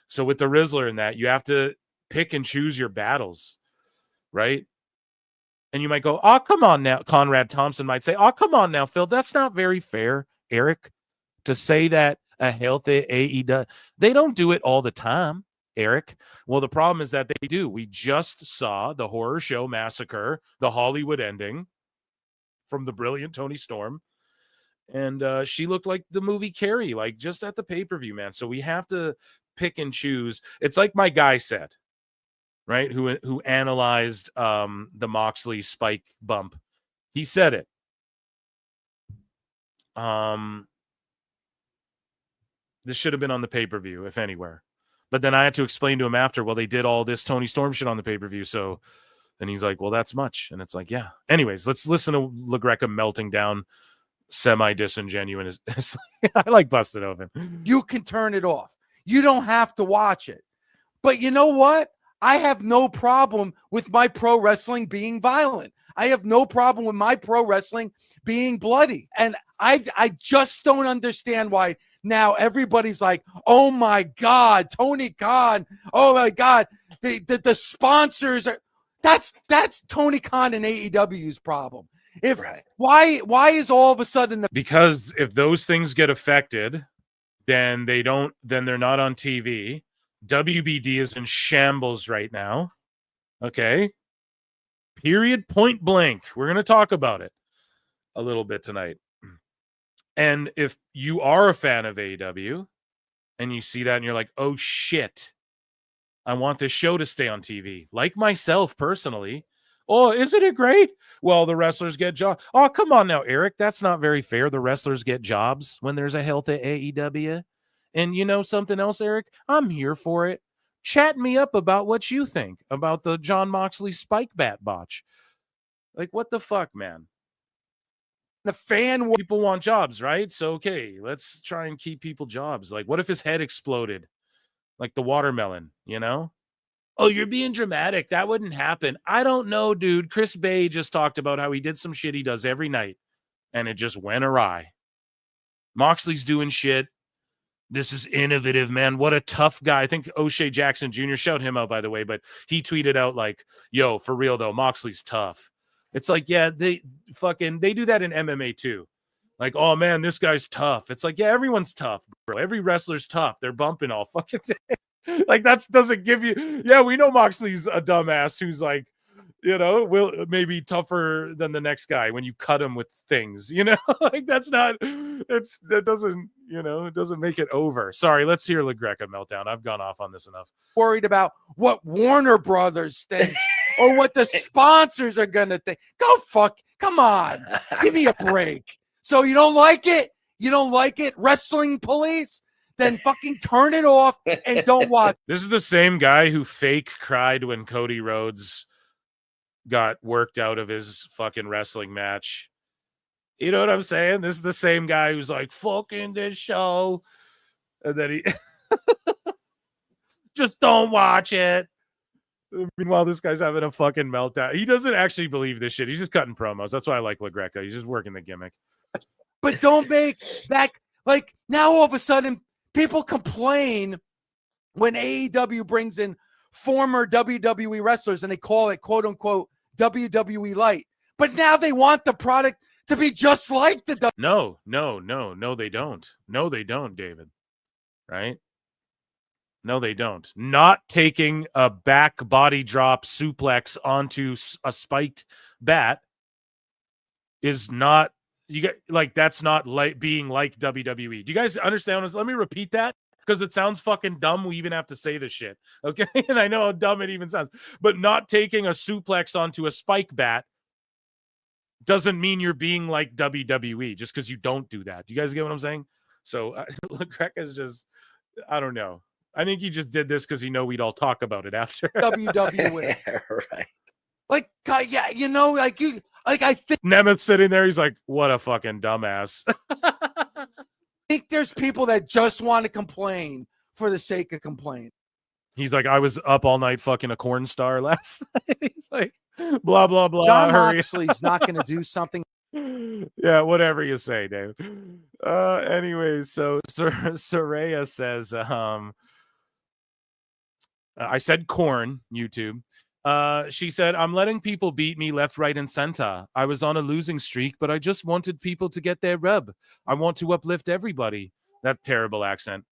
So with the Rizzler and that, you have to pick and choose your battles, right? And you might go, oh, come on now. Conrad Thompson might say, oh, come on now, Phil. That's not very fair, Eric, to say that a healthy AEW. They don't do it all the time, Eric. Well, the problem is that they do. We just saw the horror show Massacre, the Hollywood ending from the brilliant Tony Storm. And she looked like the movie Carrie, like just at the pay-per-view, man. So we have to pick and choose. It's like my guy said, right? Who analyzed the Moxley spike bump. He said it. This should have been on the pay-per-view, if anywhere. But then I had to explain to him after, well, they did all this Tony Storm shit on the pay-per-view. So then he's like, well, that's much. And it's like, yeah. Anyways, let's listen to LaGreca melting down semi-disingenuous. I like busted open. You can turn it off. You don't have to watch it. But you know what? I have no problem with my pro wrestling being violent. I have no problem with my pro wrestling being bloody. And I just don't understand why now everybody's like, oh my God, Tony Khan. Oh my God. The sponsors are that's Tony Khan and AEW's problem. If right. Why is all of a sudden because if those things get affected, then they're not on TV. WBD is in shambles right now. Okay. Period, point blank. We're going to talk about it a little bit tonight. And if you are a fan of AEW and you see that and you're like, oh shit, I want this show to stay on TV. Like myself personally. Oh, isn't it great? Well, the wrestlers get jobs. Oh, come on now, Eric. That's not very fair. The wrestlers get jobs when there's a healthy AEW. And you know something else, Eric? I'm here for it. Chat me up about what you think about the Jon Moxley spike bat botch. Like, what the fuck, man? The fan people want jobs, right? So, okay, let's try and keep people jobs. Like, what if his head exploded? Like the watermelon, you know? Oh, you're being dramatic. That wouldn't happen. I don't know, dude. Chris Bay just talked about how he did some shit he does every night, and it just went awry. Moxley's doing shit. This is innovative, man. What a tough guy. I think O'Shea Jackson Jr. shout him out, by the way, but he tweeted out like, yo, for real though, Moxley's tough. It's like, yeah, they do that in MMA too. Like, oh man, this guy's tough. It's like, yeah, everyone's tough, bro. Every wrestler's tough. They're bumping all fucking day. Like that doesn't give you. Yeah, we know Moxley's a dumbass who's like, you know, will maybe tougher than the next guy when you cut him with things. You know, like that doesn't. You know, it doesn't make it over. Sorry, let's hear LaGreca meltdown. I've gone off on this enough. Worried about what Warner Brothers think or what the sponsors are gonna think. Go fuck. Come on, give me a break. So you don't like it? You don't like it? Wrestling police? Then fucking turn it off and don't watch. This is the same guy who fake cried when Cody Rhodes got worked out of his fucking wrestling match. You know what I'm saying? This is the same guy who's like, fucking this show. And then he just don't watch it. Meanwhile, this guy's having a fucking meltdown. He doesn't actually believe this shit. He's just cutting promos. That's why I like LaGreca. He's just working the gimmick. But don't make that like now all of a sudden people complain when AEW brings in former WWE wrestlers and they call it quote unquote WWE light. But now they want the product to be just like the No, they don't. No, they don't, David. Right? No, they don't. Not taking a back body drop suplex onto a spiked bat is not that's not like being like WWE. Do you guys understand this? Let me repeat that because it sounds fucking dumb. We even have to say this shit. Okay. And I know how dumb it even sounds, but not taking a suplex onto a spike bat doesn't mean you're being like WWE just because you don't do that. Do you guys get what I'm saying? So Greg is just, I don't know. I think he just did this because he know we'd all talk about it after. WWE. Right. Like, yeah, you know, like you, like I think Nemeth's sitting there. He's like, what a fucking dumbass. I think there's people that just want to complain for the sake of complaining. He's like, I was up all night fucking a corn star last night. He's like, blah, blah, blah. Jon Moxley's not going to do something. Yeah, whatever you say, Dave. Anyways, so Saraya says, I said corn, YouTube. She said, I'm letting people beat me left, right, and center. I was on a losing streak, but I just wanted people to get their rub. I want to uplift everybody. That terrible accent.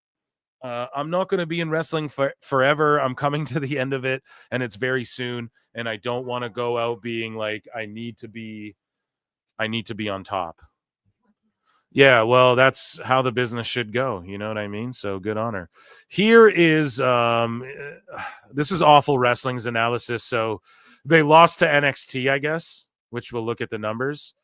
I'm not going to be in wrestling forever. I'm coming to the end of it, and it's very soon. And I don't want to go out being like, I need to be on top. Yeah, well, that's how the business should go. You know what I mean? So good on her. Here is, this is Awful Wrestling's analysis. So they lost to NXT, I guess, which we'll look at the numbers.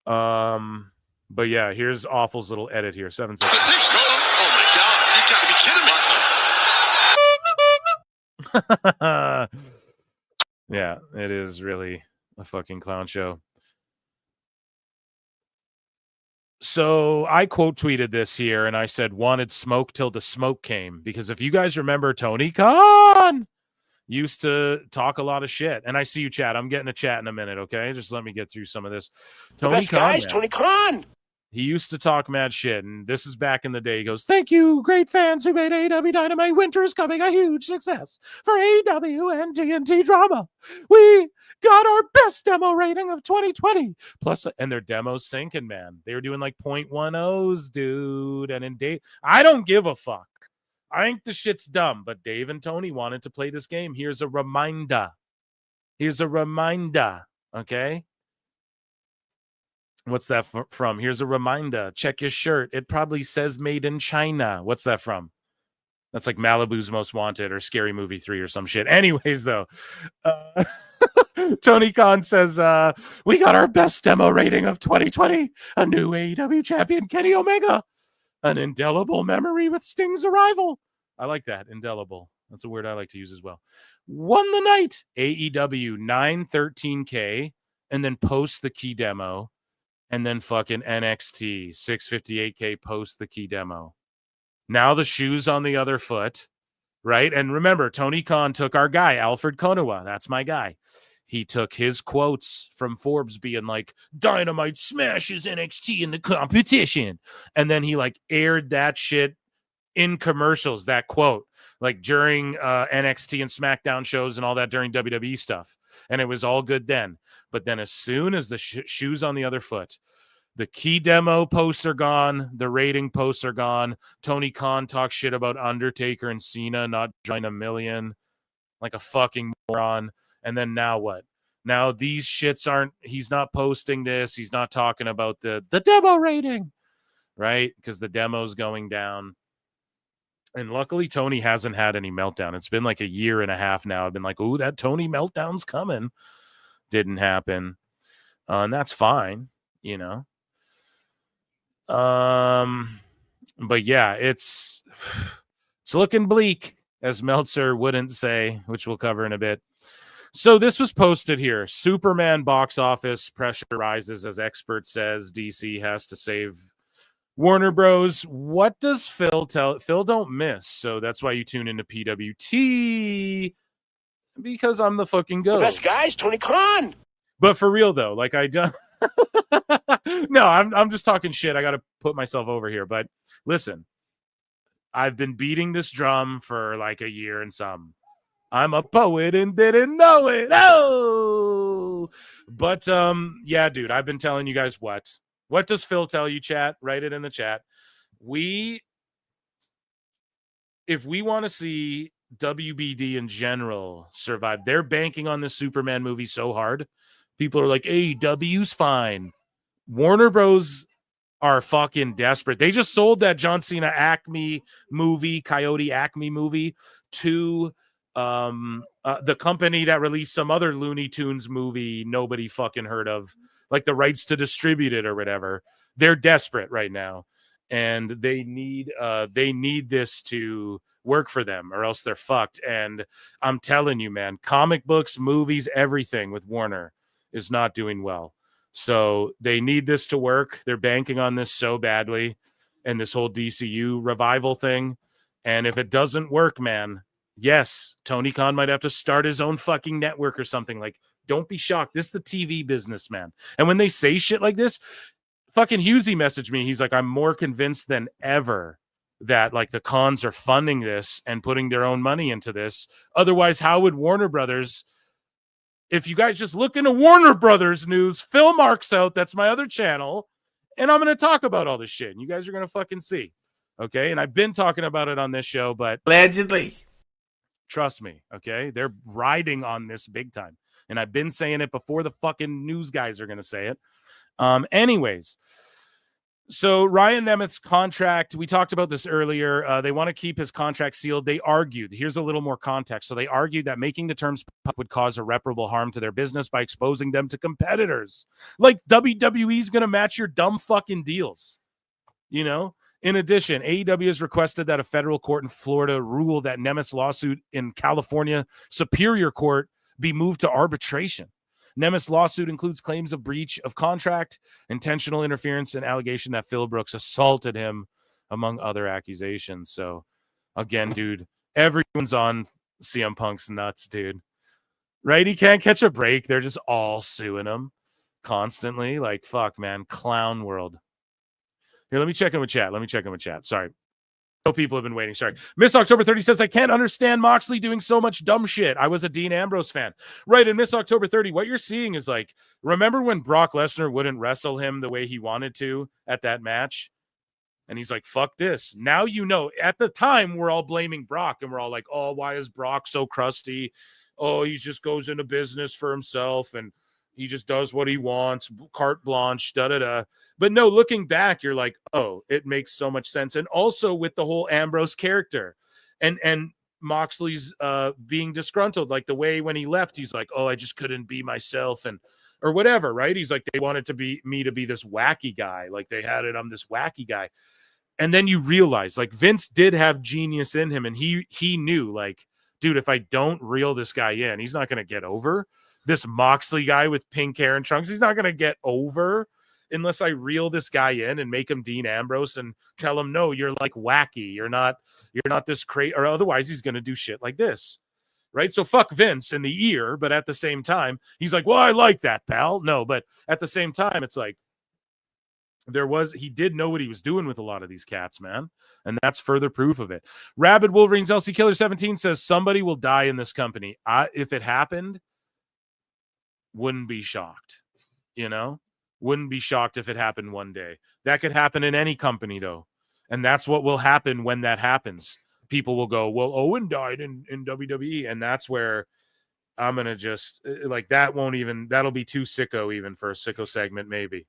But yeah, here's Awful's little edit here. 7 seconds. Oh my God, you gotta be kidding me. Yeah, it is really a fucking clown show. So I quote tweeted this here and I said, wanted smoke till the smoke came. Because if you guys remember, Tony Khan used to talk a lot of shit. And I see you, chat. I'm getting a chat in a minute, okay? Just let me get through some of this. Tony Khan. Tony Khan. He used to talk mad shit, and this is back in the day. He goes, thank you, great fans who made AEW Dynamite Winter is Coming a huge success for AEW and TNT drama. We got our best demo rating of 2020. Plus, and their demo's sinking, man. They were doing like 0.10s, dude. And in Dave, I don't give a fuck. I think the shit's dumb, but Dave and Tony wanted to play this game. Here's a reminder. Okay? What's that from? Here's a reminder. Check your shirt. It probably says made in China. What's that from? That's like Malibu's Most Wanted or Scary Movie 3 or some shit. Anyways, though, Tony Khan says, we got our best demo rating of 2020. A new AEW champion, Kenny Omega. An indelible memory with Sting's arrival. I like that. Indelible. That's a word I like to use as well. Won the night. AEW 913K. And then post the key demo. And then fucking NXT 658K post the key demo. Now the shoe's on the other foot, right? And remember, Tony Khan took our guy, Alfred Konuwa. That's my guy. He took his quotes from Forbes being like, Dynamite smashes NXT in the competition. And then he like aired that shit in commercials, that quote, like during NXT and Smackdown shows and all that during WWE stuff. And it was all good then. But then as soon as the shoe's on the other foot, the key demo posts are gone. The rating posts are gone. Tony Khan talks shit about Undertaker and Cena not joining a million like a fucking moron. And then now what? Now these shits aren't, he's not posting this. He's not talking about the demo rating, right? Because the demo's going down. And luckily, Tony hasn't had any meltdown. It's been like a year and a half now. I've been like, ooh, that Tony meltdown's coming. Didn't happen. And that's fine, you know. But yeah, it's looking bleak, as Meltzer wouldn't say, which we'll cover in a bit. So this was posted here. Superman box office pressure rises as expert says DC has to save Warner Bros. What does Phil tell? Phil don't miss. So that's why you tune into PWT, because I'm the fucking GOAT. The best guys, Tony Khan. But for real though, like No, I'm just talking shit. I got to put myself over here. But listen, I've been beating this drum for like a year and some. I'm a poet and didn't know it. Oh, but yeah, dude, I've been telling you guys what. What does Phil tell you, chat? Write it in the chat. If we want to see WBD in general survive, they're banking on this Superman movie so hard. People are like, AEW's fine. Warner Bros. Are fucking desperate. They just sold that John Cena Acme movie, Coyote Acme movie, to the company that released some other Looney Tunes movie nobody fucking heard of, like the rights to distribute it or whatever. They're desperate right now, and they need this to work for them, or else they're fucked. And I'm telling you, man, comic books, movies, everything with Warner is not doing well. So they need this to work. They're banking on this so badly, and this whole DCU revival thing. And if it doesn't work, man, yes, Tony Khan might have to start his own fucking network or something. Like, don't be shocked. This is the TV business, man. And when they say shit like this, fucking Husey messaged me. He's like, I'm more convinced than ever that like the Khans are funding this and putting their own money into this. Otherwise, how would Warner Brothers... If you guys just look into Warner Brothers news, Phil Marks out. That's my other channel. And I'm going to talk about all this shit. And you guys are going to fucking see. Okay. And I've been talking about it on this show, but allegedly, trust me. Okay. They're riding on this big time. And I've been saying it before the fucking news guys are going to say it. Anyways. So Ryan Nemeth's contract, we talked about this earlier. They want to keep his contract sealed. They argued, here's a little more context. So they argued that making the terms public would cause irreparable harm to their business by exposing them to competitors. Like WWE's going to match your dumb fucking deals. You know? In addition, AEW has requested that a federal court in Florida rule that Nemeth's lawsuit in California Superior Court be moved to arbitration. Nemeth's lawsuit includes claims of breach of contract, intentional interference, and allegation that Phil Brooks assaulted him, among other accusations. So, again, dude, everyone's on CM Punk's nuts, dude. Right? He can't catch a break. They're just all suing him constantly. Like, fuck, man. Clown world. Here, let me check in with chat. Sorry. No people have been waiting. Sorry. Miss October 30 says, I can't understand Moxley doing so much dumb shit. I was a Dean Ambrose fan. Right. And Miss October 30, what you're seeing is like, remember when Brock Lesnar wouldn't wrestle him the way he wanted to at that match? And he's like, fuck this. Now, you know, at the time, we're all blaming Brock and we're all like, oh, why is Brock so crusty? Oh, he just goes into business for himself and he just does what he wants, carte blanche, da-da-da. But no, looking back, you're like, oh, it makes so much sense. And also with the whole Ambrose character and Moxley's being disgruntled, like the way when he left, he's like, oh, I just couldn't be myself and or whatever, right? He's like, they wanted to be me to be this wacky guy. Like they had it, I'm this wacky guy. And then you realize like Vince did have genius in him and he knew like, dude, if I don't reel this guy in, he's not going to get over. This Moxley guy with pink hair and trunks, he's not going to get over unless I reel this guy in and make him Dean Ambrose and tell him, no, you're like wacky. You're not this crazy, or otherwise he's going to do shit like this. Right. So fuck Vince in the ear. But at the same time, he's like, well, I like that, pal. No, but at the same time, it's like he did know what he was doing with a lot of these cats, man. And that's further proof of it. Rabid Wolverines LC Killer 17 says somebody will die in this company. If it happened, wouldn't be shocked, you know, wouldn't be shocked if it happened one day. That could happen in any company though. And that's what will happen when that happens. People will go, well, Owen died in WWE. And that's where I'm going to just like, that'll be too sicko even for a sicko segment, maybe.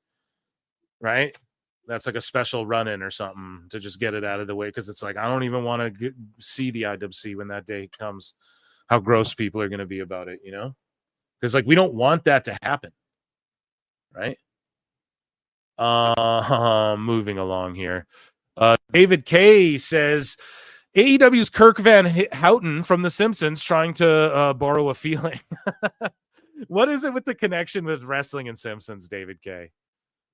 Right. That's like a special run in or something to just get it out of the way. Cause it's like, I don't even want to see the IWC when that day comes, how gross people are going to be about it, you know? Because like we don't want that to happen, right? Moving along here. David K says AEW's Kirk Van Houten from The Simpsons trying to borrow a feeling. What is it with the connection with wrestling and Simpsons, David K?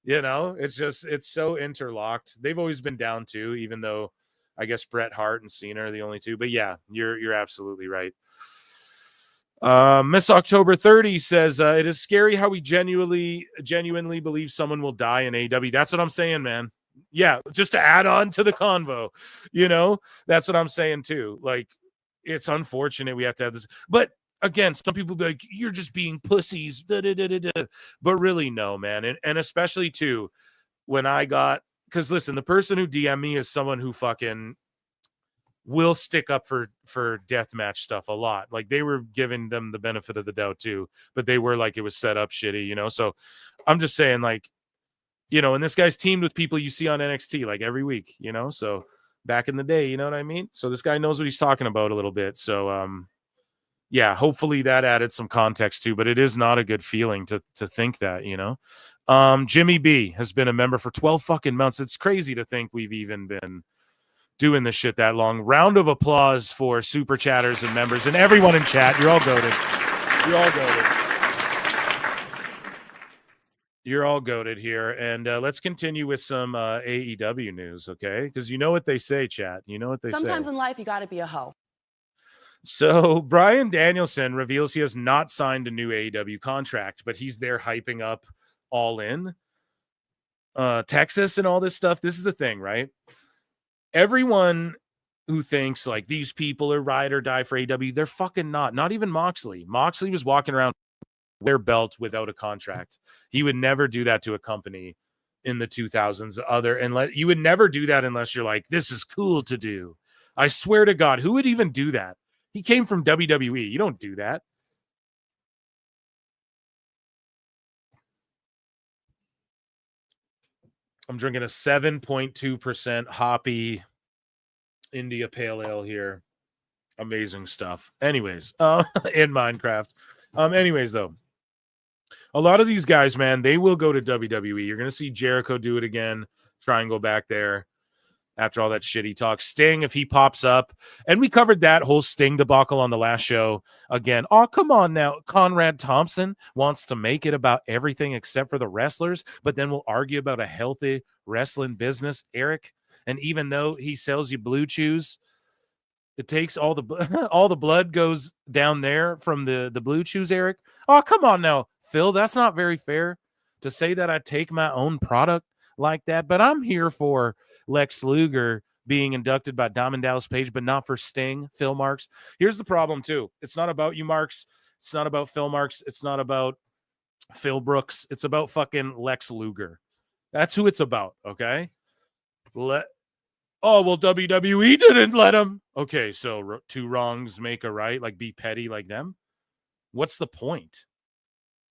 You know, it's so interlocked. They've always been down too, even though I guess Bret Hart and Cena are the only two. But yeah, you're absolutely right. Miss October 30 says it is scary how we genuinely believe someone will die in AEW. That's what I'm saying, man. Yeah, just to add on to the convo, that's what I'm saying too. Like, it's unfortunate we have to have this, but again, some people be like, you're just being pussies, but really, no, man. And especially too, when because listen, the person who DM me is someone who fucking will stick up for deathmatch stuff a lot. Like, they were giving them the benefit of the doubt too, but they were like, it was set up shitty, so I'm just saying, like, and this guy's teamed with people you see on NXT like every week, so back in the day, you know what I mean? So this guy knows what he's talking about a little bit. So yeah, hopefully that added some context too, but it is not a good feeling to think that, Jimmy B has been a member for 12 fucking months. It's crazy to think we've even been doing this shit that long. Round of applause for super chatters and members and everyone in chat. You're all goated. You're all goated. You're all goated here. And let's continue with some AEW news, okay? Because you know what they say, chat. You know what they say. Sometimes in life, you got to be a hoe. So Bryan Danielson reveals he has not signed a new AEW contract, but he's there hyping up All In, Texas and all this stuff. This is the thing, right? Everyone who thinks like these people are ride or die for AEW, they're fucking not. Not even Moxley. Moxley was walking around their belt without a contract. He would never do that to a company in the 2000s. You would never do that unless you're like, this is cool to do. I swear to God, who would even do that? He came from WWE. You don't do that. I'm drinking a 7.2% hoppy India Pale Ale here. Amazing stuff. Anyways, in Minecraft. Anyways, though, a lot of these guys, man, they will go to WWE. You're going to see Jericho do it again, try and go back there after all that shit he talks. Sting, if he pops up. And we covered that whole Sting debacle on the last show. Again, oh, come on now. Conrad Thompson wants to make it about everything except for the wrestlers, but then we'll argue about a healthy wrestling business, Eric. And even though he sells you Blue Chews, it takes all the blood goes down there from the Blue Chews, Eric. Oh, come on now, Phil. That's not very fair to say that I take my own product like that. But I'm here for Lex Luger being inducted by Diamond Dallas Page, but not for Sting, Phil Marks. Here's the problem, too. It's not about you, Marks. It's not about Phil Marks. It's not about Phil Brooks. It's about fucking Lex Luger. That's who it's about, okay? Oh, well, WWE didn't let him. Okay, so two wrongs make a right, like be petty like them. What's the point?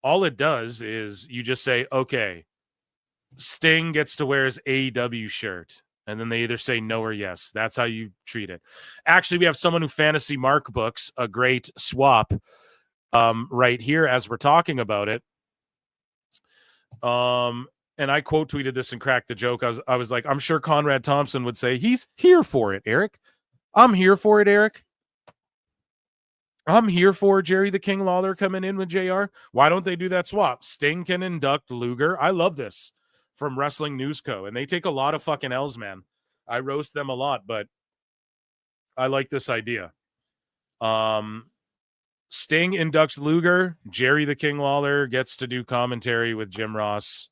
All it does is you just say, okay, Sting gets to wear his AEW shirt. And then they either say no or yes. That's how you treat it. Actually, we have someone who fantasy mark books a great swap right here as we're talking about it. And I quote tweeted this and cracked the joke. I was like, I'm sure Conrad Thompson would say, he's here for it, Eric. I'm here for it, Eric. I'm here for Jerry the King Lawler coming in with JR. Why don't they do that swap? Sting can induct Luger. I love this from Wrestling News Co. And they take a lot of fucking L's, man. I roast them a lot, but I like this idea. Sting inducts Luger. Jerry the King Lawler gets to do commentary with Jim Ross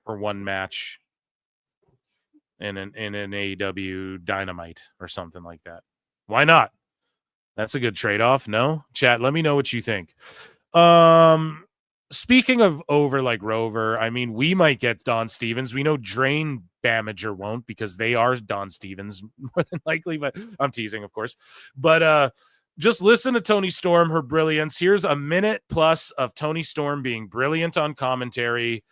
for one match in an AEW Dynamite or something like that. Why not? That's a good trade-off. No? Chat, let me know what you think. Speaking of over like Rover, I mean, we might get Don Stevens. We know Drain Damager won't because they are Don Stevens more than likely, but I'm teasing, of course. But just listen to Toni Storm, her brilliance. Here's a minute plus of Toni Storm being brilliant on commentary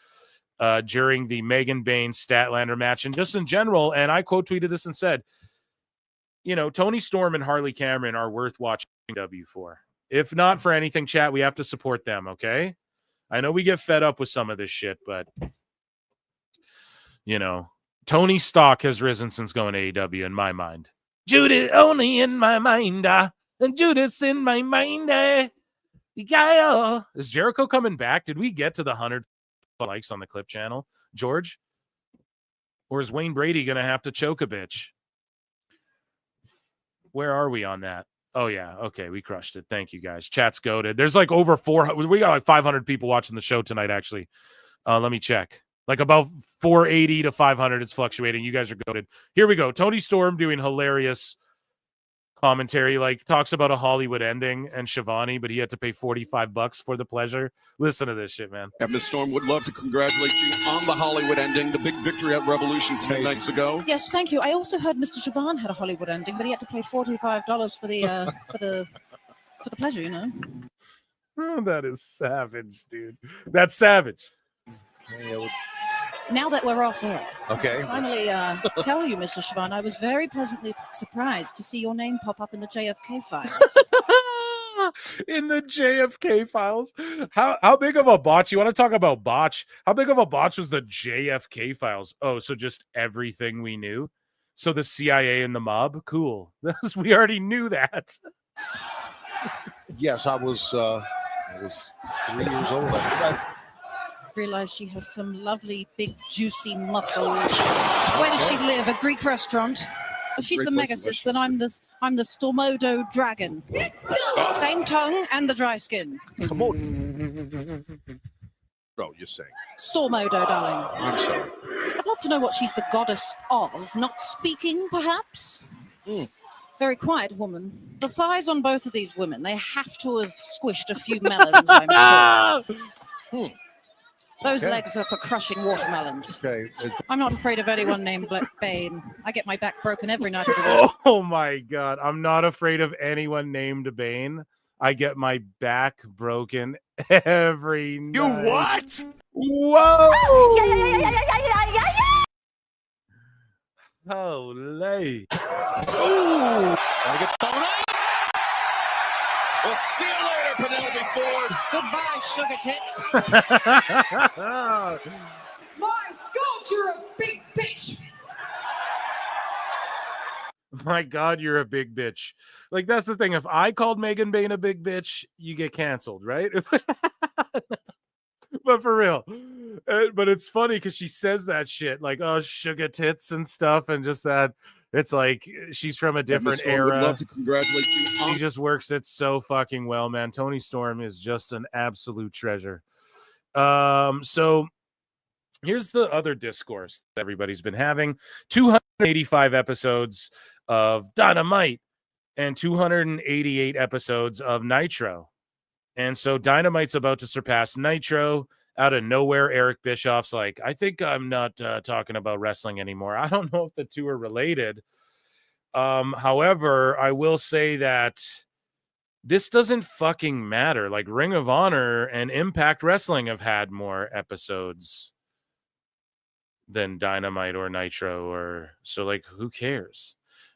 during the Megan Baines Statlander match and just in general. And I quote tweeted this and said, Toni Storm and Harley Cameron are worth watching W for. If not for anything, chat, we have to support them, okay? I know we get fed up with some of this shit, but, Tony's stock has risen since going to AEW in my mind. Judas only in my mind, and Judas in my mind. Yeah. Is Jericho coming back? Did we get to the 100 likes on the Clip channel, George? Or is Wayne Brady going to have to choke a bitch? Where are we on that? Oh yeah, okay, we crushed it. Thank you guys. Chat's goated. There's like over 400. We got like 500 people watching the show tonight. Actually, let me check. Like about 480 to 500. It's fluctuating. You guys are goated. Here we go. Tony Storm doing hilarious commentary, like talks about a Hollywood ending and Shivani, but he had to pay $45 for the pleasure. Listen to this shit, man. Miss Storm would love to congratulate you on the Hollywood ending, the big victory at Revolution 10 nights ago. Yes, thank you. I also heard Mr. Javan had a Hollywood ending, but he had to pay $45 for the for the pleasure, you know. Oh, that is savage, dude. That's savage. Now that we're off air, Okay. finally tell you, Mr. Shavan, I was very pleasantly surprised to see your name pop up in the JFK files. In the JFK files. How big of a botch? You want to talk about botch? How big of a botch was the JFK files? Oh, so just everything we knew. So the CIA and the mob, cool. We already knew that. Yes, I was 3 years old. I Realize she has some lovely, big, juicy muscles. Where does she live? A Greek restaurant? If she's Great the place in Megasis, then I'm the Stormodo dragon. Same tongue and the dry skin. Come on. Oh, you're saying. Stormodo, darling. I'm sorry. I'd love to know what she's the goddess of. Not speaking, perhaps? Very quiet woman. The thighs on both of these women, they have to have squished a few melons, I'm sure. Those legs are for crushing watermelons. Okay. I'm not afraid of anyone named Bane. I get my back broken every night of the week. Oh my God. I'm not afraid of anyone named Bane. I get my back broken every night. You what? Whoa! Holy. Ooh. Gotta get thrown out. We'll see you later, Penelope Ford. Goodbye, sugar tits. My God, you're a big bitch. My God, you're a big bitch. Like, that's the thing. If I called Megan Bain a big bitch, you get canceled, right? But for real. But it's funny because she says that shit like, oh, sugar tits and stuff. And just that. It's like she's from a different era. Would love to congratulate you. She just works it so fucking well, man. Tony Storm is just an absolute treasure. So here's the other discourse that everybody's been having. 285 episodes of Dynamite and 288 episodes of Nitro. And so Dynamite's about to surpass Nitro. Out of nowhere, Eric Bischoff's like, I think I'm not talking about wrestling anymore. I don't know if the two are related. However, I will say that this doesn't fucking matter. Like, Ring of Honor and Impact Wrestling have had more episodes than Dynamite or Nitro, or so, like, who cares?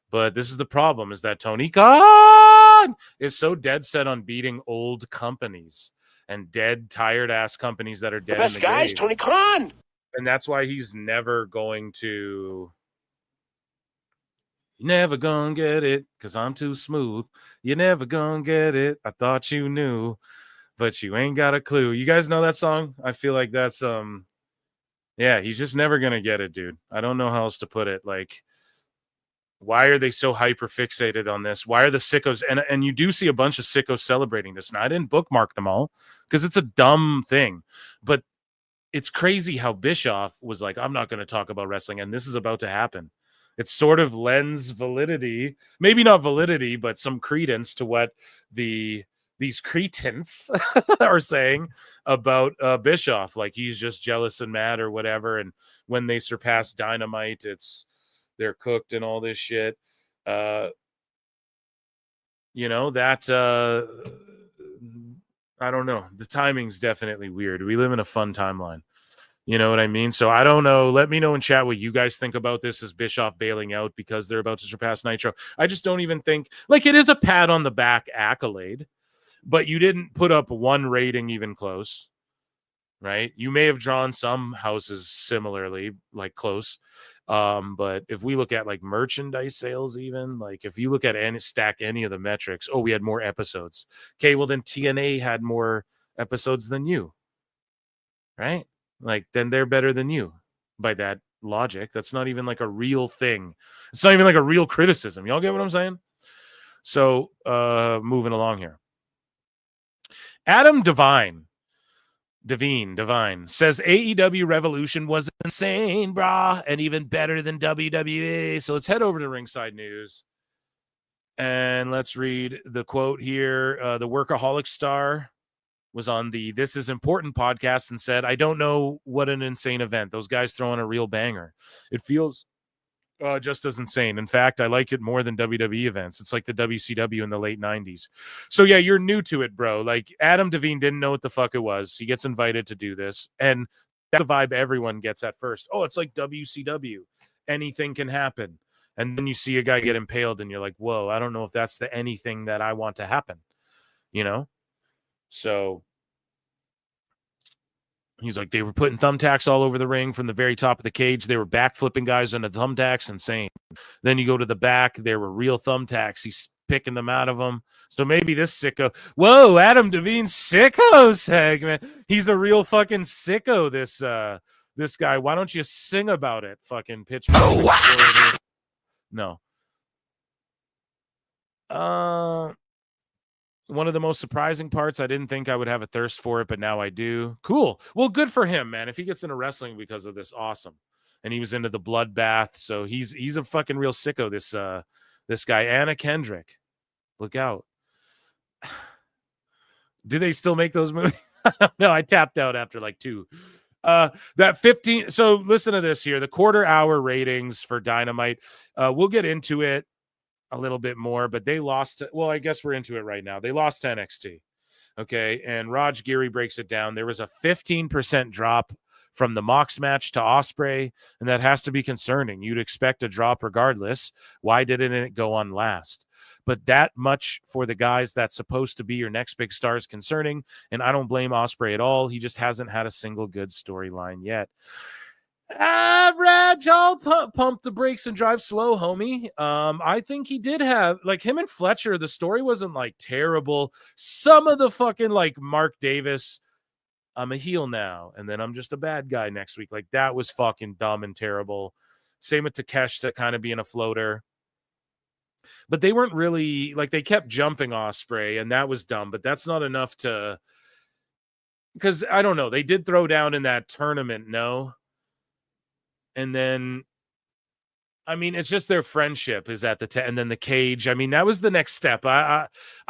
But this is the problem, is that Tony Khan is so dead set on beating old companies and dead, tired-ass companies that are dead. The best in the guys, grave. Tony Khan. And that's why he's never going to... You never gonna get it, because I'm too smooth. You never gonna get it. I thought you knew, but you ain't got a clue. You guys know that song? I feel like that's... Yeah, he's just never gonna get it, dude. I don't know how else to put it. Like... Why are they so hyper fixated on this? Why are the sickos? And you do see a bunch of sickos celebrating this. Now, I didn't bookmark them all because it's a dumb thing, but it's crazy how Bischoff was like, I'm not going to talk about wrestling, and this is about to happen. It sort of lends validity, maybe not validity, but some credence to what these cretins are saying about Bischoff. Like, he's just jealous and mad or whatever. And when they surpass Dynamite, they're cooked and all this shit. You know, that I don't know. The timing's definitely weird. We live in a fun timeline. You know what I mean? So I don't know. Let me know in chat what you guys think about this. Is Bischoff bailing out because they're about to surpass Nitro? I just don't even think, like, it is a pat on the back accolade, but you didn't put up one rating even close, right? You may have drawn some houses similarly, like close. But if we look at like merchandise sales, even like if you look at any stack any of the metrics, oh, we had more episodes. Okay, well then TNA had more episodes than you, right? Like, then they're better than you by that logic. That's not even like a real thing. It's not even like a real criticism. Y'all get what I'm saying? So moving along here. Adam Devine says AEW Revolution was insane, brah, and even better than WWE. So let's head over to Ringside News. And let's read the quote here. The Workaholic Star was on the This Is Important podcast and said, I don't know what an insane event. Those guys throwing a real banger. It feels just as insane. In fact, I like it more than WWE events. It's like the WCW in the late 90s. So yeah, you're new to it, bro. Like Adam Devine didn't know what the fuck it was. He gets invited to do this. And that's the vibe everyone gets at first. Oh, it's like WCW. Anything can happen. And then you see a guy get impaled and you're like, whoa, I don't know if that's the anything that I want to happen. You know? So he's like, they were putting thumbtacks all over the ring from the very top of the cage. They were backflipping guys on the thumbtacks. Insane. Then you go to the back. There were real thumbtacks. He's picking them out of them. So maybe this sicko. Whoa, Adam Devine's sicko segment. He's a real fucking sicko, this guy. Why don't you sing about it? Fucking pitch. No. One of the most surprising parts, I didn't think I would have a thirst for it, but now I do. Cool. Well, good for him, man. If he gets into wrestling because of this, awesome. And he was into the bloodbath, so he's a fucking real sicko, this guy. Anna Kendrick. Look out. Do they still make those movies? No, I tapped out after like 2. That 15. So listen to this here. The quarter hour ratings for Dynamite. We'll get into it a little bit more, but they lost. Well, I guess we're into it right now. They lost to NXT. Okay. And Raj Giri breaks it down. There was a 15% drop from the Mox match to Ospreay, and that has to be concerning. You'd expect a drop regardless. Why didn't it go on last? But that much for the guys that's supposed to be your next big star is concerning, and I don't blame Ospreay at all. He just hasn't had a single good storyline yet. Raj, I'll pump the brakes and drive slow, homie. I think he did have, like, him and Fletcher, the story wasn't, like, terrible. Some of the fucking, like, Mark Davis, I'm a heel now, and then I'm just a bad guy next week. Like, that was fucking dumb and terrible. Same with Takeshita kind of being a floater. But they weren't really, like, they kept jumping Ospreay, and that was dumb. But that's not enough to, because, I don't know, they did throw down in that tournament, no? And then, I mean, it's just their friendship is at the and then the cage. I mean, that was the next step. I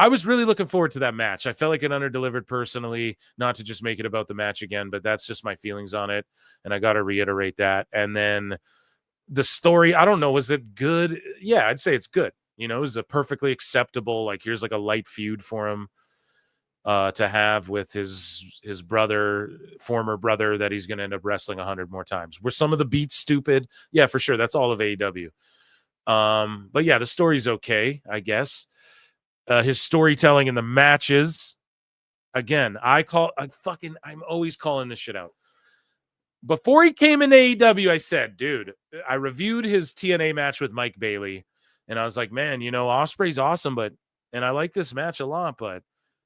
was really looking forward to that match. I felt like it underdelivered personally, not to just make it about the match again, but that's just my feelings on it. And I got to reiterate that. And then the story, I don't know, was it good? Yeah, I'd say it's good. You know, it was a perfectly acceptable, like, here's like a light feud for him to have with his brother, former brother, that he's going to end up wrestling 100 more times. Were some of the beats stupid? Yeah, for sure. That's all of AEW. But yeah, the story's okay, I guess. His storytelling in the matches, again, I'm always calling this shit out. Before he came in AEW, I said, dude, I reviewed his TNA match with Mike Bailey, and I was like, man, you know, Ospreay's awesome, and I like this match a lot, but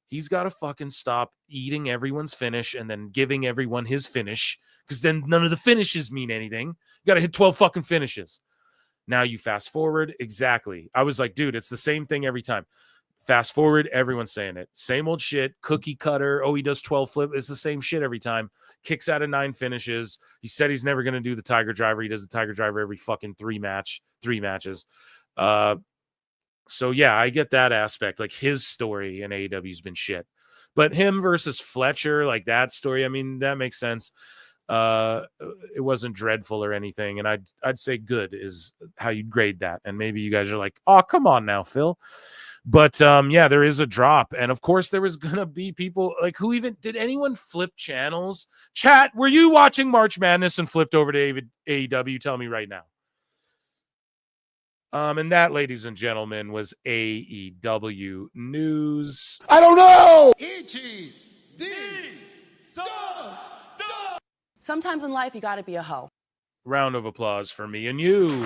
he's got to fucking stop eating everyone's finish and then giving everyone his finish, because then none of the finishes mean anything. You got to hit 12 fucking finishes. Now you fast forward. Exactly. I was like, dude, it's the same thing every time. Fast forward, everyone's saying it. Same old shit. Cookie cutter. Oh, he does 12 flip. It's the same shit every time. Kicks out of 9 finishes. He said he's never going to do the Tiger Driver. He does the Tiger Driver every fucking 3 matches. So yeah, I get that aspect. Like, his story in AEW's been shit, but him versus Fletcher, like, that story, I mean, that makes sense. It wasn't dreadful or anything, and I'd say good is how you'd grade that. And maybe you guys are like, oh, come on now, Phil. But yeah, there is a drop, and of course there was gonna be people like, who even did anyone flip channels? Chat, were you watching March Madness and flipped over to AEW? Tell me right now. And that, ladies and gentlemen, was AEW news. I don't know. Sometimes in life, you got to be a hoe. Round of applause for me and you.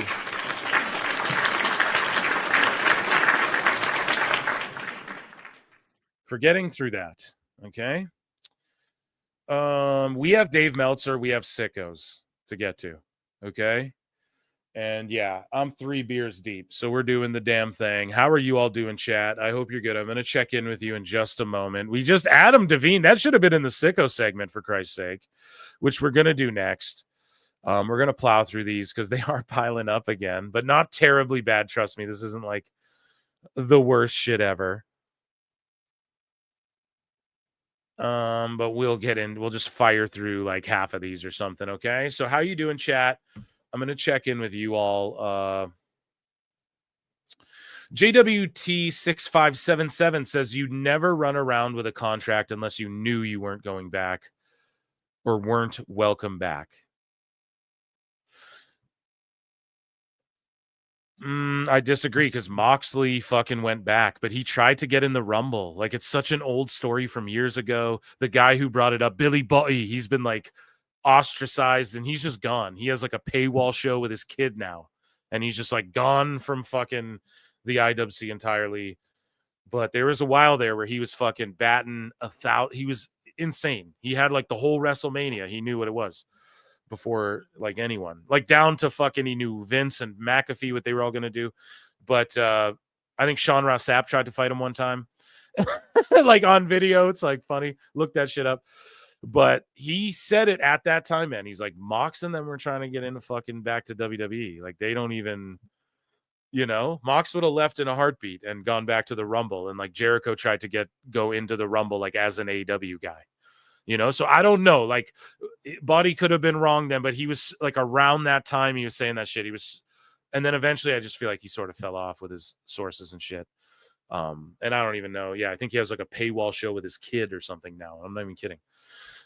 For getting through that, okay? We have Dave Meltzer. We have sickos to get to, okay? And yeah, I'm 3 beers deep. So we're doing the damn thing. How are you all doing, chat? I hope you're good. I'm going to check in with you in just a moment. We just Adam Devine. That should have been in the sicko segment, for Christ's sake, which we're going to do next. We're going to plow through these because they are piling up again, but not terribly bad. Trust me. This isn't like the worst shit ever. But we'll just fire through like half of these or something. Okay. So how you doing, chat? I'm going to check in with you all. JWT 6577 says you never run around with a contract unless you knew you weren't going back or weren't welcome back. I disagree because Moxley fucking went back, but he tried to get in the Rumble. Like, it's such an old story from years ago. The guy who brought it up, Billy Butty, he's been like ostracized and he's just gone. He has like a paywall show with his kid now, and he's just like gone from fucking the IWC entirely. But there was a while there where he was fucking batting 1,000. He was insane. He had like the whole WrestleMania. He knew what it was before like anyone, like down to fucking, he knew Vince and McAfee, what they were all going to do. But I think Sean Ross Sapp tried to fight him one time, like on video. It's like funny. Look that shit up. But he said it at that time, man. He's like, Mox and them were trying to get into fucking back to WWE. Like, they don't even, Mox would have left in a heartbeat and gone back to the Rumble. And like Jericho tried to go into the Rumble, like as an AEW guy, So I don't know. Like, Buddy could have been wrong then, but he was like around that time, he was saying that shit. And then eventually I just feel like he sort of fell off with his sources and shit. And I don't even know. Yeah, I think he has like a paywall show with his kid or something now. I'm not even kidding.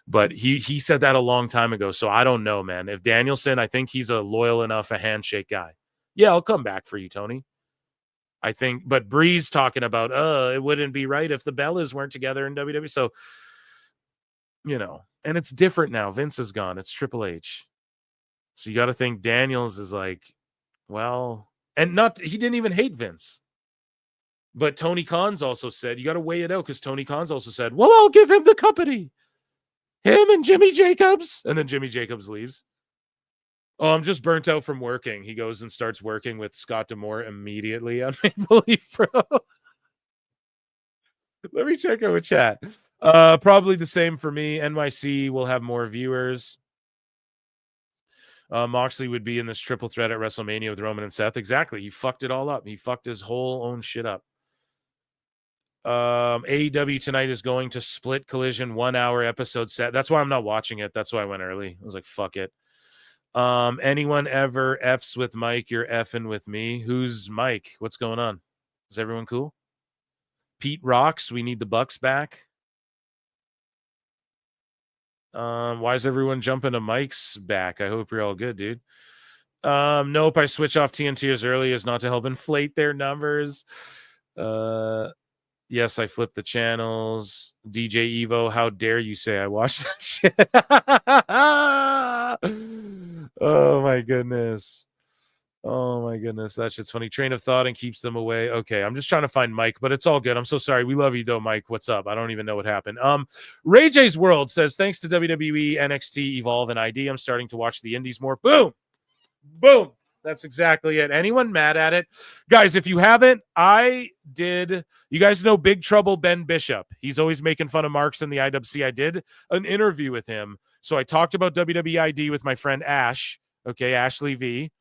But he said that a long time ago. So I don't know, man. If Danielson, I think he's a loyal enough, a handshake guy. Yeah, I'll come back for you, Tony. I think, but Bree's talking about, it wouldn't be right if the Bellas weren't together in WWE. So, and it's different now. Vince is gone. It's Triple H. So you got to think Daniels is like, well, and he didn't even hate Vince. But Tony Khan's also said, you got to weigh it out, because Tony Khan's also said, well, I'll give him the company. Him and Jimmy Jacobs. And then Jimmy Jacobs leaves. Oh, I'm just burnt out from working. He goes and starts working with Scott D'Amore immediately on Maple Leaf Pro. Let me check out with chat. Probably the same for me. NYC will have more viewers. Moxley would be in this triple threat at WrestleMania with Roman and Seth. Exactly. He fucked it all up. He fucked his whole own shit up. AEW tonight is going to Split Collision 1 hour episode set. That's why I'm not watching it. That's why I went early. I was like, fuck it. Anyone ever F's with Mike? You're effing with me. Who's Mike? What's going on? Is everyone cool? Pete rocks. We need the Bucks back. Why is everyone jumping to Mike's back? I hope you're all good, dude. Nope. I switch off TNT as early as not to help inflate their numbers. Yes, I flipped the channels. DJ Evo, how dare you say I watched that shit? Oh my goodness. Oh my goodness. That shit's funny. Train of thought and keeps them away. Okay, I'm just trying to find Mike, but it's all good. I'm so sorry. We love you though, Mike. What's up? I don't even know what happened. Ray J's World says, thanks to WWE, NXT, Evolve, and ID, I'm starting to watch the indies more. Boom. Boom. That's exactly it. Anyone mad at it? Guys, if you haven't, I did. You guys know Big Trouble Ben Bishop. He's always making fun of Marks in the IWC. I did an interview with him. So I talked about WWE ID with my friend Ash. Okay, Ashley V.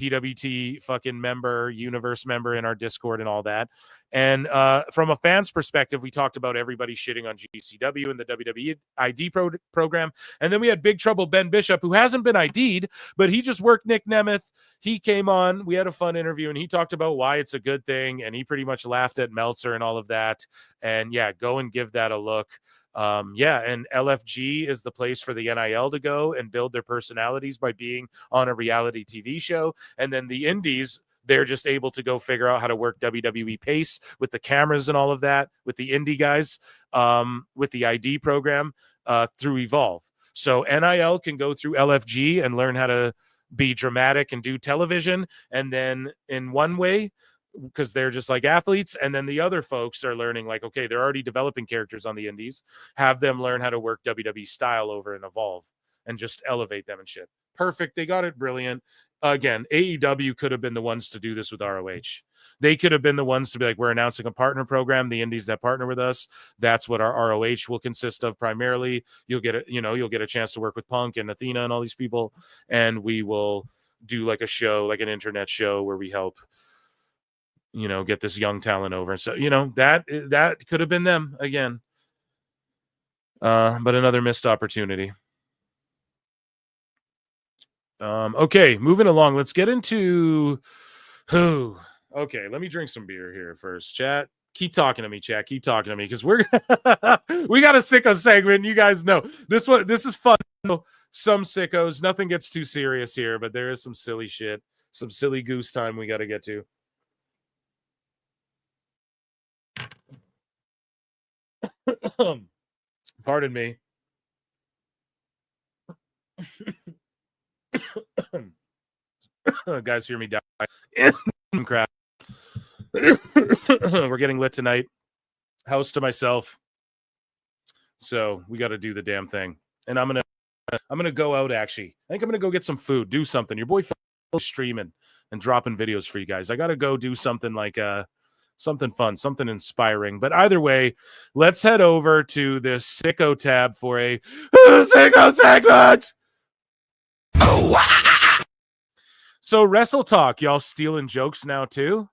PWT fucking member, universe member in our Discord and all that. And from a fan's perspective, we talked about everybody shitting on GCW and the WWE ID program. And then we had Big Trouble Ben Bishop, who hasn't been ID'd, but he just worked Nick Nemeth. He came on. We had a fun interview, and he talked about why it's a good thing. And he pretty much laughed at Meltzer and all of that. And yeah, go and give that a look. Yeah, and LFG is the place for the NIL to go and build their personalities by being on a reality TV show. And then the indies, they're just able to go figure out how to work WWE pace with the cameras and all of that, with the indie guys, with the ID program through Evolve. So NIL can go through LFG and learn how to be dramatic and do television. And then in one way, because they're just like athletes, and then the other folks are learning, like, okay, they're already developing characters on the indies, have them learn how to work WWE style over and Evolve and just elevate them and shit. Perfect. They got it brilliant. Again, AEW could have been the ones to do this with ROH. They could have been the ones to be like, we're announcing a partner program. The indies that partner with us, that's what our ROH will consist of primarily. You'll get a chance to work with Punk and Athena and all these people, and we will do like a show, like an internet show where we help, get this young talent over. So, that could have been them again. But another missed opportunity. Okay, moving along. Let's get into who. Okay, let me drink some beer here first. Chat, keep talking to me, chat. Keep talking to me because we got a sicko segment. You guys know this one. This is fun. Some sickos. Nothing gets too serious here, but there is some silly shit, some silly goose time we got to get to. Pardon me. Guys, hear me die. Crap. We're getting lit tonight. House to myself. So we got to do the damn thing. And I'm gonna go out. Actually, I think I'm gonna go get some food. Do something. Your boy streaming and dropping videos for you guys. I gotta go do something like something fun, something inspiring. But either way, let's head over to the sicko tab for a sicko segment. So Wrestle Talk, y'all stealing jokes now too.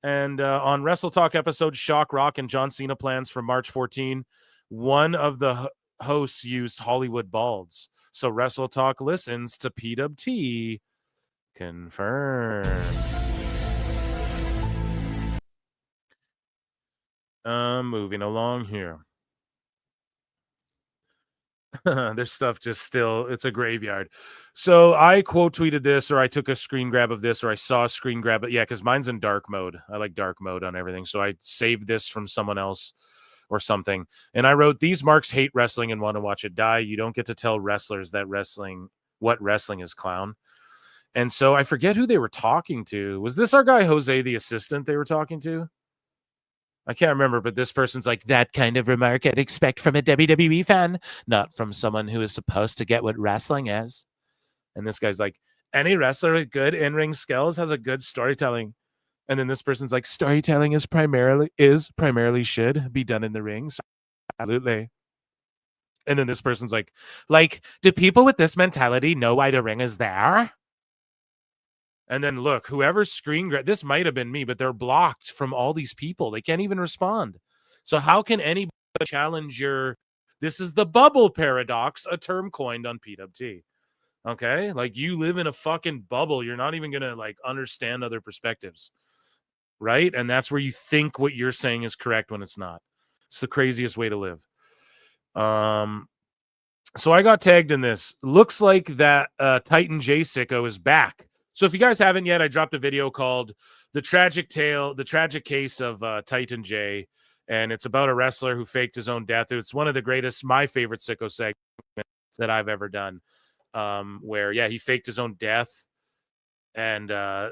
And on Wrestle Talk episode, Shock Rock and John Cena plans for March 14, one of the hosts used Hollywood balds. So Wrestle Talk listens to PWT. Confirmed. Moving along here. There's stuff just still, it's a graveyard. So I quote tweeted this, or I took a screen grab of this, or I saw a screen grab. But yeah, because mine's in dark mode. I like dark mode on everything. So I saved this from someone else or something. And I wrote, these marks hate wrestling and want to watch it die. You don't get to tell wrestlers that what wrestling is, clown. And so I forget who they were talking to. Was this our guy, Jose, the assistant they were talking to? I can't remember, but this person's like, that kind of remark I'd expect from a WWE fan, not from someone who is supposed to get what wrestling is. And this guy's like, any wrestler with good in-ring skills has a good storytelling. And then this person's like, storytelling is primarily should be done in the ring. So absolutely. And then this person's like, do people with this mentality know why the ring is there? And then look, whoever's screen grab, this might have been me, but they're blocked from all these people. They can't even respond. So how can anybody challenge this is the bubble paradox, a term coined on PWT. Okay? Like, you live in a fucking bubble. You're not even going to understand other perspectives. Right? And that's where you think what you're saying is correct when it's not. It's the craziest way to live. So I got tagged in this. Looks like that Titan J Sicko is back. So if you guys haven't yet, I dropped a video called The Tragic Case of Titan J, and it's about a wrestler who faked his own death. It's one of the greatest, my favorite sicko segment that I've ever done, where, he faked his own death and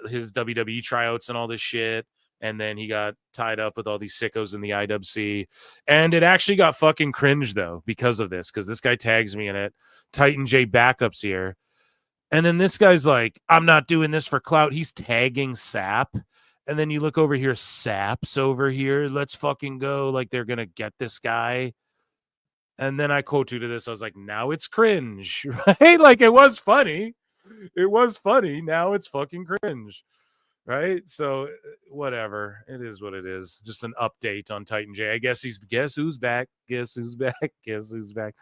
his WWE tryouts and all this shit, and then he got tied up with all these sickos in the IWC, and it actually got fucking cringe, though, because of this, because this guy tags me in it. Titan J Backups here. And then this guy's like, I'm not doing this for clout. He's tagging Sap. And then you look over here, Sap's over here. Let's fucking go. Like, they're going to get this guy. And then I quote tweeted this. I was like, now it's cringe, right? Like, it was funny. It was funny. Now it's fucking cringe, right? So whatever. It is what it is. Just an update on Titan J. I guess guess who's back? Guess who's back? Guess who's back?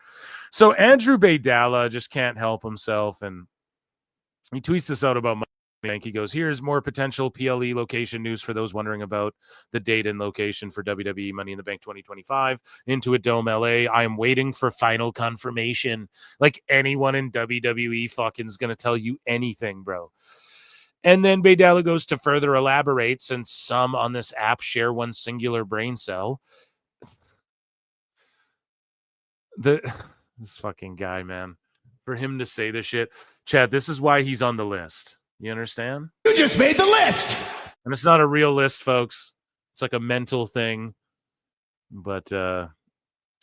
So Andrew Baydala just can't help himself, and he tweets this out about Money in the Bank. He goes, here's more potential PLE location news for those wondering about the date and location for WWE Money in the Bank 2025. Intuit Dome, LA. I am waiting for final confirmation. Like, anyone in WWE fucking is going to tell you anything, bro. And then Baydala goes to further elaborate, since some on this app share one singular brain cell. This fucking guy, man. For him to say this shit. Chad, this is why he's on the list. You understand? You just made the list. And it's not a real list, folks. It's like a mental thing. But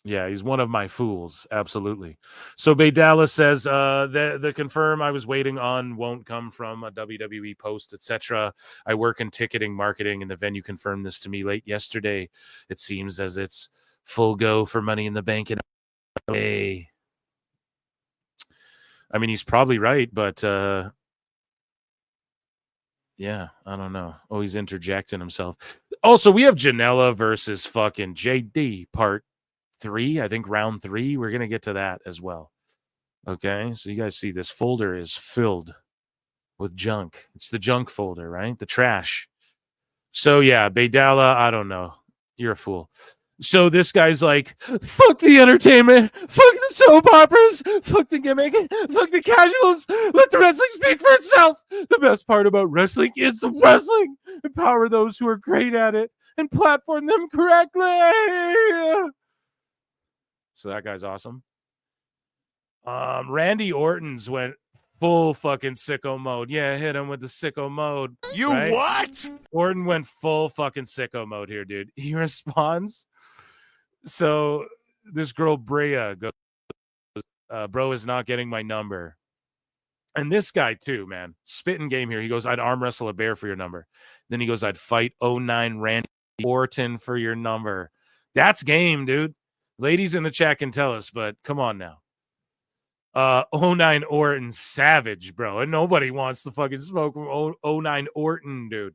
Yeah, he's one of my fools. Absolutely. So Baydala says the confirm I was waiting on won't come from a WWE post, etc. I work in ticketing marketing, and the venue confirmed this to me late yesterday. It seems as it's full go for Money in the Bank in LA. I mean, he's probably right, but yeah, I don't know. Oh, he's interjecting himself. Also, we have Janela versus fucking JD part 3, I think round 3. We're gonna get to that as well. Okay, so you guys see this folder is filled with junk. It's the junk folder, right? The trash. So yeah, Baydala, I don't know. You're a fool. So this guy's like, fuck the entertainment, fuck the soap operas, fuck the gimmick, fuck the casuals, let the wrestling speak for itself. The best part about wrestling is the wrestling. Empower those who are great at it and platform them correctly. So that guy's awesome. Randy Orton's went full fucking sicko mode. Yeah, hit him with the sicko mode. You right? what? Orton went full fucking sicko mode here, dude. He responds. So this girl Brea goes, bro is not getting my number. And this guy too, man. Spitting game here. He goes, I'd arm wrestle a bear for your number. Then he goes, I'd fight 09 Randy Orton for your number. That's game, dude. Ladies in the chat can tell us, but come on now. 09 Orton savage, bro. And nobody wants to fucking smoke 09 Orton, dude.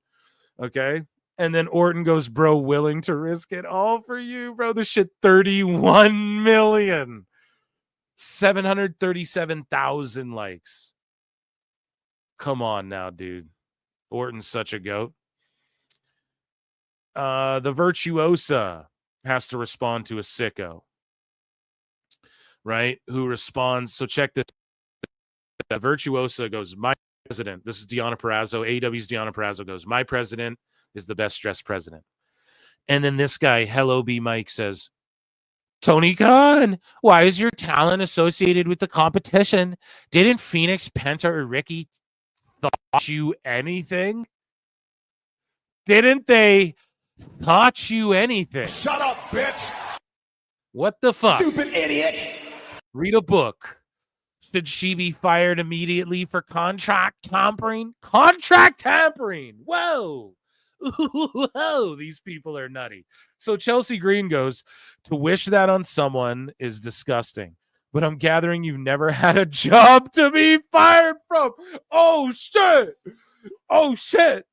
Okay? And then Orton goes, bro, willing to risk it all for you, bro. This shit 31,737,000 likes. Come on now, dude. Orton's such a goat. The Virtuosa has to respond to a sicko. Right? Who responds? So check this. The Virtuosa goes, my president. This is Deonna Purrazzo. AEW's Deonna Purrazzo goes, my president is the best dressed president. And then this guy, Hello B Mike, says, Tony Khan, why is your talent associated with the competition? Didn't Phoenix, Penta, or Ricky thought you anything? Didn't they thought you anything? Shut up, bitch. What the fuck? Stupid idiot. Read a book. Should she be fired immediately for contract tampering? Contract tampering. Whoa. Whoa. These people are nutty. So Chelsea Green goes, to wish that on someone is disgusting. But I'm gathering you've never had a job to be fired from. Oh, shit. Oh, shit.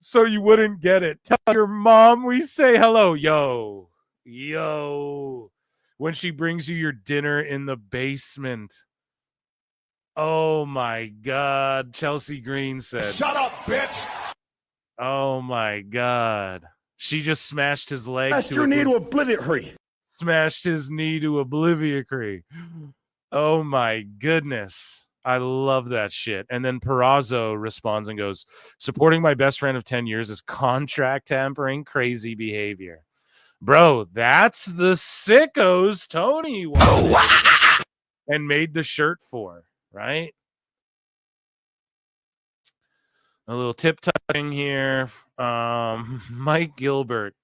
So you wouldn't get it. Tell your mom we say hello. Yo. When she brings you your dinner in the basement. Oh my God. Chelsea Green said, shut up, bitch. Oh my God. She just smashed his leg. Smashed your knee to oblivion. Smashed his knee to oblivion. Oh my goodness. I love that shit. And then Purrazzo responds and goes, supporting my best friend of 10 years is contract tampering, crazy behavior. Bro, that's the sickos Tony wanted and made the shirt for, right? A little tip-tucking here. Mike Gilbert.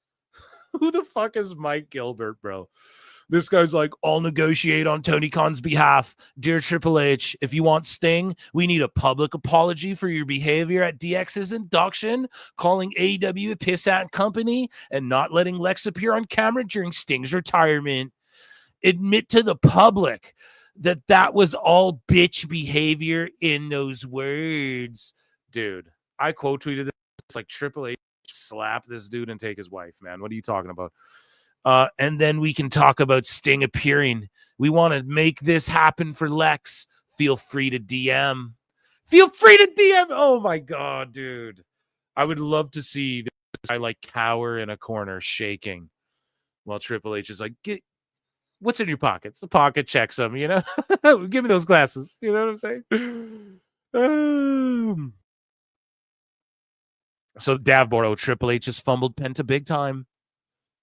Who the fuck is Mike Gilbert, bro? This guy's like, I'll negotiate on Tony Khan's behalf. Dear Triple H, if you want Sting, we need a public apology for your behavior at DX's induction, calling AEW a pissant company, and not letting Lex appear on camera during Sting's retirement. Admit to the public that that was all bitch behavior in those words. Dude, I quote tweeted this. It's like Triple H slap this dude and take his wife, man. What are you talking about? And then we can talk about Sting appearing. We want to make this happen for Lex. Feel free to DM. Feel free to DM. Oh my God, dude. I would love to see this guy like cower in a corner shaking while Triple H is like, what's in your pockets? The pocket checks him, you know? Give me those glasses. You know what I'm saying? So Davboro, Triple H has fumbled Penta big time.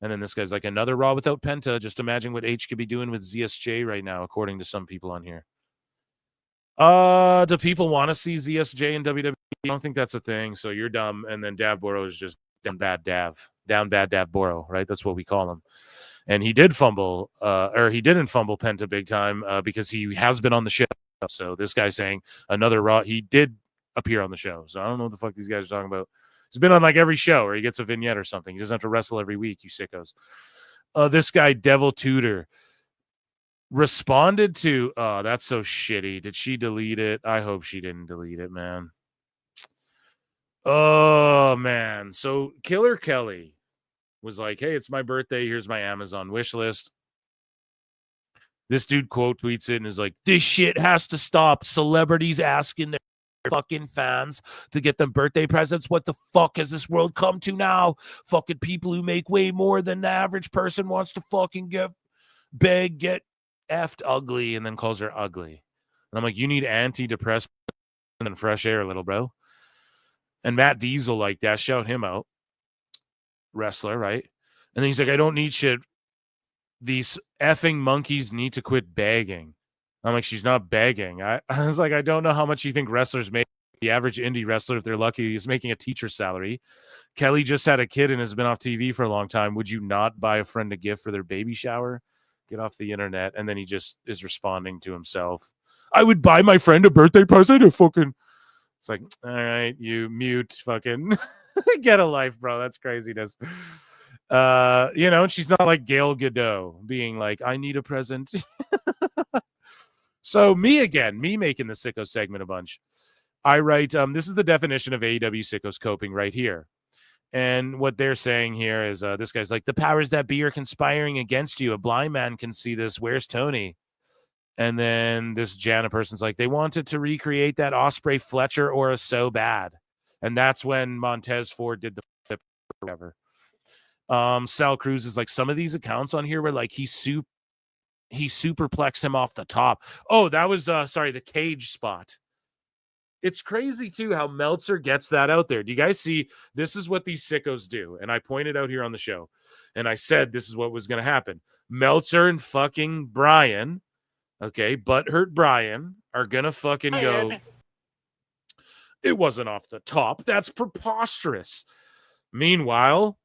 And then this guy's like, another Raw without Penta. Just imagine what H could be doing with ZSJ right now, according to some people on here. Do people want to see ZSJ in WWE? I don't think that's a thing, so you're dumb. And then Davboro is just down bad Dav. Down bad Davboro, right? That's what we call him. And he did fumble, or he didn't fumble Penta big time because he has been on the show. So this guy's saying another Raw. He did appear on the show. So I don't know what the fuck these guys are talking about. He's been on like every show, or he gets a vignette or something. He doesn't have to wrestle every week, you sickos. This guy, Devil Tudor, responded to, oh, that's so shitty. Did she delete it? I hope she didn't delete it, man. Oh, man. So Killer Kelly was like, hey, it's my birthday. Here's my Amazon wish list. This dude quote tweets it and is like, this shit has to stop. Celebrities asking their fucking fans to get them birthday presents. What the fuck has this world come to now? Fucking people who make way more than the average person wants to fucking get effed ugly, and then calls her ugly. And I'm like, you need antidepressant and fresh air, little bro. And Matt Diesel like that, shout him out. Wrestler, right? And then he's like, I don't need shit. These effing monkeys need to quit begging. I'm like, she's not begging. I was like, I don't know how much you think wrestlers make. The average indie wrestler, if they're lucky, is making a teacher's salary. Kelly just had a kid and has been off TV for a long time. Would you not buy a friend a gift for their baby shower? Get off the internet. And then he just is responding to himself. I would buy my friend a birthday present. It's like, all right, you mute, fucking get a life, bro. That's craziness. And she's not like Gail Godot being like, I need a present. So me making the sicko segment a bunch. I write, this is the definition of AEW sickos coping right here. And what they're saying here is this guy's like, the powers that be are conspiring against you. A blind man can see this. Where's Tony? And then this Jana person's like, they wanted to recreate that Osprey Fletcher aura so bad. And that's when Montez Ford did the flip or whatever. Sal Cruz is like, some of these accounts on here were like, he superplexed him off the top. Oh, that was the cage spot. It's crazy too how Meltzer gets that out there. Do you guys see? This is what these sickos do. And I pointed out here on the show. And I said this is what was going to happen. Meltzer and fucking Brian, okay, butthurt Brian, are going to fucking go, it wasn't off the top. That's preposterous. Meanwhile,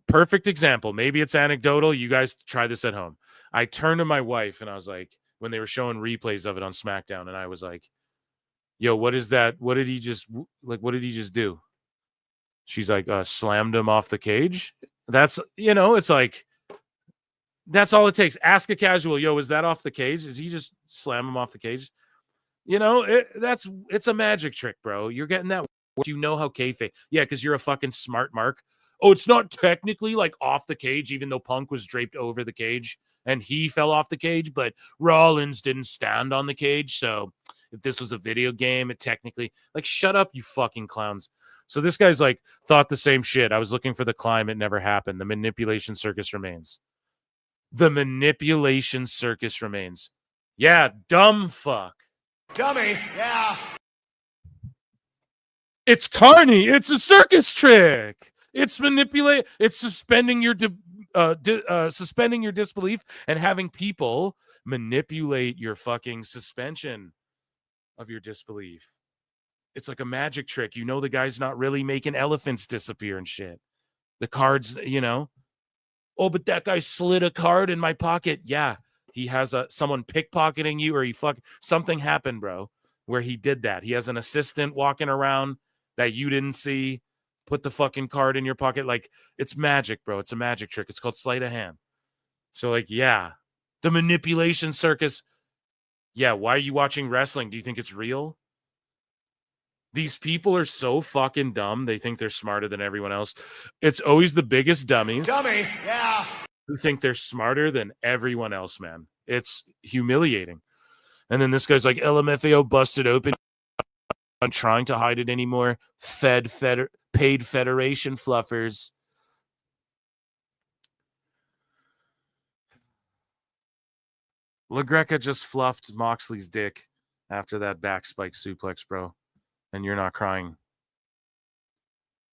perfect example. Maybe it's anecdotal. You guys try this at home. I turned to my wife and I was like, when they were showing replays of it on SmackDown, and I was like, yo, what is that? What did he just do? She's like, slammed him off the cage. That's, it's like, that's all it takes. Ask a casual, yo, is that off the cage? Is he just slam him off the cage? It's a magic trick, bro. You're getting that. You know how kayfabe. Yeah, because you're a fucking smart mark. Oh, it's not technically like off the cage, even though Punk was draped over the cage and he fell off the cage, but Rollins didn't stand on the cage. So if this was a video game, it technically, like, shut up, you fucking clowns. So this guy's like, thought the same shit. I was looking for the climb. It never happened. The manipulation circus remains. The manipulation circus remains. Yeah, dumb fuck. Dummy, yeah. It's carny. It's a circus trick. It's manipulate. It's suspending your suspending your disbelief and having people manipulate your fucking suspension of your disbelief. It's like a magic trick. The guy's not really making elephants disappear and shit. The cards, Oh, but that guy slid a card in my pocket. Yeah, he has someone pickpocketing you, or something happened, bro, where he did that. He has an assistant walking around that you didn't see. Put the fucking card in your pocket. Like, it's magic, bro. It's a magic trick. It's called sleight of hand. So, like, yeah, the manipulation circus. Yeah, why are you watching wrestling? Do you think it's real? These people are so fucking dumb. They think they're smarter than everyone else. It's always the biggest dummies. Dummy, yeah. Who think they're smarter than everyone else, man. It's humiliating. And then this guy's like, LMFAO busted open. I'm trying to hide it anymore. Paid Federation fluffers. LaGreca just fluffed Moxley's dick after that back spike suplex, bro. And you're not crying.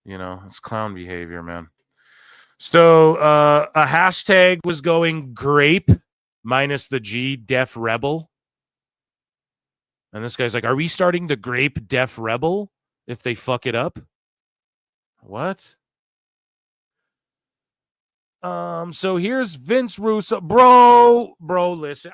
It's clown behavior, man. So a hashtag was going grape minus the G, Def Rebel. And this guy's like, are we starting the grape Def Rebel if they fuck it up? What? So here's Vince Russo. Bro, listen.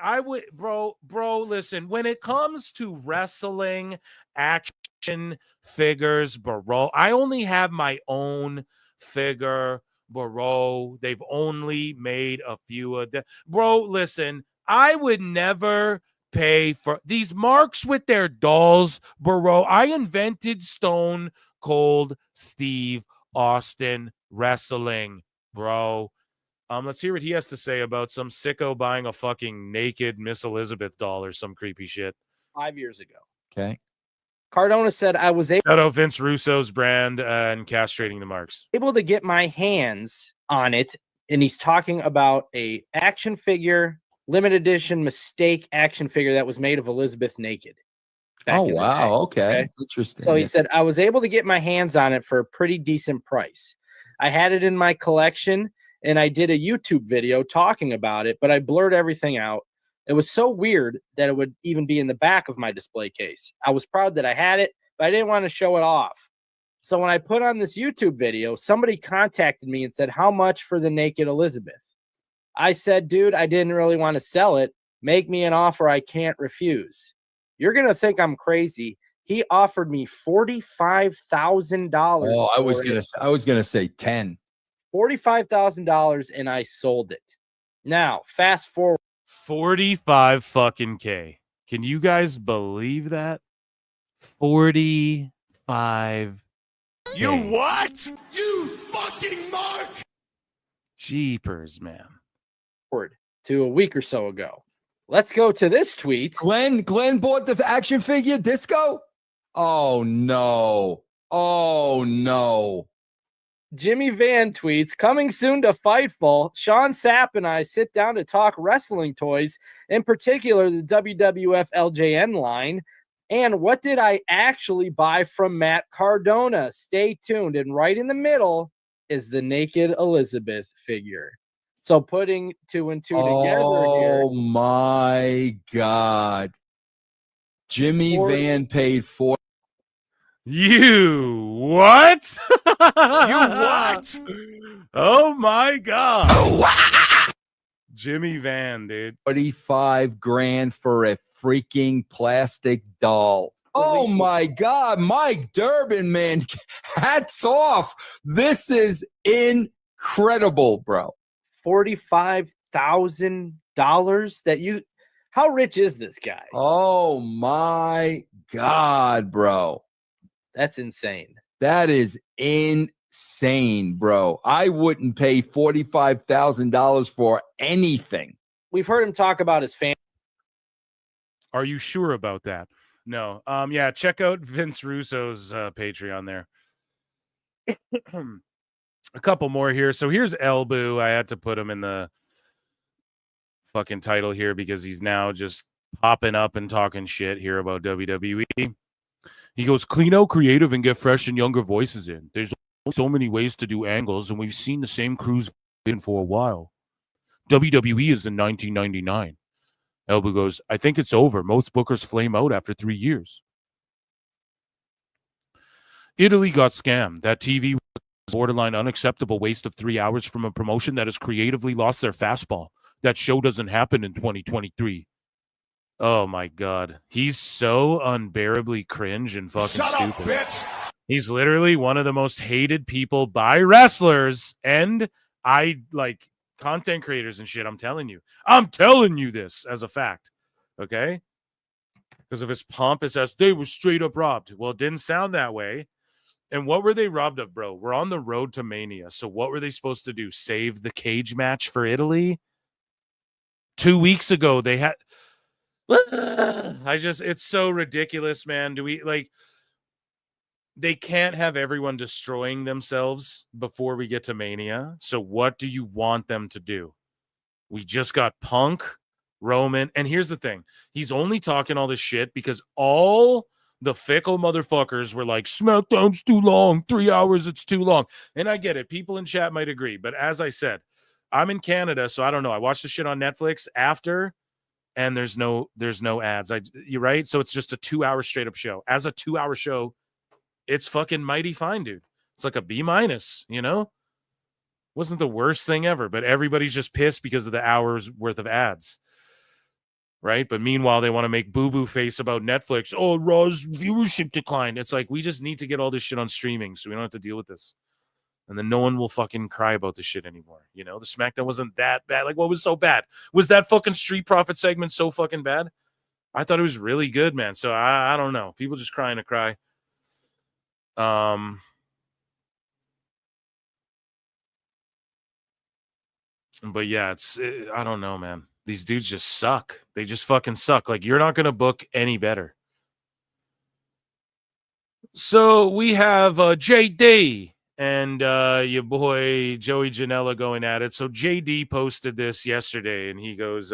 Listen. When it comes to wrestling action figures, bro, I only have my own figure, bro. They've only made a few of them. Bro, listen. I would never pay for these marks with their dolls, bro. I invented Stone Cold Steve Austin wrestling, bro. Let's hear what he has to say about some sicko buying a fucking naked Miss Elizabeth doll or some creepy shit. 5 years ago. Okay. Cardona said, I was Shout out Vince Russo's brand and castrating the marks. able to get my hands on it. And he's talking about a action figure, limited edition mistake action figure that was made of Elizabeth naked. Oh, wow. Okay. Interesting. So he said, I was able to get my hands on it for a pretty decent price. I had it in my collection and I did a YouTube video talking about it, but I blurred everything out. It was so weird that it would even be in the back of my display case. I was proud that I had it, but I didn't want to show it off. So when I put on this YouTube video, somebody contacted me and said, how much for the naked Elizabeth? I said, dude, I didn't really want to sell it. Make me an offer I can't refuse. You're going to think I'm crazy. He offered me $45,000. Oh, I was gonna say 10. $45,000, and I sold it. Now, fast forward. 45 fucking K. Can you guys believe that? 45. You what? You fucking mark! Jeepers, man. To a week or so ago. Let's go to this tweet. Glenn bought the action figure Disco? Oh, no. Oh, no. Jimmy Van tweets, coming soon to Fightful, Sean Sapp and I sit down to talk wrestling toys, in particular the WWF LJN line, and what did I actually buy from Matt Cardona? Stay tuned. And right in the middle is the naked Elizabeth figure. So putting two and two together here. Oh, my God. Jimmy Van paid $4. You what? You what? Oh my God. Jimmy Van, dude. 45 grand for a freaking plastic doll. Oh my God. Mike Durbin, man. Hats off. This is incredible, bro. $45,000 that you, how rich is this guy? Oh my God, bro. That's insane. That is insane, bro. I wouldn't pay $45,000 for anything. We've heard him talk about his family. Are you sure about that? No. Yeah, check out Vince Russo's Patreon there. A couple more here. So here's Ibou. I had to put him in the fucking title here because he's now just popping up and talking shit here about WWE. He goes, clean out creative and get fresh and younger voices in. There's so many ways to do angles, and we've seen the same crews in for a while. WWE is in 1999. Ibou goes, I think it's over. Most bookers flame out after 3 years. Italy got scammed. That TV was a borderline unacceptable waste of 3 hours from a promotion that has creatively lost their fastball. That show doesn't happen in 2023. Oh my God. He's so unbearably cringe and fucking stupid. Bitch. He's literally one of the most hated people by wrestlers and content creators and shit. I'm telling you this as a fact. Okay. Because of his pompous ass, they were straight up robbed. Well, it didn't sound that way. And what were they robbed of, bro? We're on the road to Mania. So what were they supposed to do? Save the cage match for Italy? 2 weeks ago, they had. It's so ridiculous, man. They can't have everyone destroying themselves before we get to Mania. So what do you want them to do? We just got Punk, Roman. And here's the thing. He's only talking all this shit because all the fickle motherfuckers were like, SmackDown's too long. 3 hours, it's too long. And I get it. People in chat might agree. But as I said, I'm in Canada, so I don't know. I watched the shit on Netflix after, and there's no ads. You're right. So it's just a 2 hour straight up show. As a 2 hour show, it's fucking mighty fine, dude. It's like a B-, you know? Wasn't the worst thing ever, but everybody's just pissed because of the hours worth of ads. Right? But meanwhile, they want to make boo-boo face about Netflix. Oh, Raw's viewership declined. It's like, we just need to get all this shit on streaming so we don't have to deal with this. And then no one will fucking cry about this shit anymore. You know, the SmackDown wasn't that bad. Like, what was so bad? Was that fucking Street Profit segment so fucking bad? I thought it was really good, man. So I don't know. People just crying to cry. But yeah, I don't know, man. These dudes just suck. They just fucking suck. Like, you're not going to book any better. So we have JD and your boy Joey Janela going at it. So JD posted this yesterday, and he goes,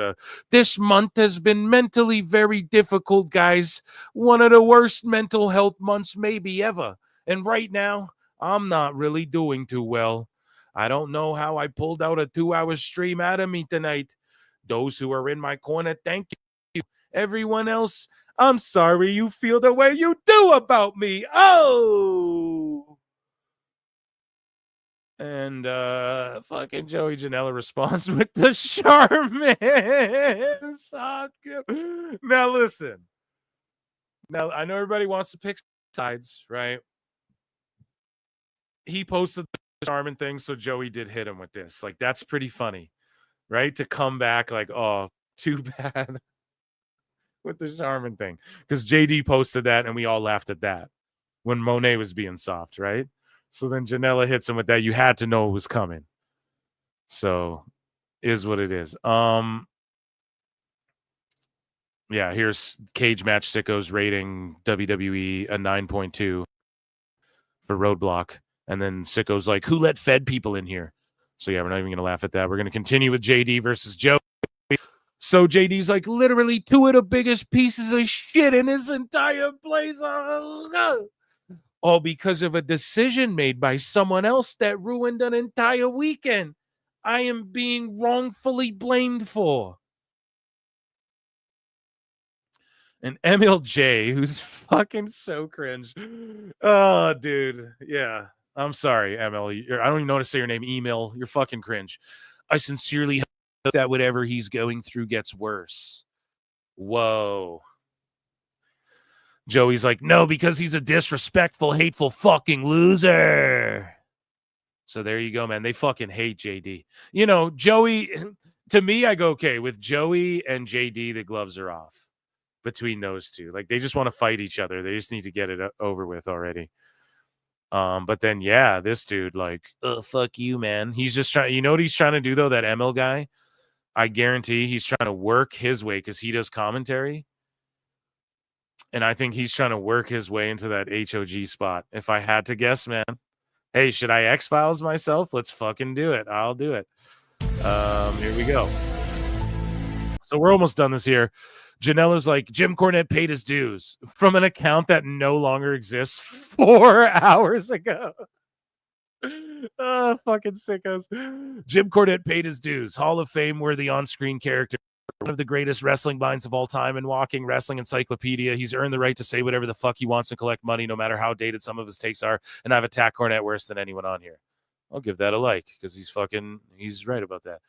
this month has been mentally very difficult, guys. One of the worst mental health months maybe ever. And right now, I'm not really doing too well. I don't know how I pulled out a 2-hour stream out of me tonight. Those who are in my corner, thank you. Everyone else, I'm sorry you feel the way you do about me. Oh! And fucking Joey Janela responds with the Charmin. Now listen. Now I know everybody wants to pick sides, right? He posted the Charmin thing, so Joey did hit him with this. Like, that's pretty funny, right? To come back like, oh, too bad with the Charmin thing. Because JD posted that and we all laughed at that when Monet was being soft, right? So then Janela hits him with that. You had to know it was coming. So is what it is. Yeah, here's Cage Match Sickos rating WWE a 9.2 for Roadblock. And then Sicko's like, who let Fed people in here? So yeah, we're not even going to laugh at that. We're going to continue with JD versus Joe. So JD's like, literally 2 of the biggest pieces of shit in his entire place. All because of a decision made by someone else that ruined an entire weekend. I am being wrongfully blamed for. And MLJ, who's fucking so cringe. Oh, dude. Yeah. I'm sorry, ML. I don't even know how to say your name. Email. You're fucking cringe. I sincerely hope that whatever he's going through gets worse. Whoa. Joey's like, no, because he's a disrespectful, hateful fucking loser. So there you go, man. They fucking hate JD. You know, Joey, to me, I go, okay, with Joey and JD, the gloves are off between those two. Like, they just want to fight each other. They just need to get it over with already. But then, yeah, this dude, like, oh, fuck you, man. He's just trying, you know what he's trying to do, though, that ML guy? I guarantee he's trying to work his way because he does commentary. And I think he's trying to work his way into that HOG spot. If I had to guess, man. Hey, should I X-Files myself? Let's fucking do it. I'll do it. Here we go. So we're almost done this here. Janela's like, Jim Cornette paid his dues from an account that no longer exists 4 hours ago. Fucking sickos. Jim Cornette paid his dues. Hall of Fame worthy on-screen character. One of the greatest wrestling minds of all time and walking wrestling encyclopedia. He's earned the right to say whatever the fuck he wants and collect money, no matter how dated some of his takes are. And I've attacked Cornette worse than anyone on here. I'll give that a like because he's right about that.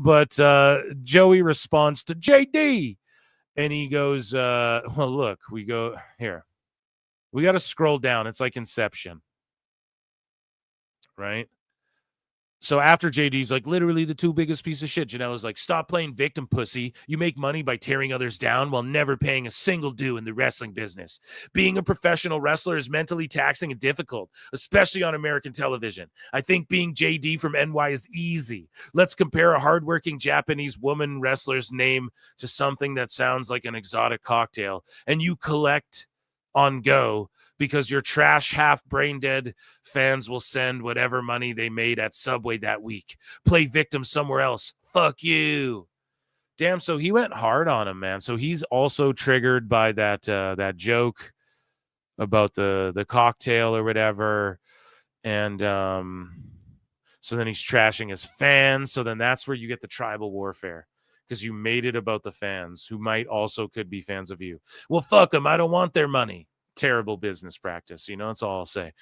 But Joey responds to JD and he goes, well, look, we go here. We got to scroll down. It's like Inception. Right? So after JD's like, literally the 2 biggest pieces of shit, Janela's like, stop playing victim, pussy. You make money by tearing others down while never paying a single due in the wrestling business. Being a professional wrestler is mentally taxing and difficult, especially on American television. I think being JD from NY is easy. Let's compare a hardworking Japanese woman wrestler's name to something that sounds like an exotic cocktail, and you collect on go because your trash, half brain dead fans will send whatever money they made at Subway that week. Play victim somewhere else. Fuck you. Damn, so he went hard on him, man. So he's also triggered by that joke about the cocktail or whatever. And so then he's trashing his fans. So then that's where you get the tribal warfare. Because you made it about the fans who might also could be fans of you. Well, fuck them. I don't want their money. terrible business practice. You know, that's all I'll say.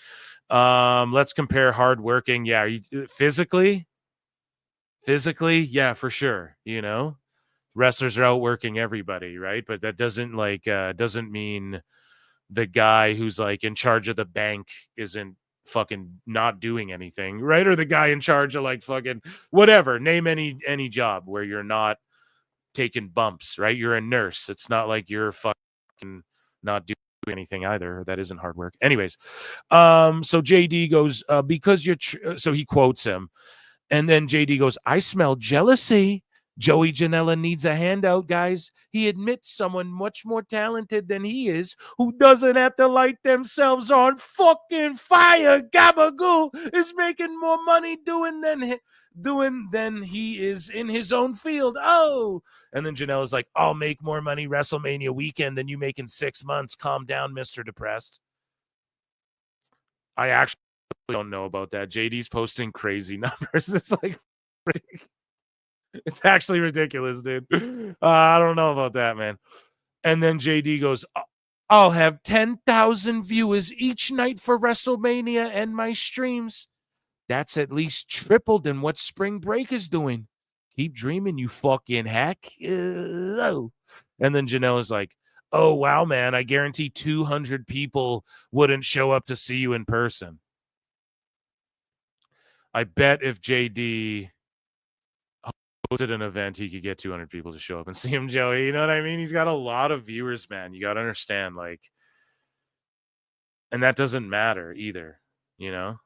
Let's compare hardworking. Yeah, physically, yeah, for sure. You know, wrestlers are outworking everybody, right? But that doesn't doesn't mean the guy who's like in charge of the bank isn't fucking not doing anything, right? Or the guy in charge of like fucking whatever. Name any job where you're not taking bumps, right? You're a nurse. It's not like you're fucking not doing anything either. That isn't hard work. Anyways, so JD goes, because you're so he quotes him, and then JD goes, I smell jealousy. Joey Janela needs a handout, guys. He admits someone much more talented than he is, who doesn't have to light themselves on fucking fire. Gabagoo is making more money doing than he is in his own field. Oh, and then Janela's like, I'll make more money WrestleMania weekend than you make in 6 months. Calm down, Mr. Depressed. I actually don't know about that. JD's posting crazy numbers. It's like it's actually ridiculous, dude. I don't know about that, man. And then JD goes, I'll have 10,000 viewers each night for WrestleMania and my streams. That's at least triple than what Spring Break is doing. Keep dreaming, you fucking hack. And then Janela's like, oh, wow, man. I guarantee 200 people wouldn't show up to see you in person. I bet if JD hosted an event, he could get 200 people to show up and see him, Joey. You know what I mean? He's got a lot of viewers, man. You got to understand, like, and that doesn't matter either, you know?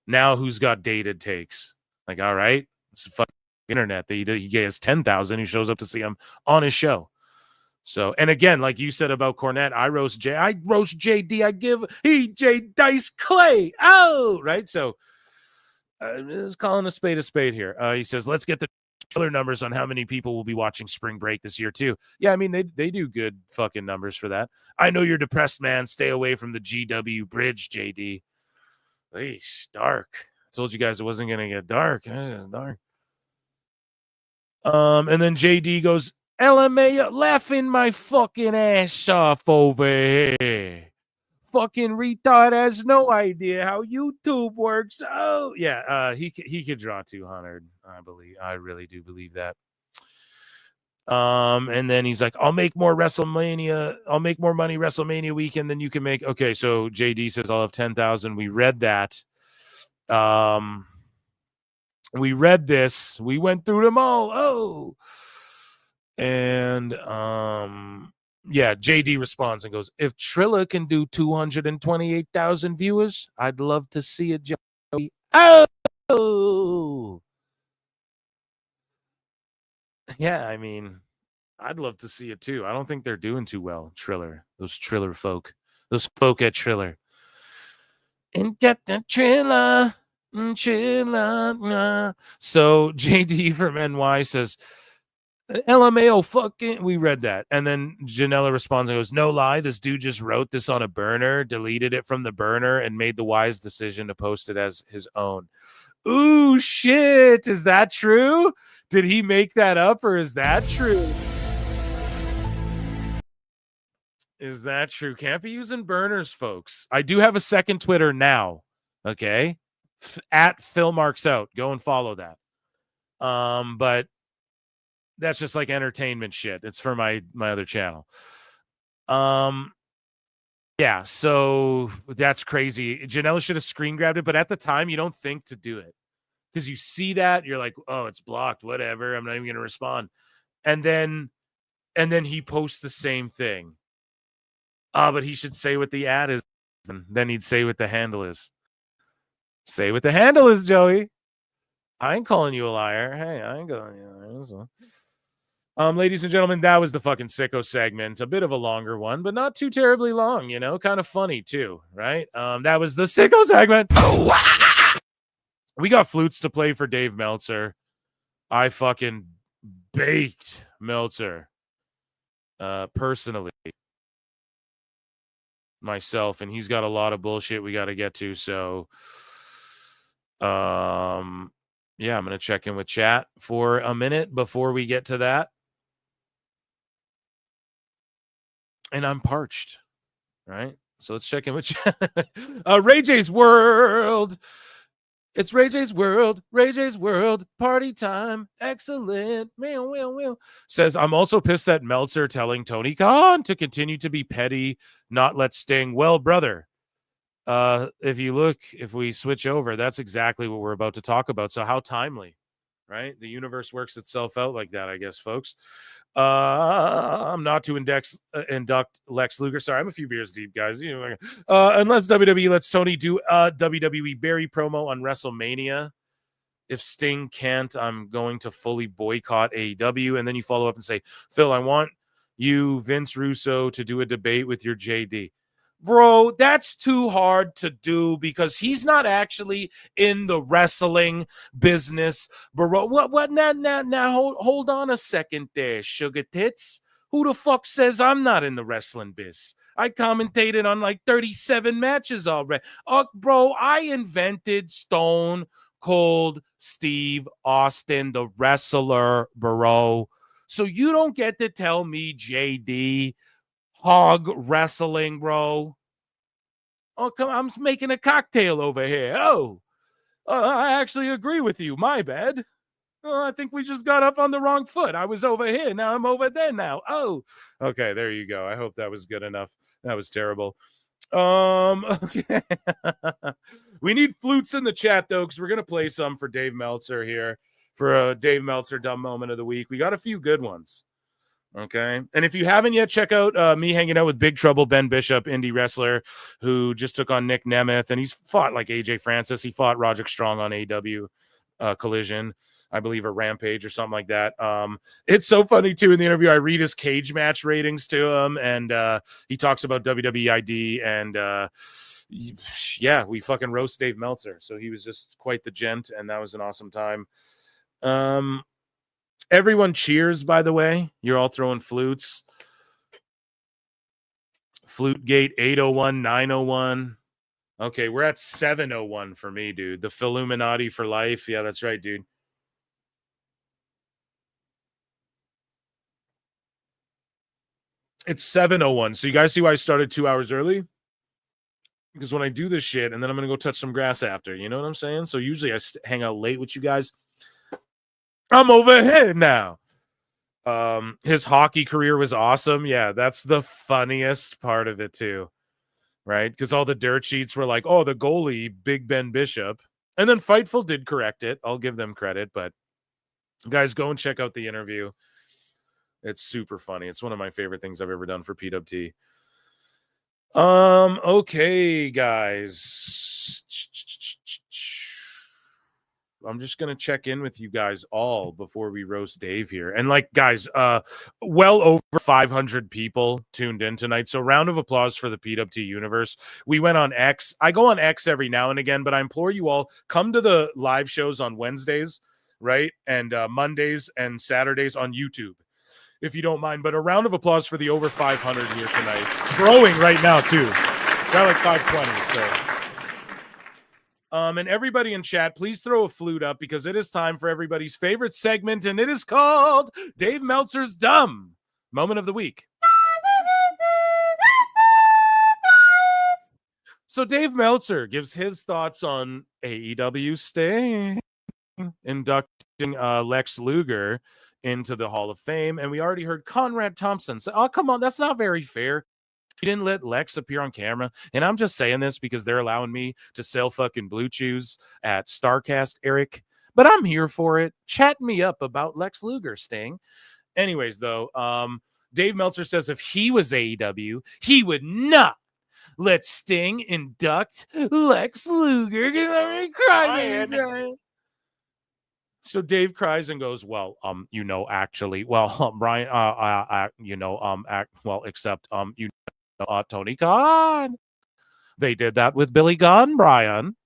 Now who's got dated takes? Like, all right, it's the fucking internet. He gets 10,000 who shows up to see him on his show. So, and again, like you said about Cornette, I roast JD. I give EJ Dice Clay. Oh, right. So, just calling a spade here. He says, let's get the trailer numbers on how many people will be watching Spring Break this year too. Yeah, I mean, they do good fucking numbers for that. I know you're depressed, man. Stay away from the GW bridge, JD. Eesh, dark. I told you guys it wasn't gonna get dark. It's just dark. And then JD goes, LMA laughing my fucking ass off over here. Fucking retard has no idea how YouTube works. Oh yeah, he could draw 200. I believe. I really do believe that. And then he's like, I'll make more money WrestleMania weekend than you can make. Okay, so JD says I'll have 10,000. We read that. We read this. We went through them all. Oh, and yeah, JD responds and goes, if Trilla can do 228,000 viewers, I'd love to see it, Joey. Oh, yeah, I mean, I'd love to see it too. I don't think they're doing too well, Triller. Those Triller folk. Those folk at Triller. And get the Triller. Triller. So JD from NY says, LMAO fucking, we read that. And then Janela responds and goes, no lie, this dude just wrote this on a burner, deleted it from the burner, and made the wise decision to post it as his own. Ooh, shit. Is that true? Did he make that up, or is that true? Is that true? Can't be using burners, folks. I do have a second Twitter now. Okay. At Phil Marks Out. Go and follow that. But that's just like entertainment shit. It's for my other channel. Yeah, so that's crazy. Janela should have screen grabbed it, but at the time you don't think to do it. Because you see that, you're like, oh, it's blocked, whatever. I'm not even gonna respond. And then he posts the same thing. But he should say what the ad is, and then he'd say what the handle is. Say what the handle is, Joey. I ain't calling you a liar. Hey, I ain't calling you a liar. So. Ladies and gentlemen, that was the fucking sicko segment. A bit of a longer one, but not too terribly long, you know, kind of funny too, right? That was the sicko segment. We got flutes to play for Dave Meltzer. I fucking baked Meltzer personally myself, and he's got a lot of bullshit we got to get to, so yeah, I'm gonna check in with chat for a minute before we get to that. And I'm parched, right? So let's check in with Ray J's World. It's Ray J's World. Ray J's World. Party time. Excellent. Meow, meow, meow. Says, I'm also pissed at Meltzer telling Tony Khan to continue to be petty, not let Sting. Well, brother, if we switch over, that's exactly what we're about to talk about. So how timely, right? The universe works itself out like that, I guess, folks. I'm not to induct Lex Luger. Sorry, I'm a few beers deep, guys. Unless WWE lets Tony do a WWE Barry promo on WrestleMania. If Sting can't, I'm going to fully boycott AEW. And then you follow up and say, Phil, I want you, Vince Russo, to do a debate with your JD. Bro, that's too hard to do because he's not actually in the wrestling business. Bro, what? Now, hold on a second there, sugar tits. Who the fuck says I'm not in the wrestling biz? I commentated on like 37 matches already. Bro, I invented Stone Cold Steve Austin, the wrestler, bro. So you don't get to tell me JD hog wrestling, bro. Oh, come on. I'm making a cocktail over here. I actually agree with you. My bad. I think we just got up on the wrong foot. I was over here. Now I'm over there now. Okay. There you go. I hope that was good enough. That was terrible. Okay. We need flutes in the chat, though, because we're going to play some for Dave Meltzer here for a Dave Meltzer dumb moment of the week. We got a few good ones. Okay. And if you haven't yet, check out me hanging out with Big Trouble Ben Bishop, indie wrestler, who just took on Nick Nemeth, and he's fought like AJ Francis. He fought Roderick Strong on AEW Collision, I believe, or Rampage or something like that. It's so funny, too, in the interview. I read his cage match ratings to him, and he talks about WWE ID, and yeah, we fucking roast Dave Meltzer. So he was just quite the gent, and that was an awesome time. Everyone cheers, by the way. You're all throwing flutes. Flute Gate 801, 901. Okay, we're at 701 for me, dude. The Filuminati for life. Yeah, that's right, dude. It's 701. So you guys see why I started 2 hours early? Because when I do this shit, and then I'm going to go touch some grass after. You know what I'm saying? So usually I hang out late with you guys. I'm over here now. His hockey career was awesome. Yeah, that's the funniest part of it too, right? Because all the dirt sheets were like, oh, the goalie, Big Ben Bishop. And then Fightful did correct it. I'll give them credit. But guys, go and check out the interview. It's super funny. It's one of my favorite things I've ever done for PWT. Okay, guys. I'm just going to check in with you guys all before we roast Dave here. And like, guys, well over 500 people tuned in tonight. So round of applause for the PWT universe. We went on X. I go on X every now and again, but I implore you all, come to the live shows on Wednesdays, right? And Mondays and Saturdays on YouTube, if you don't mind. But a round of applause for the over 500 here tonight. It's growing right now, too. Got like 520, so... and everybody in chat, please throw a flute up because it is time for everybody's favorite segment, and it is called Dave Meltzer's Dumb Moment of the Week. So Dave Meltzer gives his thoughts on AEW Sting inducting Lex Luger into the Hall of Fame, and we already heard Conrad Thompson say, oh, come on, that's not very fair. You didn't let Lex appear on camera. And I'm just saying this because they're allowing me to sell fucking Blue Chews at StarCast, Eric. But I'm here for it. Chat me up about Lex Luger, Sting. Anyways, though, Dave Meltzer says if he was AEW, he would not let Sting induct Lex Luger. So Dave cries and goes, well, actually, well, Brian, except, Tony Khan. They did that with Billy Gunn, Brian.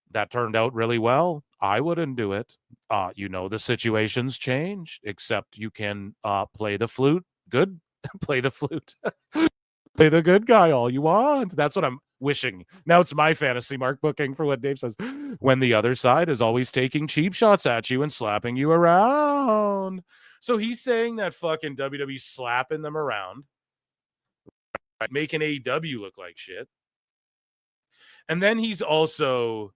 That turned out really well. I wouldn't do it. The situation's changed, except you can play the flute. Good. Play the flute. Play the good guy all you want. That's what I'm wishing. Now it's my fantasy mark booking for what Dave says. When the other side is always taking cheap shots at you and slapping you around. So he's saying that fucking WWE slapping them around. making AEW look like shit. And then he's also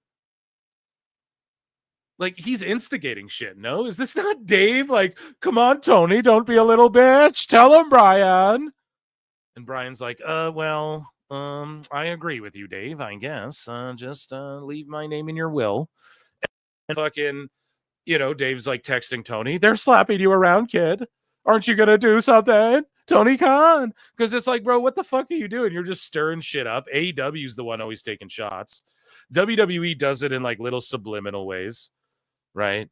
like, he's instigating shit. No, is this not Dave? Like, come on, Tony, don't be a little bitch. Tell him, Brian. And Brian's like, well, I agree with you, Dave, I guess. Just leave my name in your will. And fucking, Dave's like texting Tony, they're slapping you around, kid. Aren't you going to do something? Tony Khan. Because it's like, bro, what the fuck are you doing? You're just stirring shit up. AEW's the one always taking shots. WWE does it in like little subliminal ways, right?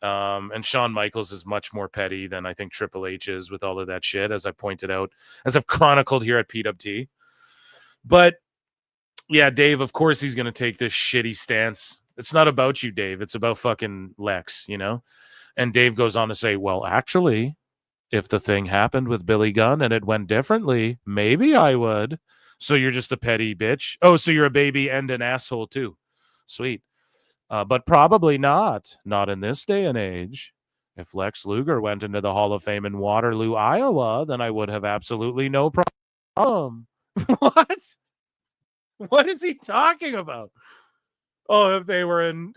And Shawn Michaels is much more petty than I think Triple H is with all of that shit, as I pointed out, as I've chronicled here at PWT. But yeah, Dave, of course he's going to take this shitty stance. It's not about you, Dave. It's about fucking Lex, And Dave goes on to say, well, actually, if the thing happened with Billy Gunn and it went differently, maybe I would. So you're just a petty bitch. Oh, so you're a baby and an asshole too. Sweet. But probably not. Not in this day and age. If Lex Luger went into the Hall of Fame in Waterloo, Iowa, then I would have absolutely no problem. What? What is he talking about? Oh, if they were in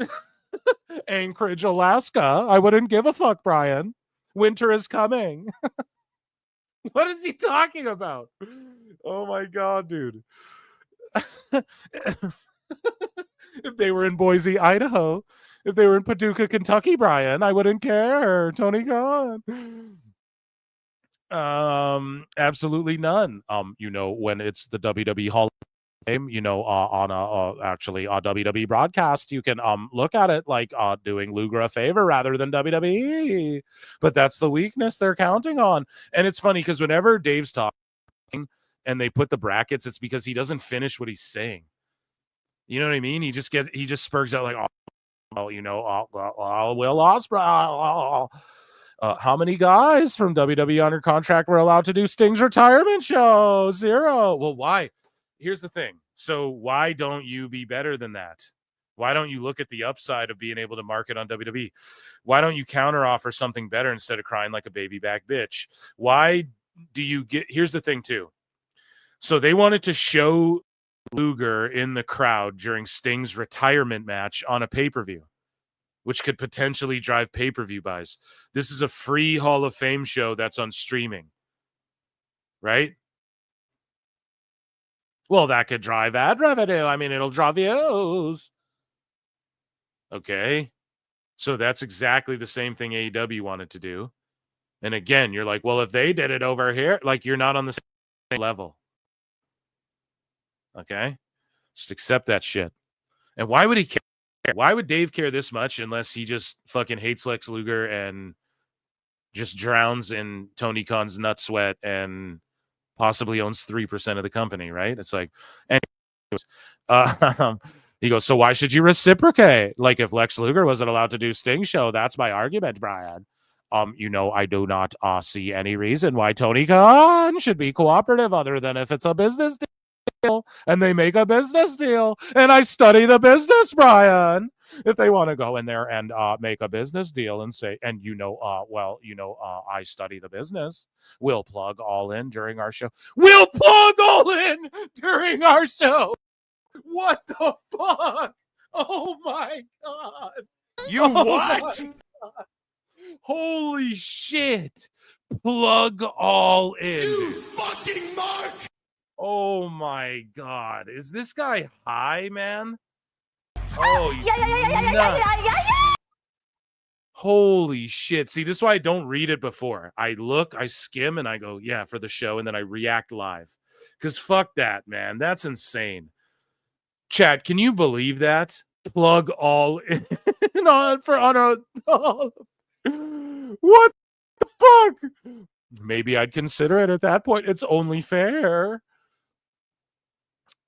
Anchorage, Alaska, I wouldn't give a fuck, Brian. Winter is coming. What is he talking about? Oh my God, dude. If they were in Boise, Idaho, if they were in Paducah, Kentucky, Brian, I wouldn't care. Tony Khan. Absolutely none. When it's the WWE Hall of Fame, on a WWE broadcast, you can look at it like doing Luger a favor rather than WWE. But that's the weakness they're counting on. And it's funny because whenever Dave's talking and they put the brackets, it's because he doesn't finish what he's saying. You know what I mean? He just spurgs out like, Will Ospreay. How many guys from WWE under contract were allowed to do Sting's retirement show? 0. Well, why? Here's the thing. So why don't you be better than that? Why don't you look at the upside of being able to market on WWE? Why don't you counteroffer something better instead of crying like a baby back bitch? Why do you here's the thing too. So they wanted to show Luger in the crowd during Sting's retirement match on a pay-per-view, which could potentially drive pay-per-view buys. This is a free Hall of Fame show that's on streaming, right? Well, that could drive ad revenue. I mean, it'll draw views. Okay. So that's exactly the same thing AEW wanted to do. And again, you're like, well, if they did it over here, like you're not on the same level. Okay? Just accept that shit. And why would he care? Why would Dave care this much unless he just fucking hates Lex Luger and just drowns in Tony Khan's nut sweat and possibly owns 3% of the company, right? It's like, anyways, he goes, so why should you reciprocate? Like if Lex Luger wasn't allowed to do Sting show, that's my argument, Brian. I do not see any reason why Tony Khan should be cooperative other than if it's a business deal and they make a business deal and I study the business, Brian. If they want to go in there and make a business deal and say, and I study the business, we'll plug all in during our show. We'll plug all in during our show. What the fuck? Oh my God. You what? Holy shit. Plug all in. You fucking mark. Oh my God. Is this guy high, man? Oh, yeah. Holy shit. See, this is why I don't read it before. I look, I skim, and I go, yeah, for the show, and then I react live. Because fuck that, man. That's insane. Chat, can you believe that? Plug all in on a... What the fuck? Maybe I'd consider it at that point. It's only fair.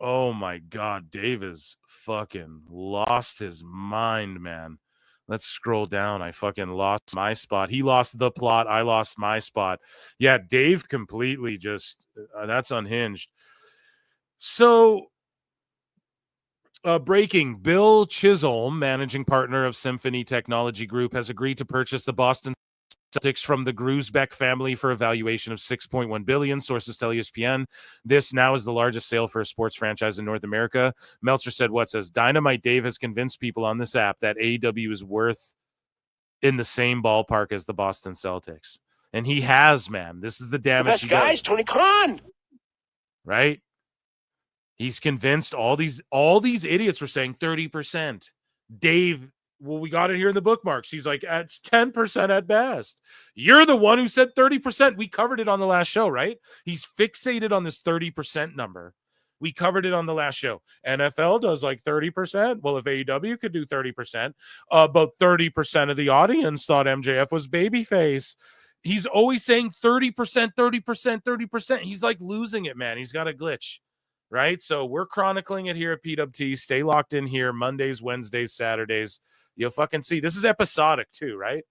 Oh my God, Dave is fucking lost his mind, man. Let's scroll down. I fucking lost my spot. He lost the plot. I lost my spot. Yeah, Dave completely just, that's unhinged. So, breaking, Bill Chisholm, managing partner of Symphony Technology Group, has agreed to purchase the Boston Celtics from the Grusbeck family for a valuation of $6.1 billion. Sources tell ESPN this now is the largest sale for a sports franchise in North America. Meltzer said, says Dynamite Dave has convinced people on this app that AEW is worth in the same ballpark as the Boston Celtics. And he has, man. This is the damage The best guy is Tony Khan. Right? He's convinced all these idiots were saying 30%. Dave, well, we got it here in the bookmarks. He's like, it's 10% at best. You're the one who said 30%. We covered it on the last show, right? He's fixated on this 30% number. We covered it on the last show. NFL does like 30%. Well, if AEW could do 30%, about 30% of the audience thought MJF was babyface. He's always saying 30%, 30%, 30%. He's like losing it, man. He's got a glitch. Right? So we're chronicling it here at PWT. Stay locked in here Mondays, Wednesdays, Saturdays. You'll fucking see. This is episodic too, right?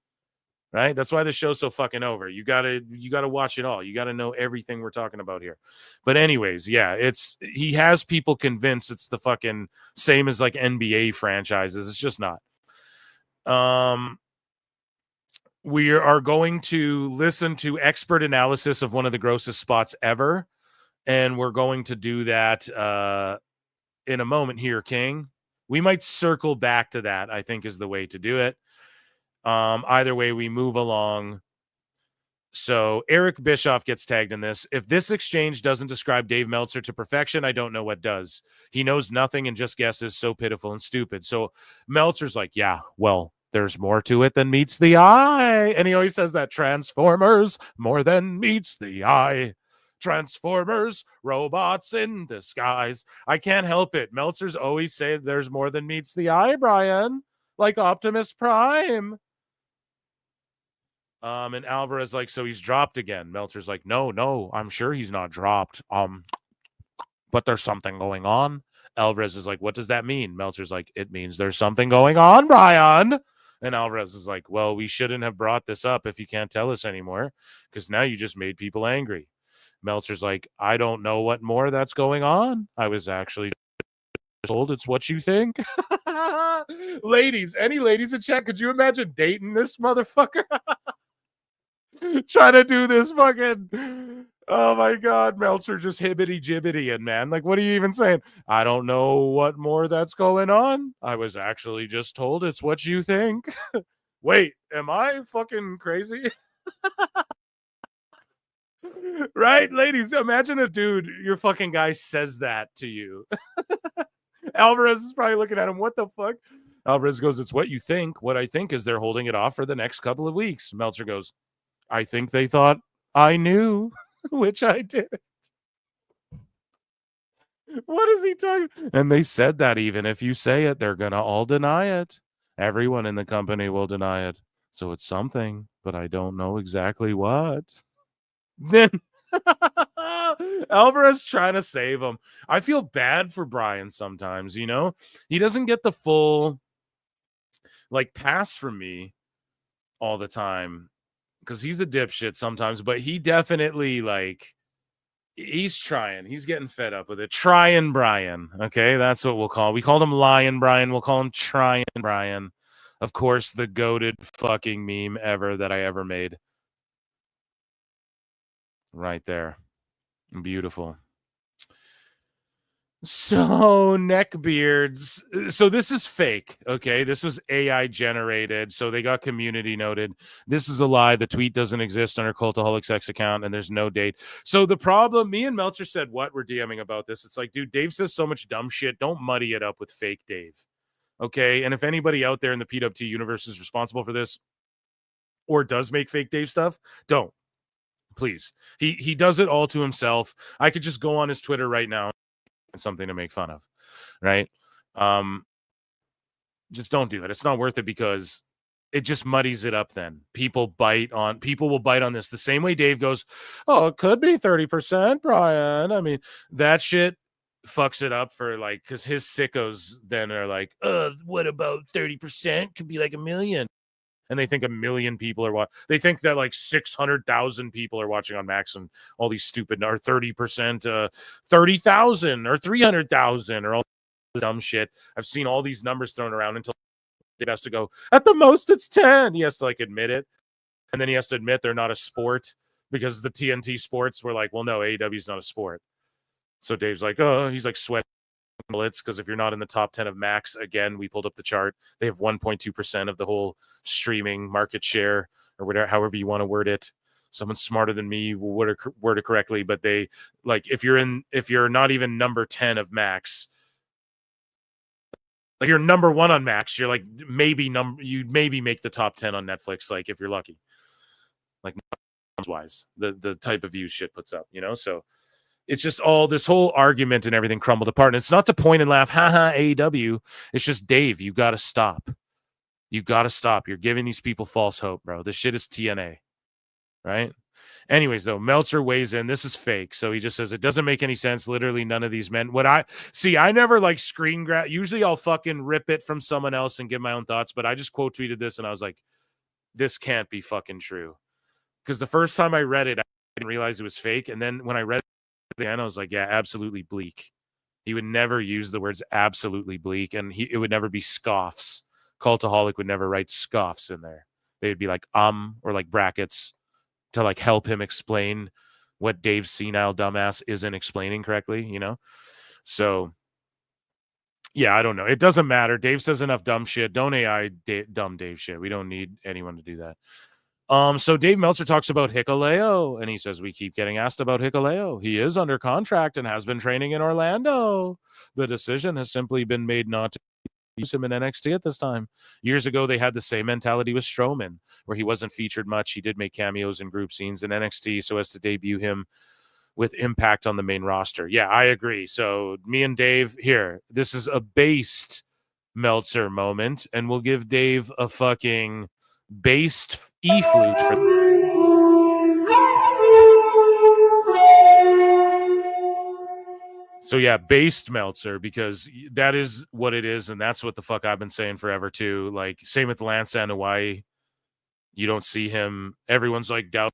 Right? That's why the show's so fucking over. You gotta watch it all. You gotta know everything we're talking about here. But anyways, yeah, he has people convinced it's the fucking same as like NBA franchises. It's just not. We are going to listen to expert analysis of one of the grossest spots ever. And we're going to do that in a moment here, King. We might circle back to that, I think, is the way to do it. Either way, we move along. So Eric Bischoff gets tagged in this. If this exchange doesn't describe Dave Meltzer to perfection, I don't know what does. He knows nothing and just guesses, so pitiful and stupid. So Meltzer's like, yeah, well, there's more to it than meets the eye. And he always says that Transformers, more than meets the eye. Transformers, robots in disguise. I can't help it. Meltzer's always say there's more than meets the eye, Brian. Like Optimus Prime. And Alvarez like, so he's dropped again. Meltzer's like, no, I'm sure he's not dropped. But there's something going on. Alvarez is like, what does that mean? Meltzer's like, it means there's something going on, Brian. And Alvarez is like, well, we shouldn't have brought this up if you can't tell us anymore, because now you just made people angry. Meltzer's like, I don't know what more that's going on. I was actually told it's what you think. Ladies, any ladies in chat, could you imagine dating this motherfucker? Trying to do this fucking, oh my God, Meltzer just hibbity-jibbity-ing, man. Like, what are you even saying? I don't know what more that's going on. I was actually just told it's what you think. Wait, am I fucking crazy? Right, ladies, imagine a dude, your fucking guy says that to you. Alvarez is probably looking at him, what the fuck? Alvarez goes, it's what you think. What I think is they're holding it off for the next couple of weeks. Meltzer goes, I think they thought I knew, which I didn't. What is he talking? And they said that even if you say it, they're going to all deny it. Everyone in the company will deny it. So it's something, but I don't know exactly what. Then Alvarez trying to save him. I feel bad for Brian sometimes, you know? He doesn't get the full like pass from me all the time because he's a dipshit sometimes, but he definitely like he's trying. He's getting fed up with it. Trying Brian. Okay, that's what we'll call. We called him Lion Brian. We'll call him Trying Brian. Of course, the goated fucking meme ever that I ever made. Right there. Beautiful. So neckbeards. So this is fake. Okay. This was AI generated. So they got community noted. This is a lie. The tweet doesn't exist on our Cultaholics X account and there's no date. So the problem, me and Meltzer said, what we're DMing about this. It's like, dude, Dave says so much dumb shit. Don't muddy it up with fake Dave. Okay. And if anybody out there in the PWT universe is responsible for this or does make fake Dave stuff, don't. Please. He does it all to himself. I could just go on his Twitter right now and something to make fun of. Right? Just don't do it. It's not worth it because it just muddies it up then. People will bite on this the same way Dave goes, oh, it could be 30%, Brian. I mean, that shit fucks it up for like, because his sickos then are like, what about 30%? Could be like 1 million. And they think 1 million people are watching. They think that like 600,000 people are watching on Max and all these stupid, or 30%, 30,000 or 300,000 or all this dumb shit. I've seen all these numbers thrown around until Dave has to go, at the most it's 10. He has to like admit it. And then he has to admit they're not a sport because the TNT sports were like, well, no, AEW is not a sport. So Dave's like, oh, he's like sweating bullets because if you're not in the top 10 of Max, again, we pulled up the chart. They have 1.2% of the whole streaming market share or whatever, however you want to word it. Someone smarter than me will word it correctly, but they like if you're not even number 10 of Max, like you're number 1 on Max, you're like you maybe make the top 10 on Netflix, like if you're lucky. Like wise, the type of views shit puts up, you know? So it's just all this whole argument and everything crumbled apart. And it's not to point and laugh, haha, AEW. It's just, Dave, you got to stop. You got to stop. You're giving these people false hope, bro. This shit is TNA, right? Anyways, though, Meltzer weighs in. This is fake. So he just says, it doesn't make any sense. Literally none of these men. I never like screen grab. Usually I'll fucking rip it from someone else and give my own thoughts. But I just quote tweeted this and I was like, this can't be fucking true. Because the first time I read it, I didn't realize it was fake. And then when I read it again, I was like, yeah, absolutely bleak. He would never use the words absolutely bleak. And it would never be scoffs. Cultaholic would never write scoffs in there. They'd be like, or like brackets to like help him explain what Dave's senile dumbass isn't explaining correctly, you know? So, yeah, I don't know. It doesn't matter. Dave says enough dumb shit. Don't AI dumb Dave shit. We don't need anyone to do that. So Dave Meltzer talks about Hikuleo, and he says, we keep getting asked about Hikuleo. He is under contract and has been training in Orlando. The decision has simply been made not to use him in NXT at this time. Years ago, they had the same mentality with Strowman, where he wasn't featured much. He did make cameos in group scenes in NXT so as to debut him with impact on the main roster. Yeah, I agree. So me and Dave here, this is a based Meltzer moment, and we'll give Dave a fucking based E-flute for so yeah, based Meltzer, because that is what it is, and that's what the fuck I've been saying forever too. Like same with Lance and Hawaii. You don't see him. Everyone's like doubting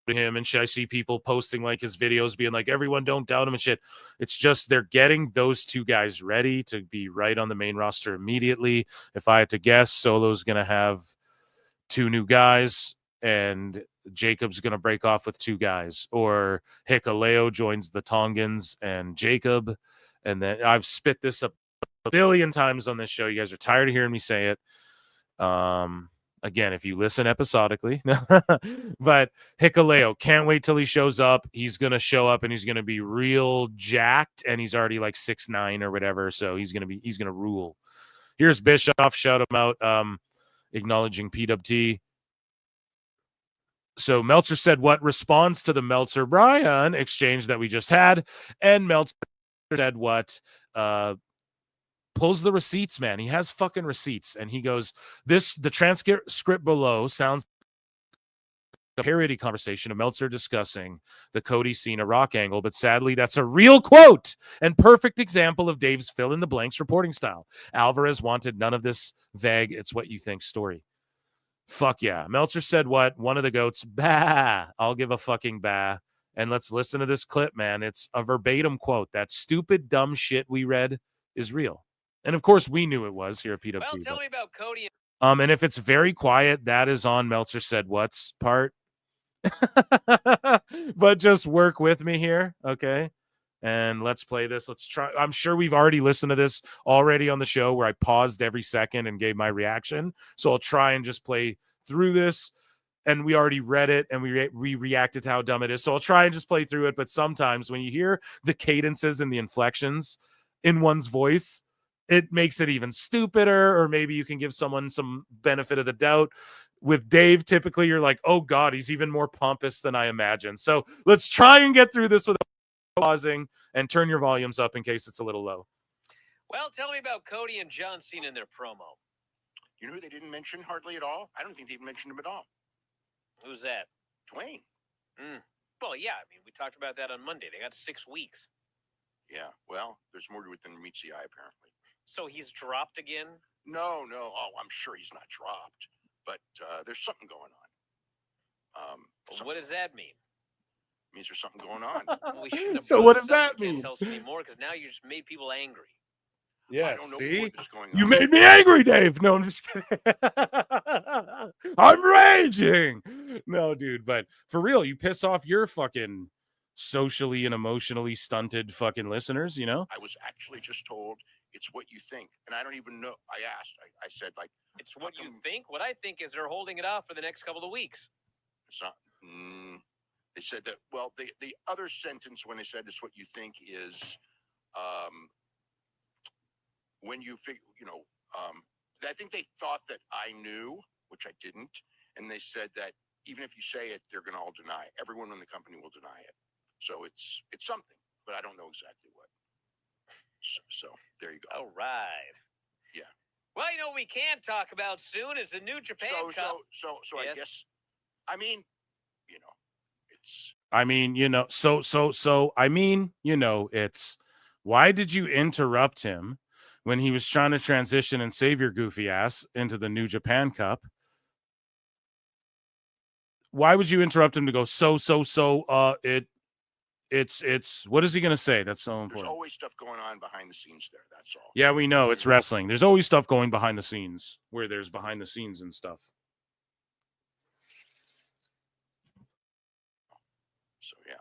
him and shit. I see people posting like his videos being like, everyone don't doubt him and shit. It's just they're getting those two guys ready to be right on the main roster immediately. If I had to guess, Solo's gonna have 2 new guys and Jacob's going to break off with 2 guys, or Hikuleo joins the Tongans and Jacob. And then I've spit this up a billion times on this show. You guys are tired of hearing me say it. Again, if you listen episodically, but Hikuleo, can't wait till he shows up. He's going to show up and he's going to be real jacked, and he's already like 6'9" or whatever. So he's going to rule. Here's Bischoff. Shout him out. Acknowledging PWT. So Meltzer said what responds to the Meltzer-Bryan exchange that we just had, and Meltzer said what pulls the receipts, man. He has fucking receipts, and he goes, the transcript below sounds like a parody conversation of Meltzer discussing the Cody Cena Rock angle, but sadly that's a real quote and perfect example of Dave's fill-in-the-blanks reporting style. Alvarez wanted none of this vague, it's what you think story. Fuck yeah. Meltzer said what? One of the goats, bah. I'll give a fucking bah. And let's listen to this clip, man. It's a verbatim quote. That stupid, dumb shit we read is real. And of course, we knew it was here at PWT. Well, tell me about Cody. And if it's very quiet, that is on Meltzer said what's part. But just work with me here, okay? And let's play this. Let's try. I'm sure we've already listened to this already on the show where I paused every second and gave my reaction. So I'll try and just play through this. And we already read it and we reacted to how dumb it is. So I'll try and just play through it. But sometimes when you hear the cadences and the inflections in one's voice, it makes it even stupider, or maybe you can give someone some benefit of the doubt. With Dave, typically you're like, oh God, he's even more pompous than I imagined. So let's try and get through this without pausing, and turn your volumes up in case it's a little low. Well, tell me about Cody and John Cena in their promo. You know who they didn't mention hardly at all? I don't think they even mentioned him at all. Who's that? Dwayne. Well, yeah, I mean, we talked about that on Monday. They got 6 weeks. Yeah, well, there's more to it than meets the eye, apparently. So he's dropped again? No. Oh, I'm sure he's not dropped. But there's something going on. Well, what does that mean? Means there's something going on. We shouldn't have So brought what this does up. that You mean? can't tell us anymore, because now you just made people angry. Yeah, I don't know see? what is going on. You made me angry, Dave. No, I'm just kidding. I'm raging. No, dude, but for real, you piss off your fucking socially and emotionally stunted fucking listeners, you know? I was actually just told it's what you think. And I don't even know. I asked. I said, like, It's what you think. What I think is they're holding it off for the next couple of weeks. it's not. They said that, well, the other sentence when they said it's what you think is when you figure, I think they thought that I knew, which I didn't. And they said that even if you say it, they're going to all deny it. Everyone in the company will deny it. So it's something, but I don't know exactly what. So there you go. All right. Yeah. Well, we can talk about soon is the New Japan Cup. So Yes. I guess, it's. It's why did you interrupt him when he was trying to transition and save your goofy ass into the New Japan Cup? Why would you interrupt him to go, it's what is he going to say? That's so important. There's always stuff going on behind the scenes there. That's all. Yeah, we know it's wrestling. There's always stuff going behind the scenes where there's behind the scenes and stuff. So, yeah.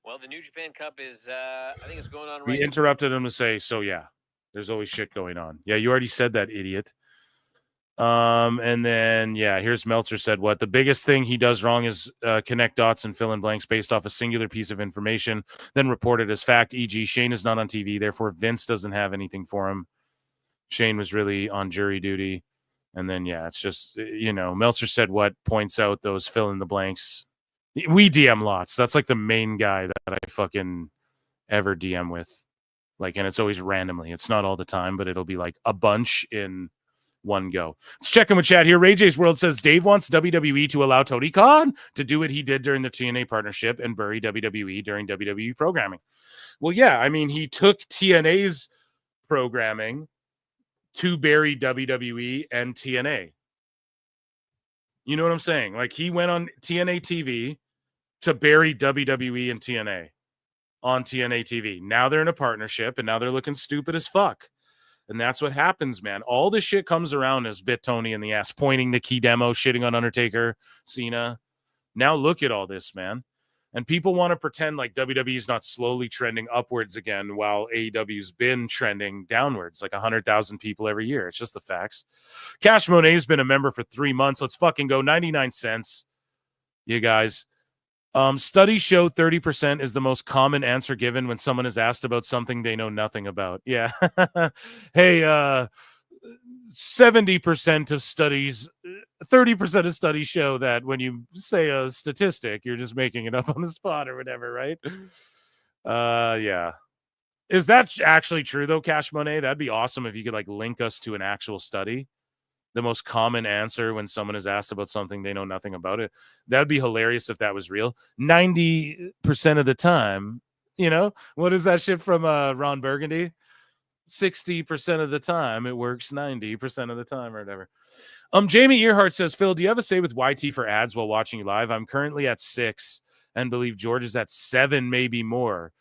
Well, the New Japan Cup is, I think it's going on right We now. interrupted him to say, there's always shit going on. Yeah, you already said that, idiot. And then, here's Meltzer said, what the biggest thing he does wrong is connect dots and fill in blanks based off a singular piece of information, then report it as fact, e.g. Shane is not on TV, therefore Vince doesn't have anything for him. Shane was really on jury duty. And then, it's just, Meltzer said what points out those fill in the blanks. We DM lots. That's like the main guy that I fucking ever DM with. Like, and it's always randomly. It's not all the time, but it'll be like a bunch in one go. Let's check in with chat here. Ray J's World says Dave wants WWE to allow Tony Khan to do what he did during the TNA partnership and bury WWE during WWE programming. Well, he took TNA's programming to bury WWE and TNA. You know what I'm saying? Like, he went on TNA TV to bury WWE and TNA on TNA TV. Now they're in a partnership, and now they're looking stupid as fuck. And that's what happens, man. All this shit comes around as bit Tony in the ass, pointing the key demo, shitting on Undertaker, Cena. Now look at all this, man. And people want to pretend like WWE's not slowly trending upwards again while AEW's been trending downwards, like 100,000 people every year. It's just the facts. Cash Monet's been a member for 3 months. Let's fucking go. 99 cents, you guys. Studies show 30% is the most common answer given when someone is asked about something they know nothing about. Yeah. Hey, 70% of studies, 30% of studies show that when you say a statistic, you're just making it up on the spot or whatever, right? Yeah. Is that actually true though, Cash Monet? That'd be awesome if you could like link us to an actual study. The most common answer when someone is asked about something they know nothing about it. That'd be hilarious if that was real. 90% of the time, what is that shit from Ron Burgundy? 60% of the time it works 90% of the time or whatever. Jamie Earhart says, Phil, do you have a say with YT for ads while watching you live? I'm currently at 6 and believe George is at 7, maybe more.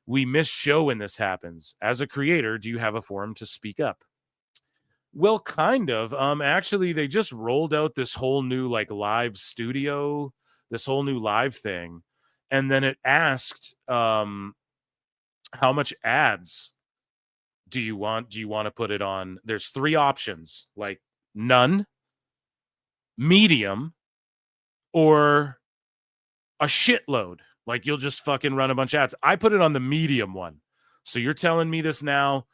We miss show when this happens. As a creator, do you have a forum to speak up? Well, kind of. Actually, they just rolled out this whole new like live studio, this whole new live thing. And then it asked how much ads do you want? Do you want to put it on? There's 3 options, like none, medium, or a shitload. Like you'll just fucking run a bunch of ads. I put it on the medium one. So you're telling me this now.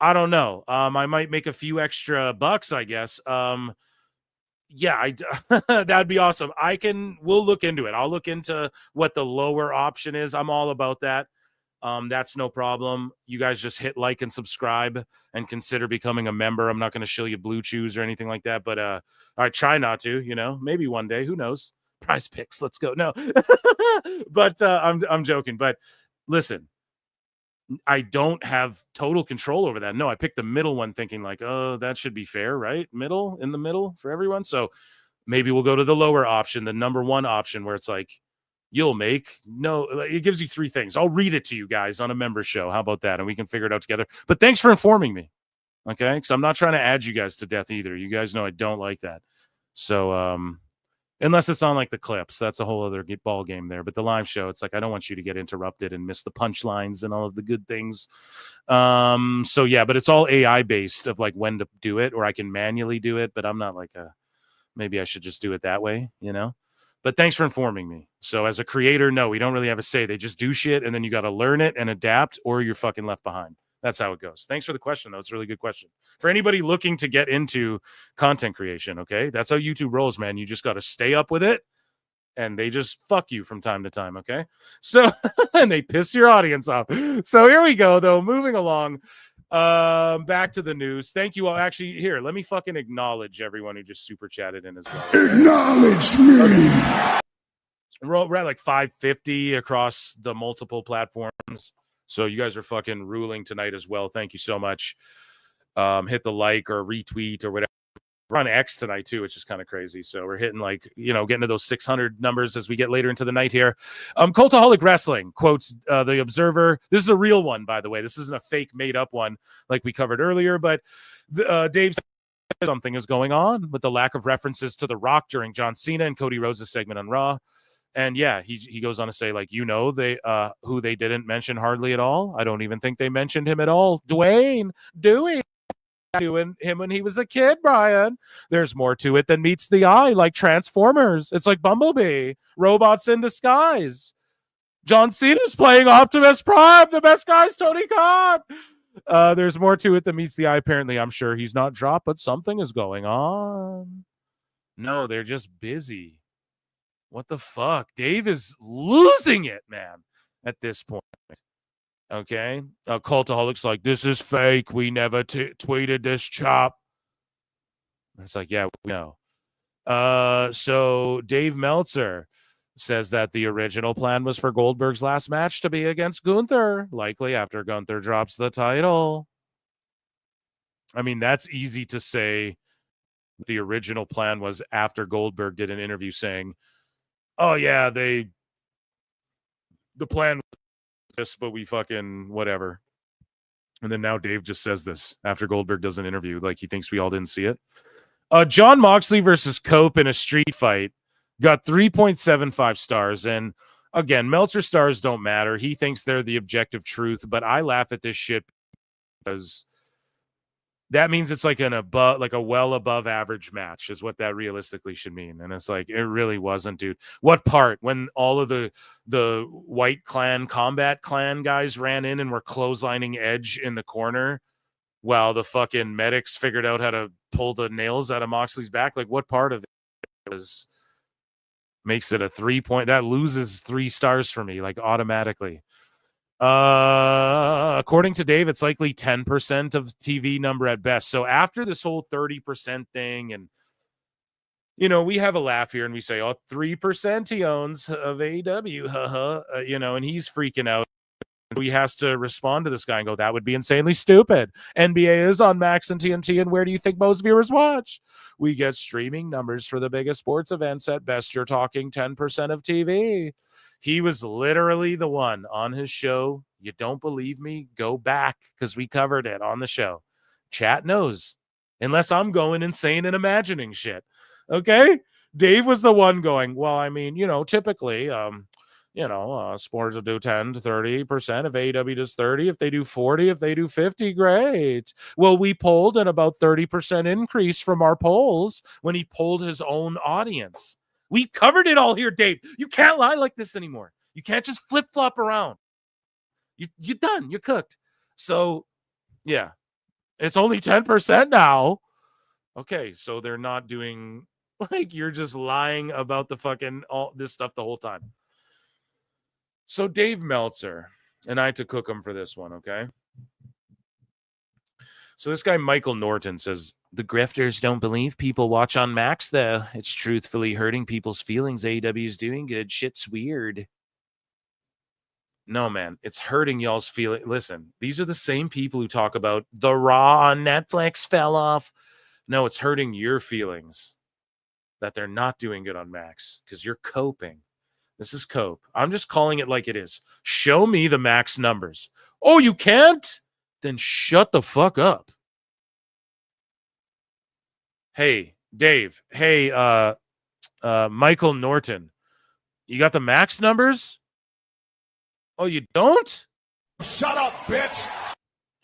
I don't know. I might make a few extra bucks, I guess. That'd be awesome. We'll look into it. I'll look into what the lower option is. I'm all about that. That's no problem. You guys just hit like and subscribe and consider becoming a member. I'm not going to show you blue chews or anything like that, but I try not to, maybe one day, who knows? Prize picks. Let's go. No, but I'm joking. But listen, I don't have total control over that. No, I picked the middle one thinking like, oh, that should be fair, right? In the middle for everyone. So maybe we'll go to the lower option, the number 1 option where it's like, it gives you 3 things. I'll read it to you guys on a member show. How about that? And we can figure it out together. But thanks for informing me. Okay. Because I'm not trying to add you guys to death either. You guys know I don't like that. So, Unless it's on like the clips. That's a whole other ball game there. But the live show, it's like I don't want you to get interrupted and miss the punchlines and all of the good things. So yeah, but it's all AI based of like when to do it, or I can manually do it, but I'm not like maybe I should just do it that way, you know? But thanks for informing me. So as a creator, no, we don't really have a say. They just do shit and then you got to learn it and adapt, or you're fucking left behind. That's how it goes. Thanks for the question, though. It's a really good question. For anybody looking to get into content creation, okay? That's how YouTube rolls, man. You just got to stay up with it, and they just fuck you from time to time, okay? So, and they piss your audience off. So here we go, though. Moving along. Back to the news. Thank you all. Actually, here, let me fucking acknowledge everyone who just super chatted in as well. Acknowledge me. We're at like 550 across the multiple platforms. So you guys are fucking ruling tonight as well. Thank you so much. Hit the like or retweet or whatever. We're on X tonight too, which is kind of crazy. So we're hitting like, getting to those 600 numbers as we get later into the night here. Cultaholic Wrestling quotes the Observer. This is a real one, by the way. This isn't a fake made up one like we covered earlier, but Dave said something is going on with the lack of references to The Rock during John Cena and Cody Rhodes' segment on Raw. And yeah, he goes on to say, like, they who they didn't mention hardly at all. I don't even think they mentioned him at all. Dwayne doing him when he was a kid, Brian. There's more to it than meets the eye, like Transformers. It's like Bumblebee, robots in disguise. John Cena's playing Optimus Prime. The best guy's Tony Khan. There's more to it than meets the eye. Apparently, I'm sure he's not dropped, but something is going on. No, they're just busy. What the fuck? Dave is losing it, man, at this point. Okay? Cultaholic's like, this is fake. We never tweeted this chop. It's like, yeah, we know. So Dave Meltzer says that the original plan was for Goldberg's last match to be against Gunther, likely after Gunther drops the title. I mean, that's easy to say. The original plan was after Goldberg did an interview saying, oh, yeah, the plan was this, but we fucking whatever. And then now Dave just says this after Goldberg does an interview, like he thinks we all didn't see it. Jon Moxley versus Cope in a street fight got 3.75 stars. And again, Meltzer stars don't matter. He thinks they're the objective truth, but I laugh at this shit because that means it's like a well above average match is what that realistically should mean. And it's like, it really wasn't, dude. What part? When all of the White Clan, Combat Clan guys ran in and were clotheslining Edge in the corner while the fucking medics figured out how to pull the nails out of Moxley's back. Like, what part of it makes it a 3 point? That loses 3 stars for me, like automatically. According to Dave, it's likely 10% of TV number at best. So after this whole 30% thing, and we have a laugh here and we say, oh, 3% he owns of AEW, and he's freaking out. He has to respond to this guy and go, that would be insanely stupid. NBA is on Max and TNT, and where do you think most viewers watch? We get streaming numbers for the biggest sports events. At best, you're talking 10% of TV. He was literally the one on his show. You don't believe me? Go back, because we covered it on the show. Chat knows, unless I'm going insane and imagining shit. Okay? Dave was the one going, well, I mean, typically, sports will do 10 to 30%. If AEW does 30, if they do 40, if they do 50, great. Well, we polled an about 30% increase from our polls when he polled his own audience. We covered it all here, Dave. You can't lie like this anymore. You can't just flip-flop around. You're done. You're cooked. So, yeah. It's only 10% now. Okay, so they're not doing, like, you're just lying about the fucking all this stuff the whole time. So Dave Meltzer, and I had to cook him for this one, okay? So this guy, Michael Norton, says, the grifters don't believe people watch on Max, though. It's truthfully hurting people's feelings. AEW is doing good. Shit's weird. No, man, it's hurting y'all's feeling. Listen, these are the same people who talk about the Raw on Netflix fell off. No, it's hurting your feelings that they're not doing good on Max because you're coping. This is cope. I'm just calling it like it is. Show me the Max numbers. Oh, you can't? Then shut the fuck up. Hey, Dave. Hey, Michael Norton. You got the max numbers? Oh, you don't? Shut up, bitch.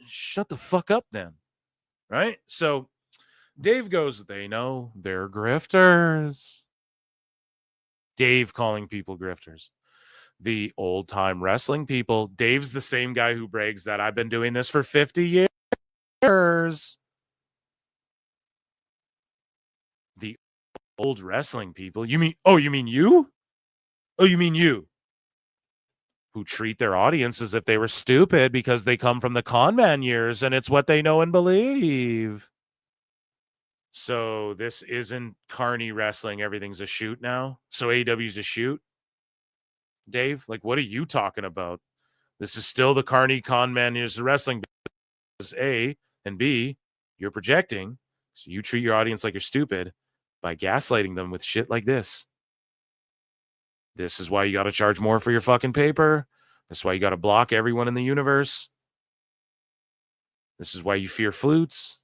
Shut the fuck up then. Right? So Dave goes, they know they're grifters. Dave calling people grifters. The old time wrestling people. Dave's the same guy who brags that I've been doing this for 50 years. The old wrestling people. You mean you? Oh, you mean you? Who treat their audience as if they were stupid because they come from the con man years and it's what they know and believe. So this isn't carny wrestling. Everything's a shoot now. So AEW's a shoot. Dave, like, what are you talking about? This is still the carny con man years of wrestling. A and B, you're projecting. So you treat your audience like you're stupid by gaslighting them with shit like this. This is why you got to charge more for your fucking paper. This is why you got to block everyone in the universe. This is why you fear flutes.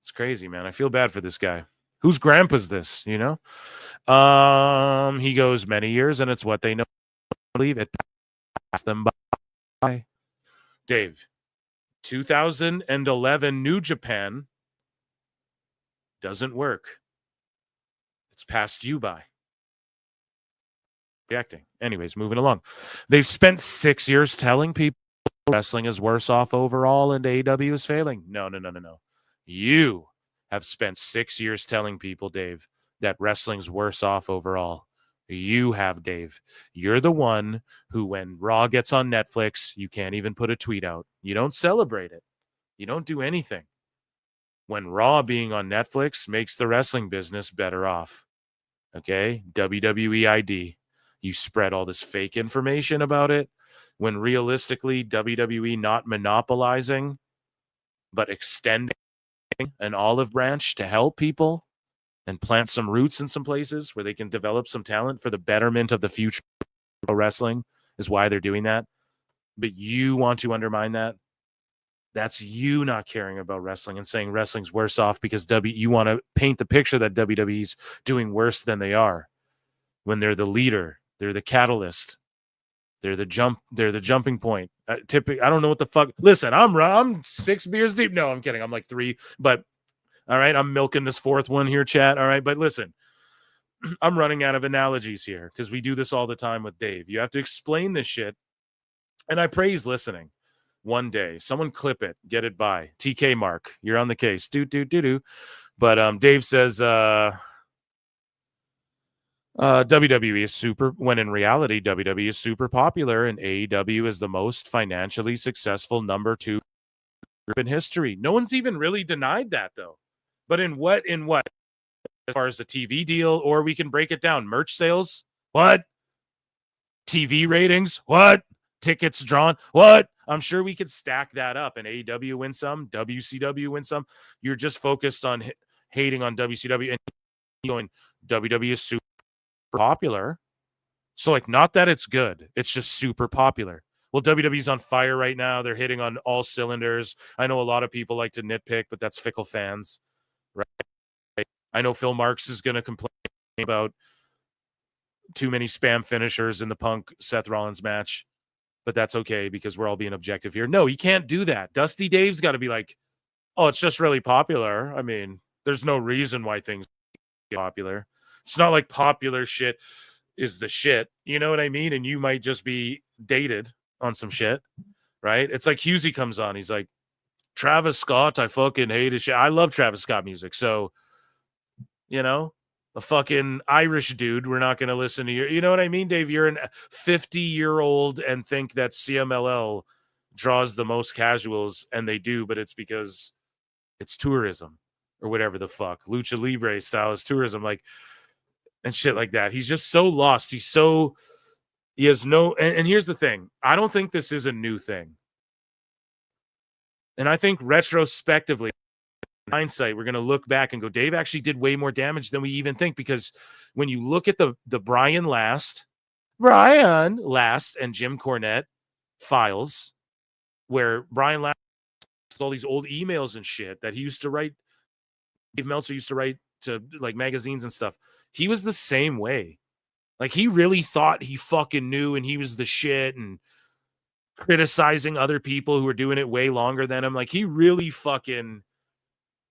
It's crazy, man. I feel bad for this guy. Whose grandpa's this, you know? He goes many years, and it's what they know. Believe it. Pass them by. Dave, 2011 New Japan doesn't work. It's passed you by. Reacting. Anyways, moving along. They've spent 6 years telling people wrestling is worse off overall and AEW is failing. No. You have spent 6 years telling people, Dave, that wrestling's worse off overall. You have, Dave. You're the one who, when Raw gets on Netflix, you can't even put a tweet out. You don't celebrate it. You don't do anything. When Raw being on Netflix makes the wrestling business better off. Okay? WWE ID. You spread all this fake information about it when realistically WWE not monopolizing, but extending an olive branch to help people and plant some roots in some places where they can develop some talent for the betterment of the future of wrestling is why they're doing that. But you want to undermine that. That's you not caring about wrestling and saying wrestling's worse off because you want to paint the picture that WWE's doing worse than they are when they're the leader, they're the catalyst, they're the jumping point. I don't know what the fuck. Listen, I'm 6 beers deep. No, I'm kidding. I'm like 3, but all right, I'm milking this 4th one here, chat. All right, but listen, I'm running out of analogies here because we do this all the time with Dave. You have to explain this shit, and I pray he's listening. One day, someone clip it, get it by TK Mark. You're on the case. Do. But Dave says WWE is super, when in reality, WWE is super popular and AEW is the most financially successful number 2 group in history. No one's even really denied that, though. But in what? As far as the TV deal, or we can break it down. Merch sales? What? TV ratings? What? Tickets drawn? What? I'm sure we could stack that up and AEW win some, WCW win some. You're just focused on hating on WCW and going, WWE is super popular. So, like, not that it's good. It's just super popular. Well, WWE's on fire right now. They're hitting on all cylinders. I know a lot of people like to nitpick, but that's fickle fans, right? I know Phil Marks is going to complain about too many spam finishers in the Punk Seth Rollins match. But that's okay because we're all being objective here. No, you can't do that. Dusty Dave's got to be like, oh, it's just really popular. I mean, there's no reason why things get popular. It's not like popular shit is the shit. You know what I mean? And you might just be dated on some shit, right? It's like Husey comes on. He's like, Travis Scott, I fucking hate his shit. I love Travis Scott music. So, you know, a fucking Irish dude, we're not going to listen to you know what I mean, Dave? You're a 50-year-old and think that CMLL draws the most casuals, and they do, but it's because it's tourism or whatever the fuck. Lucha Libre style is tourism, like, and shit like that. He's just so lost. He has no, and here's the thing. I don't think this is a new thing. And I think retrospectively, hindsight, we're going to look back and go, Dave actually did way more damage than we even think, because when you look at the Brian Last and Jim Cornette files, where Brian Last all these old emails and shit that he used to write Dave Meltzer used to write to like magazines and stuff. He was the same way. Like he really thought he fucking knew and he was the shit and criticizing other people who were doing it way longer than him. Like he really fucking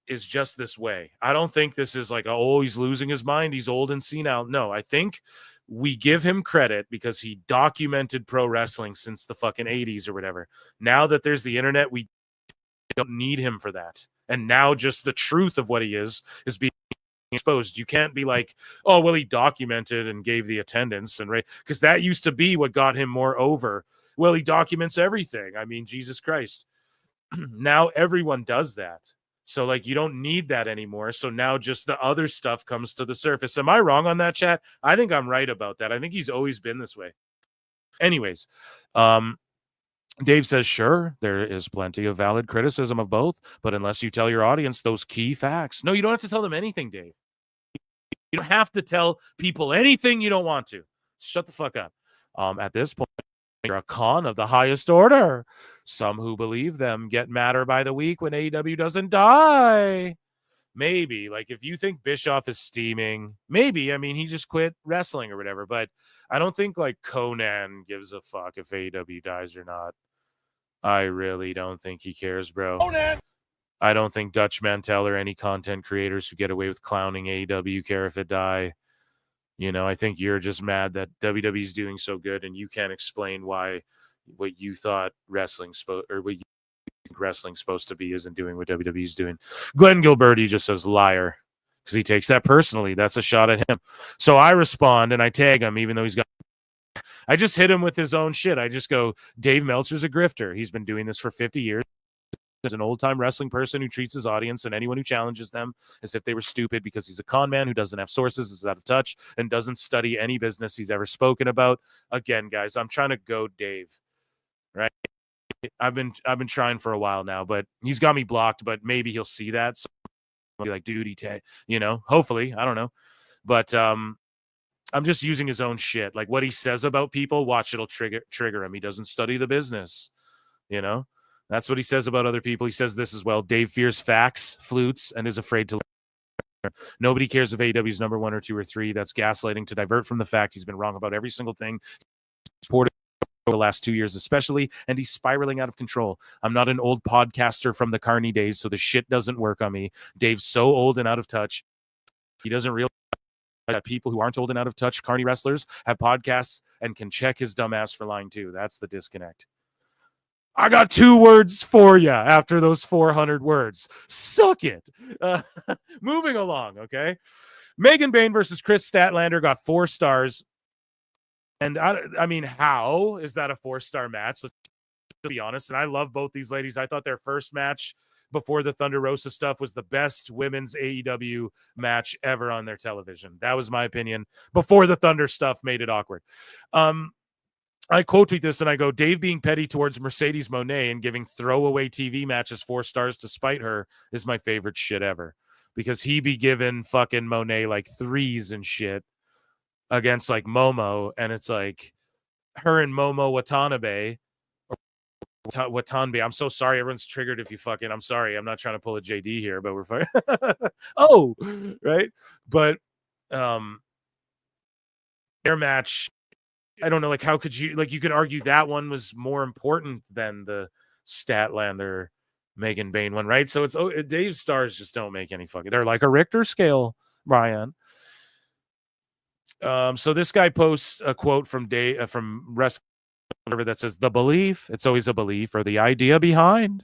is just this way. I don't think this is like, oh, he's losing his mind. He's old and senile. No, I think we give him credit because he documented pro wrestling since the fucking 80s or whatever. Now that there's the internet, we don't need him for that. And now just the truth of what he is being exposed. You can't be like, oh, well, he documented and gave the attendance and right, because that used to be what got him more over. Well, he documents everything. I mean, Jesus Christ. Now everyone does that. So like you don't need that anymore. So now just the other stuff comes to the surface. Am I wrong on that, chat? I think I'm right about that. I think he's always been this way. Anyways, Dave says, sure, there is plenty of valid criticism of both, but unless you tell your audience those key facts. No, you don't have to tell them anything, Dave. You don't have to tell people anything you don't want to. Shut the fuck up. At this point, you're a con of the highest order. Some who believe them get madder by the week when AEW doesn't die. Maybe, like if you think Bischoff is steaming, maybe, I mean, he just quit wrestling or whatever, but I don't think like Conan gives a fuck if AEW dies or not. I really don't think he cares, bro. Conan! I don't think Dutch Mantel or any content creators who get away with clowning AEW care if it die. You know, I think you're just mad that WWE's doing so good and you can't explain why what you thought wrestling's supposed to be isn't doing what WWE's doing. Glenn Gilberti just says liar because he takes that personally. That's a shot at him. So I respond and I tag him even though he's got. I just hit him with his own shit. I just go, Dave Meltzer's a grifter. He's been doing this for 50 years. As an old-time wrestling person who treats his audience and anyone who challenges them as if they were stupid because he's a con man who doesn't have sources, is out of touch, and doesn't study any business he's ever spoken about. Again, guys, I'm trying to go Dave, right? I've been trying for a while now, but he's got me blocked, but maybe he'll see that. So I'll be like, dude, hopefully, I don't know. But I'm just using his own shit. Like what he says about people, watch, it'll trigger him. He doesn't study the business, That's what he says about other people. He says this as well. Dave fears facts, flutes, and is afraid to learn. Nobody cares if AEW's number 1 or 2 or 3. That's gaslighting to divert from the fact he's been wrong about every single thing supported over the last 2 years especially, and he's spiraling out of control. I'm not an old podcaster from the Carney days, so the shit doesn't work on me. Dave's so old and out of touch. He doesn't realize that people who aren't old and out of touch Carney wrestlers have podcasts and can check his dumb ass for lying too. That's the disconnect. I got 2 words for you after those 400 words. Suck it. Moving along, okay? Megan Bain versus Chris Statlander got 4 stars. And I mean, how is that a 4-star match? Let's be honest. And I love both these ladies. I thought their first match before the Thunder Rosa stuff was the best women's AEW match ever on their television. That was my opinion before the Thunder stuff made it awkward. I quote tweet this and I go, Dave being petty towards Mercedes Moné and giving throwaway TV matches 4 stars to spite her is my favorite shit ever. Because he be giving fucking Moné like 3s and shit against like Momo. And it's like her and Momo Watanabe. Watanabe. I'm so sorry. Everyone's triggered if you fucking. I'm sorry. I'm not trying to pull a JD here, but we're fine. Oh, right. But their match. I don't know, like, how could you, like, you could argue that one was more important than the Statlander Megan Bain one, right? So it's, Dave's stars just don't make any fucking, they're like a Richter scale, Brian. So this guy posts a quote from Wrestle that says, the belief, it's always a belief or the idea behind.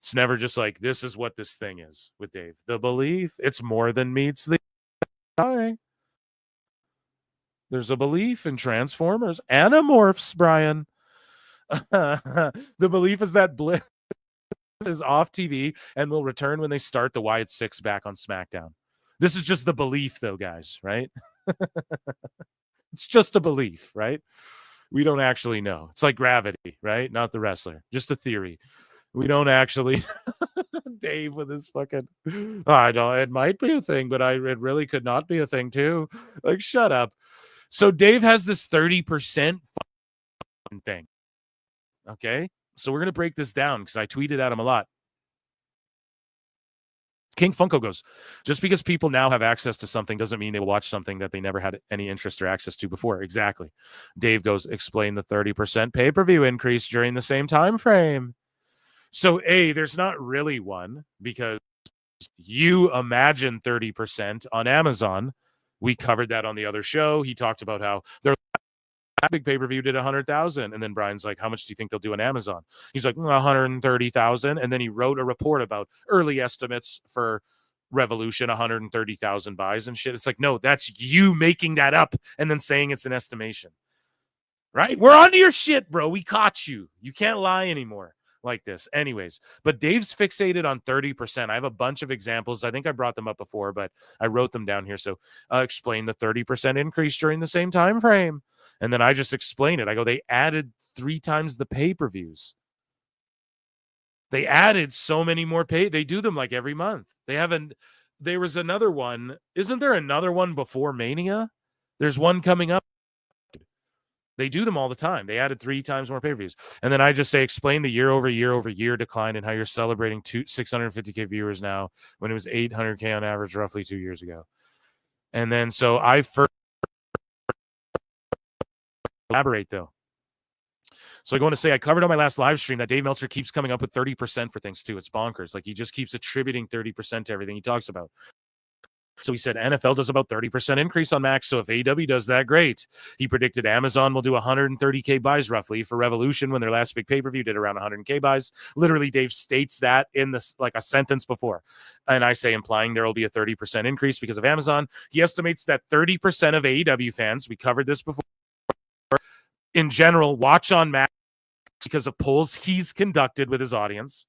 It's never just like, this is what this thing is with Dave. The belief, it's more than meets the eye. There's a belief in Transformers, Animorphs, Brian. The belief is that Bliss is off TV and will return when they start the Wyatt Six back on SmackDown. This is just the belief, though, guys, right? It's just a belief, right? We don't actually know. It's like gravity, right? Not the wrestler, just a theory. We don't actually. Dave with his fucking. I don't. It might be a thing, but it really could not be a thing too. Like, shut up. So Dave has this 30% thing. Okay, so we're gonna break this down because I tweeted at him a lot. King Funko goes, just because people now have access to something doesn't mean they will watch something that they never had any interest or access to before. Exactly. Dave goes, explain the 30% pay-per-view increase during the same time frame. So there's not really one, because you imagine 30% on Amazon. We covered that on the other show. He talked about how their big pay-per-view did 100,000, and then Brian's like, how much do you think they'll do on Amazon? He's like, 130,000, and then he wrote a report about early estimates for Revolution, 130,000 buys and shit. It's like, no, that's you making that up and then saying it's an estimation, right? We're onto your shit, bro. We caught you. You can't lie anymore like this. Anyways, but Dave's fixated on 30%. I have a bunch of examples. I think I brought them up before, but I wrote them down here. So explain the 30% increase during the same time frame. And then I just explain it. I go, they added 3 times the pay-per-views. They added so many more they do them like every month. There was another one. Isn't there another one before Mania? There's one coming up. They do them all the time. They added 3 times more pay-per-views. And then I just say, explain the year-over-year decline and how you're celebrating 650K viewers now when it was 800K on average roughly 2 years ago. And then so I first elaborate, though. So I want to say I covered on my last live stream that Dave Meltzer keeps coming up with 30% for things, too. It's bonkers. Like, he just keeps attributing 30% to everything he talks about. So he said NFL does about 30% increase on Max. So if AEW does that, great. He predicted Amazon will do 130K buys roughly for Revolution when their last big pay-per-view did around 100K buys. Literally, Dave states that in this like a sentence before. And I say implying there will be a 30% increase because of Amazon. He estimates that 30% of AEW fans, we covered this before, in general, watch on Max because of polls he's conducted with his audience.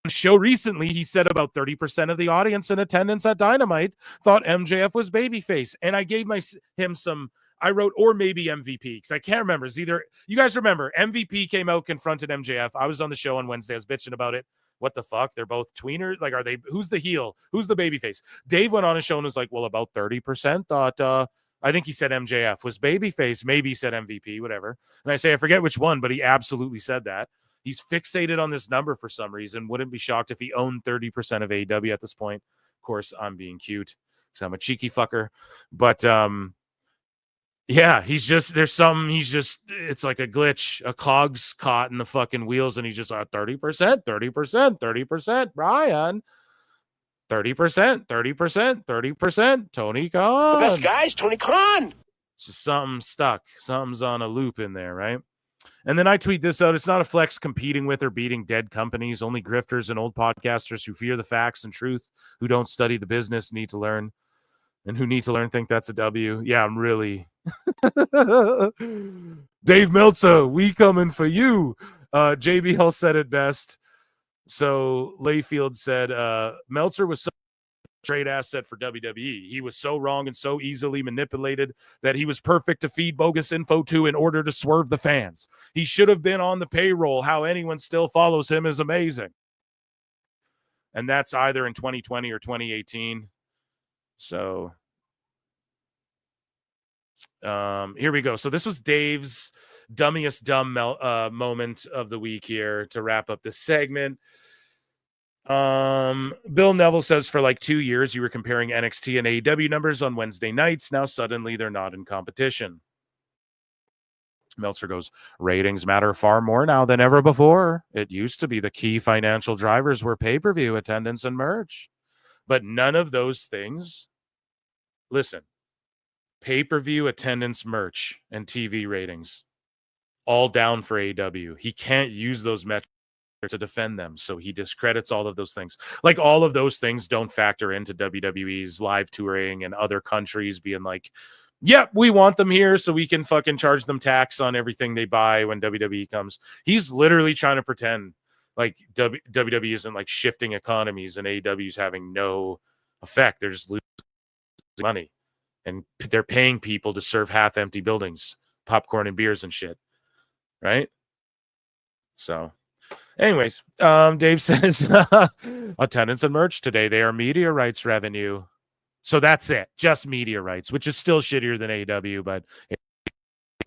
Show recently, he said about 30% of the audience in attendance at Dynamite thought MJF was babyface, and I gave him some. I wrote or maybe MVP because I can't remember. It's either you guys remember MVP came out, confronted MJF. I was on the show on Wednesday. I was bitching about it. What the fuck? They're both tweeners. Like, are they? Who's the heel? Who's the babyface? Dave went on his show and was like, well, about 30% thought. I think he said MJF was babyface. Maybe he said MVP, whatever. And I say I forget which one, but he absolutely said that. He's fixated on this number for some reason. Wouldn't be shocked if he owned 30% of AEW at this point. Of course, I'm being cute because I'm a cheeky fucker. But yeah, it's like a glitch. A cog's caught in the fucking wheels, and he's just like 30%, 30%, Brian. 30%, Tony Khan. The best guys, Tony Khan. It's just something stuck. Something's on a loop in there, right? And then I tweet this out. It's not a flex competing with or beating dead companies. Only grifters and old podcasters who fear the facts and truth, who don't study the business, need to learn. And who need to learn think that's a W. Yeah, I'm really. Dave Meltzer, we coming for you. JBL said it best. So Layfield said, Meltzer was so trade asset for WWE. He was so wrong and so easily manipulated that he was perfect to feed bogus info to in order to swerve the fans. He should have been on the payroll. How anyone still follows him is amazing. And that's either in 2020 or 2018. So here we go. So this was Dave's dummiest dumb moment of the week here to wrap up this segment. Bill Neville says for like 2 years you were comparing NXT and AEW numbers on Wednesday nights. Now suddenly they're not in competition. Meltzer goes, ratings matter far more now than ever before. It used to be the key financial drivers were pay-per-view attendance and merch. But none of those things, listen, pay-per-view attendance, merch, and TV ratings, all down for AEW. He can't use those metrics to defend them, so he discredits all of those things. Like, all of those things don't factor into WWE's live touring and other countries being like, yep, we want them here so we can fucking charge them tax on everything they buy when WWE comes. He's literally trying to pretend like WWE isn't like shifting economies and AEW's having no effect. They're just losing money, and they're paying people to serve half-empty buildings, popcorn and beers and shit, right? So anyways, Dave says attendance and merch today, they are media rights revenue. So that's it, just media rights, which is still shittier than AEW, but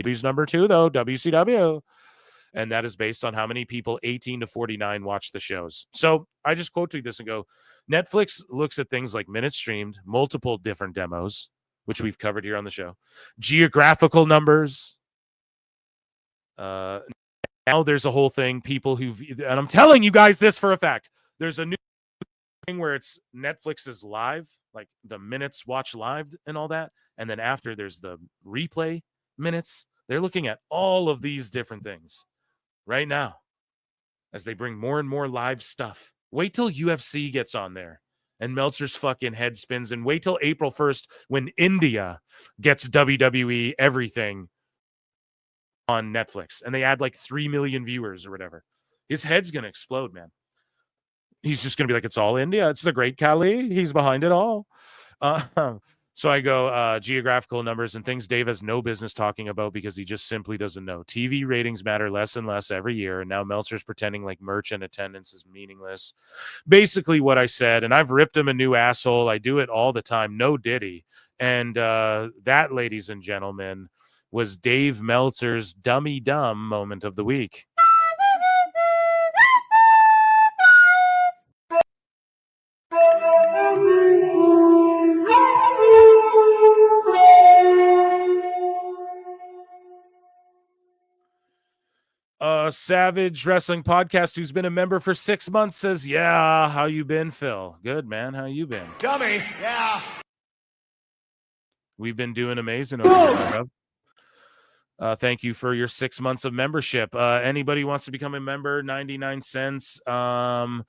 AEW's number 2 though, WCW. And that is based on how many people 18 to 49 watch the shows. So I just quote tweet this and go, Netflix looks at things like minutes streamed, multiple different demos, which we've covered here on the show, geographical numbers. Now there's a whole thing, people and I'm telling you guys this for a fact, there's a new thing where it's Netflix is live, like the minutes watch live and all that. And then after there's the replay minutes. They're looking at all of these different things right now as they bring more and more live stuff. Wait till UFC gets on there and Meltzer's fucking head spins, and wait till April 1st when India gets WWE everything on Netflix and they add like 3 million viewers or whatever. His head's going to explode, man. He's just going to be like, it's all India. It's the great Kali. He's behind it all. So I go geographical numbers and things Dave has no business talking about because he just simply doesn't know. TV ratings matter less and less every year, and now Meltzer's pretending like merch and attendance is meaningless. Basically what I said, and I've ripped him a new asshole. I do it all the time. No Diddy. And that, ladies and gentlemen, was Dave Meltzer's dummy dumb moment of the week. Savage Wrestling Podcast, who's been a member for 6 months, says, yeah, how you been, Phil? Good, man. How you been? Dummy. Yeah. We've been doing amazing over here, bro. Thank you for your 6 months of membership. Anybody wants to become a member, 99 cents. You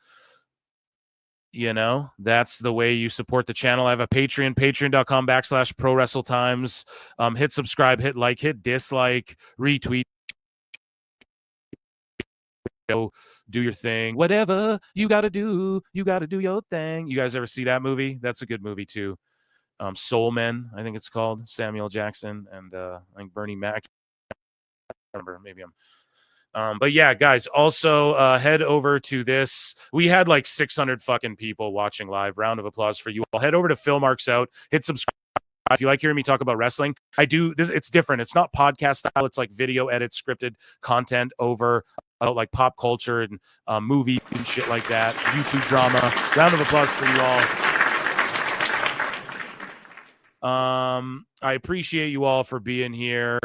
know, that's the way you support the channel. I have a Patreon, patreon.com/prowrestletimes. Hit subscribe, hit like, hit dislike, retweet. Do your thing, whatever you gotta do your thing. You guys ever see that movie? That's a good movie too. Soul Men, I think it's called. Samuel Jackson and I think Bernie Mac. I remember, maybe but yeah, guys, also head over to this. We had like 600 fucking people watching live. Round of applause for you all. Head over to Phil Marks Out, hit subscribe. If you like hearing me talk about wrestling, I do this. It's different. It's not podcast style. It's like video edit, scripted content over like pop culture and movies and shit like that. YouTube drama. Round of applause for you all. I appreciate you all for being here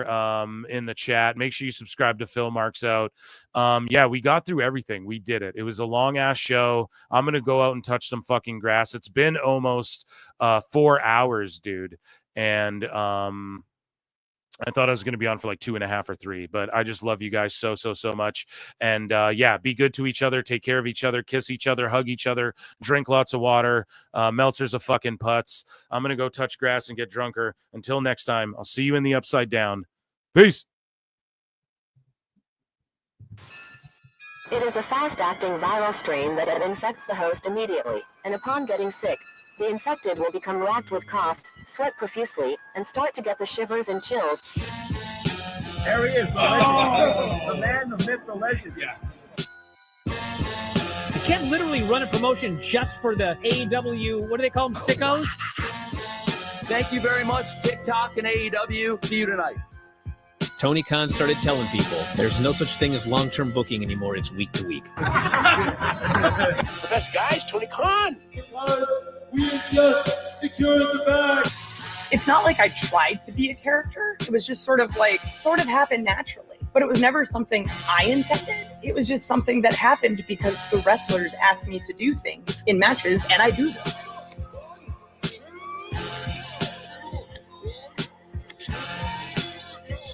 in the chat. Make sure you subscribe to Phil Marks Out. Yeah, we got through everything. We did it. It was a long ass show. I'm gonna go out and touch some fucking grass. It's been almost 4 hours, dude. And I thought I was going to be on for like 2.5 or 3, but I just love you guys so much. And yeah, be good to each other, take care of each other, kiss each other, hug each other, drink lots of water. Meltzer's a fucking putz. I'm going to go touch grass and get drunker. Until next time, I'll see you in the upside down. Peace. It is a fast-acting viral strain that infects the host immediately, and upon getting sick, the infected will become racked with coughs, sweat profusely, and start to get the shivers and chills. There he is, the legend. The man, the myth, the legend. Yeah. You can't literally run a promotion just for the AEW, what do they call them, sickos? Thank you very much, TikTok and AEW. See you tonight. Tony Khan started telling people there's no such thing as long-term booking anymore. It's week to week. The best guy is Tony Khan. We just secured the bag. It's not like I tried to be a character. It was just sort of happened naturally. But it was never something I intended. It was just something that happened because the wrestlers asked me to do things in matches, and I do them.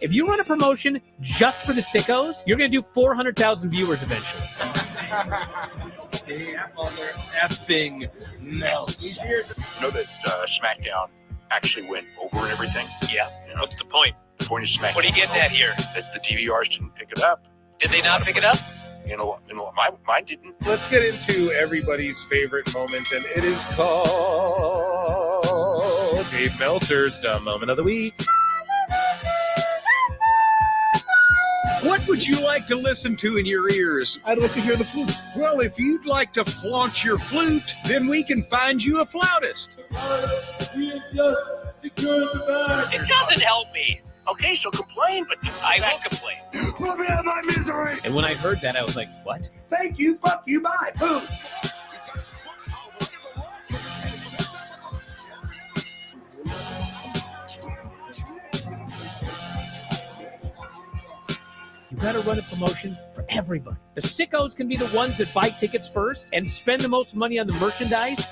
If you run a promotion just for the sickos, you're going to do 400,000 viewers eventually. Mother effing Meltzer. You know that Smackdown actually went over and everything? Yeah. You know, What's the point? the point of Smackdown. What are you getting at here? That the DVRs didn't pick it up. Did they not pick it up? You know, mine didn't. Let's get into everybody's favorite moment, and it is called Dave Meltzer's Dumb Moment of the Week. What would you like to listen to in your ears? I'd like to hear the flute. Well, if you'd like to flaunt your flute, then we can find you a flautist. We just secured the bag. It doesn't help me. Okay, so complain, but I will complain. Put me out of my misery. And when I heard that, I was like, what? Thank you, fuck you, bye, boom. You got to run a promotion for everybody. The sickos can be the ones that buy tickets first and spend the most money on the merchandise.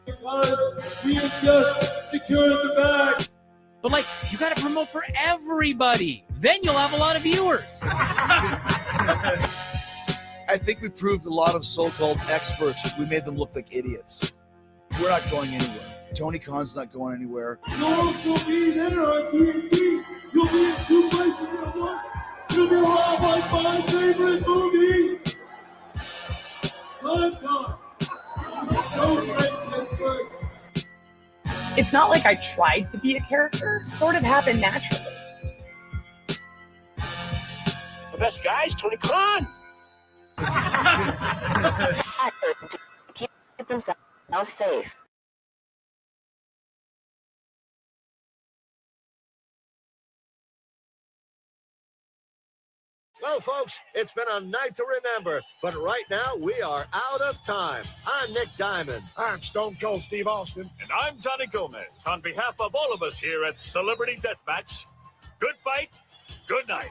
Because we have just secured the bag. But like, you got to promote for everybody. Then you'll have a lot of viewers. I think we proved a lot of so-called experts. We made them look like idiots. We're not going anywhere. Tony Khan's not going anywhere. You'll also be there on TNT. You'll be in 2 places at once. You'll be live like my favorite movie. Time God. It's so great, Pittsburgh. It's not like I tried to be a character. It sort of happened naturally. The best guy's Tony Khan. Keep themselves safe. Well, folks, it's been a night to remember, but right now we are out of time. I'm Nick Diamond. I'm Stone Cold Steve Austin. And I'm Johnny Gomez. On behalf of all of us here at Celebrity Deathmatch, good fight, good night.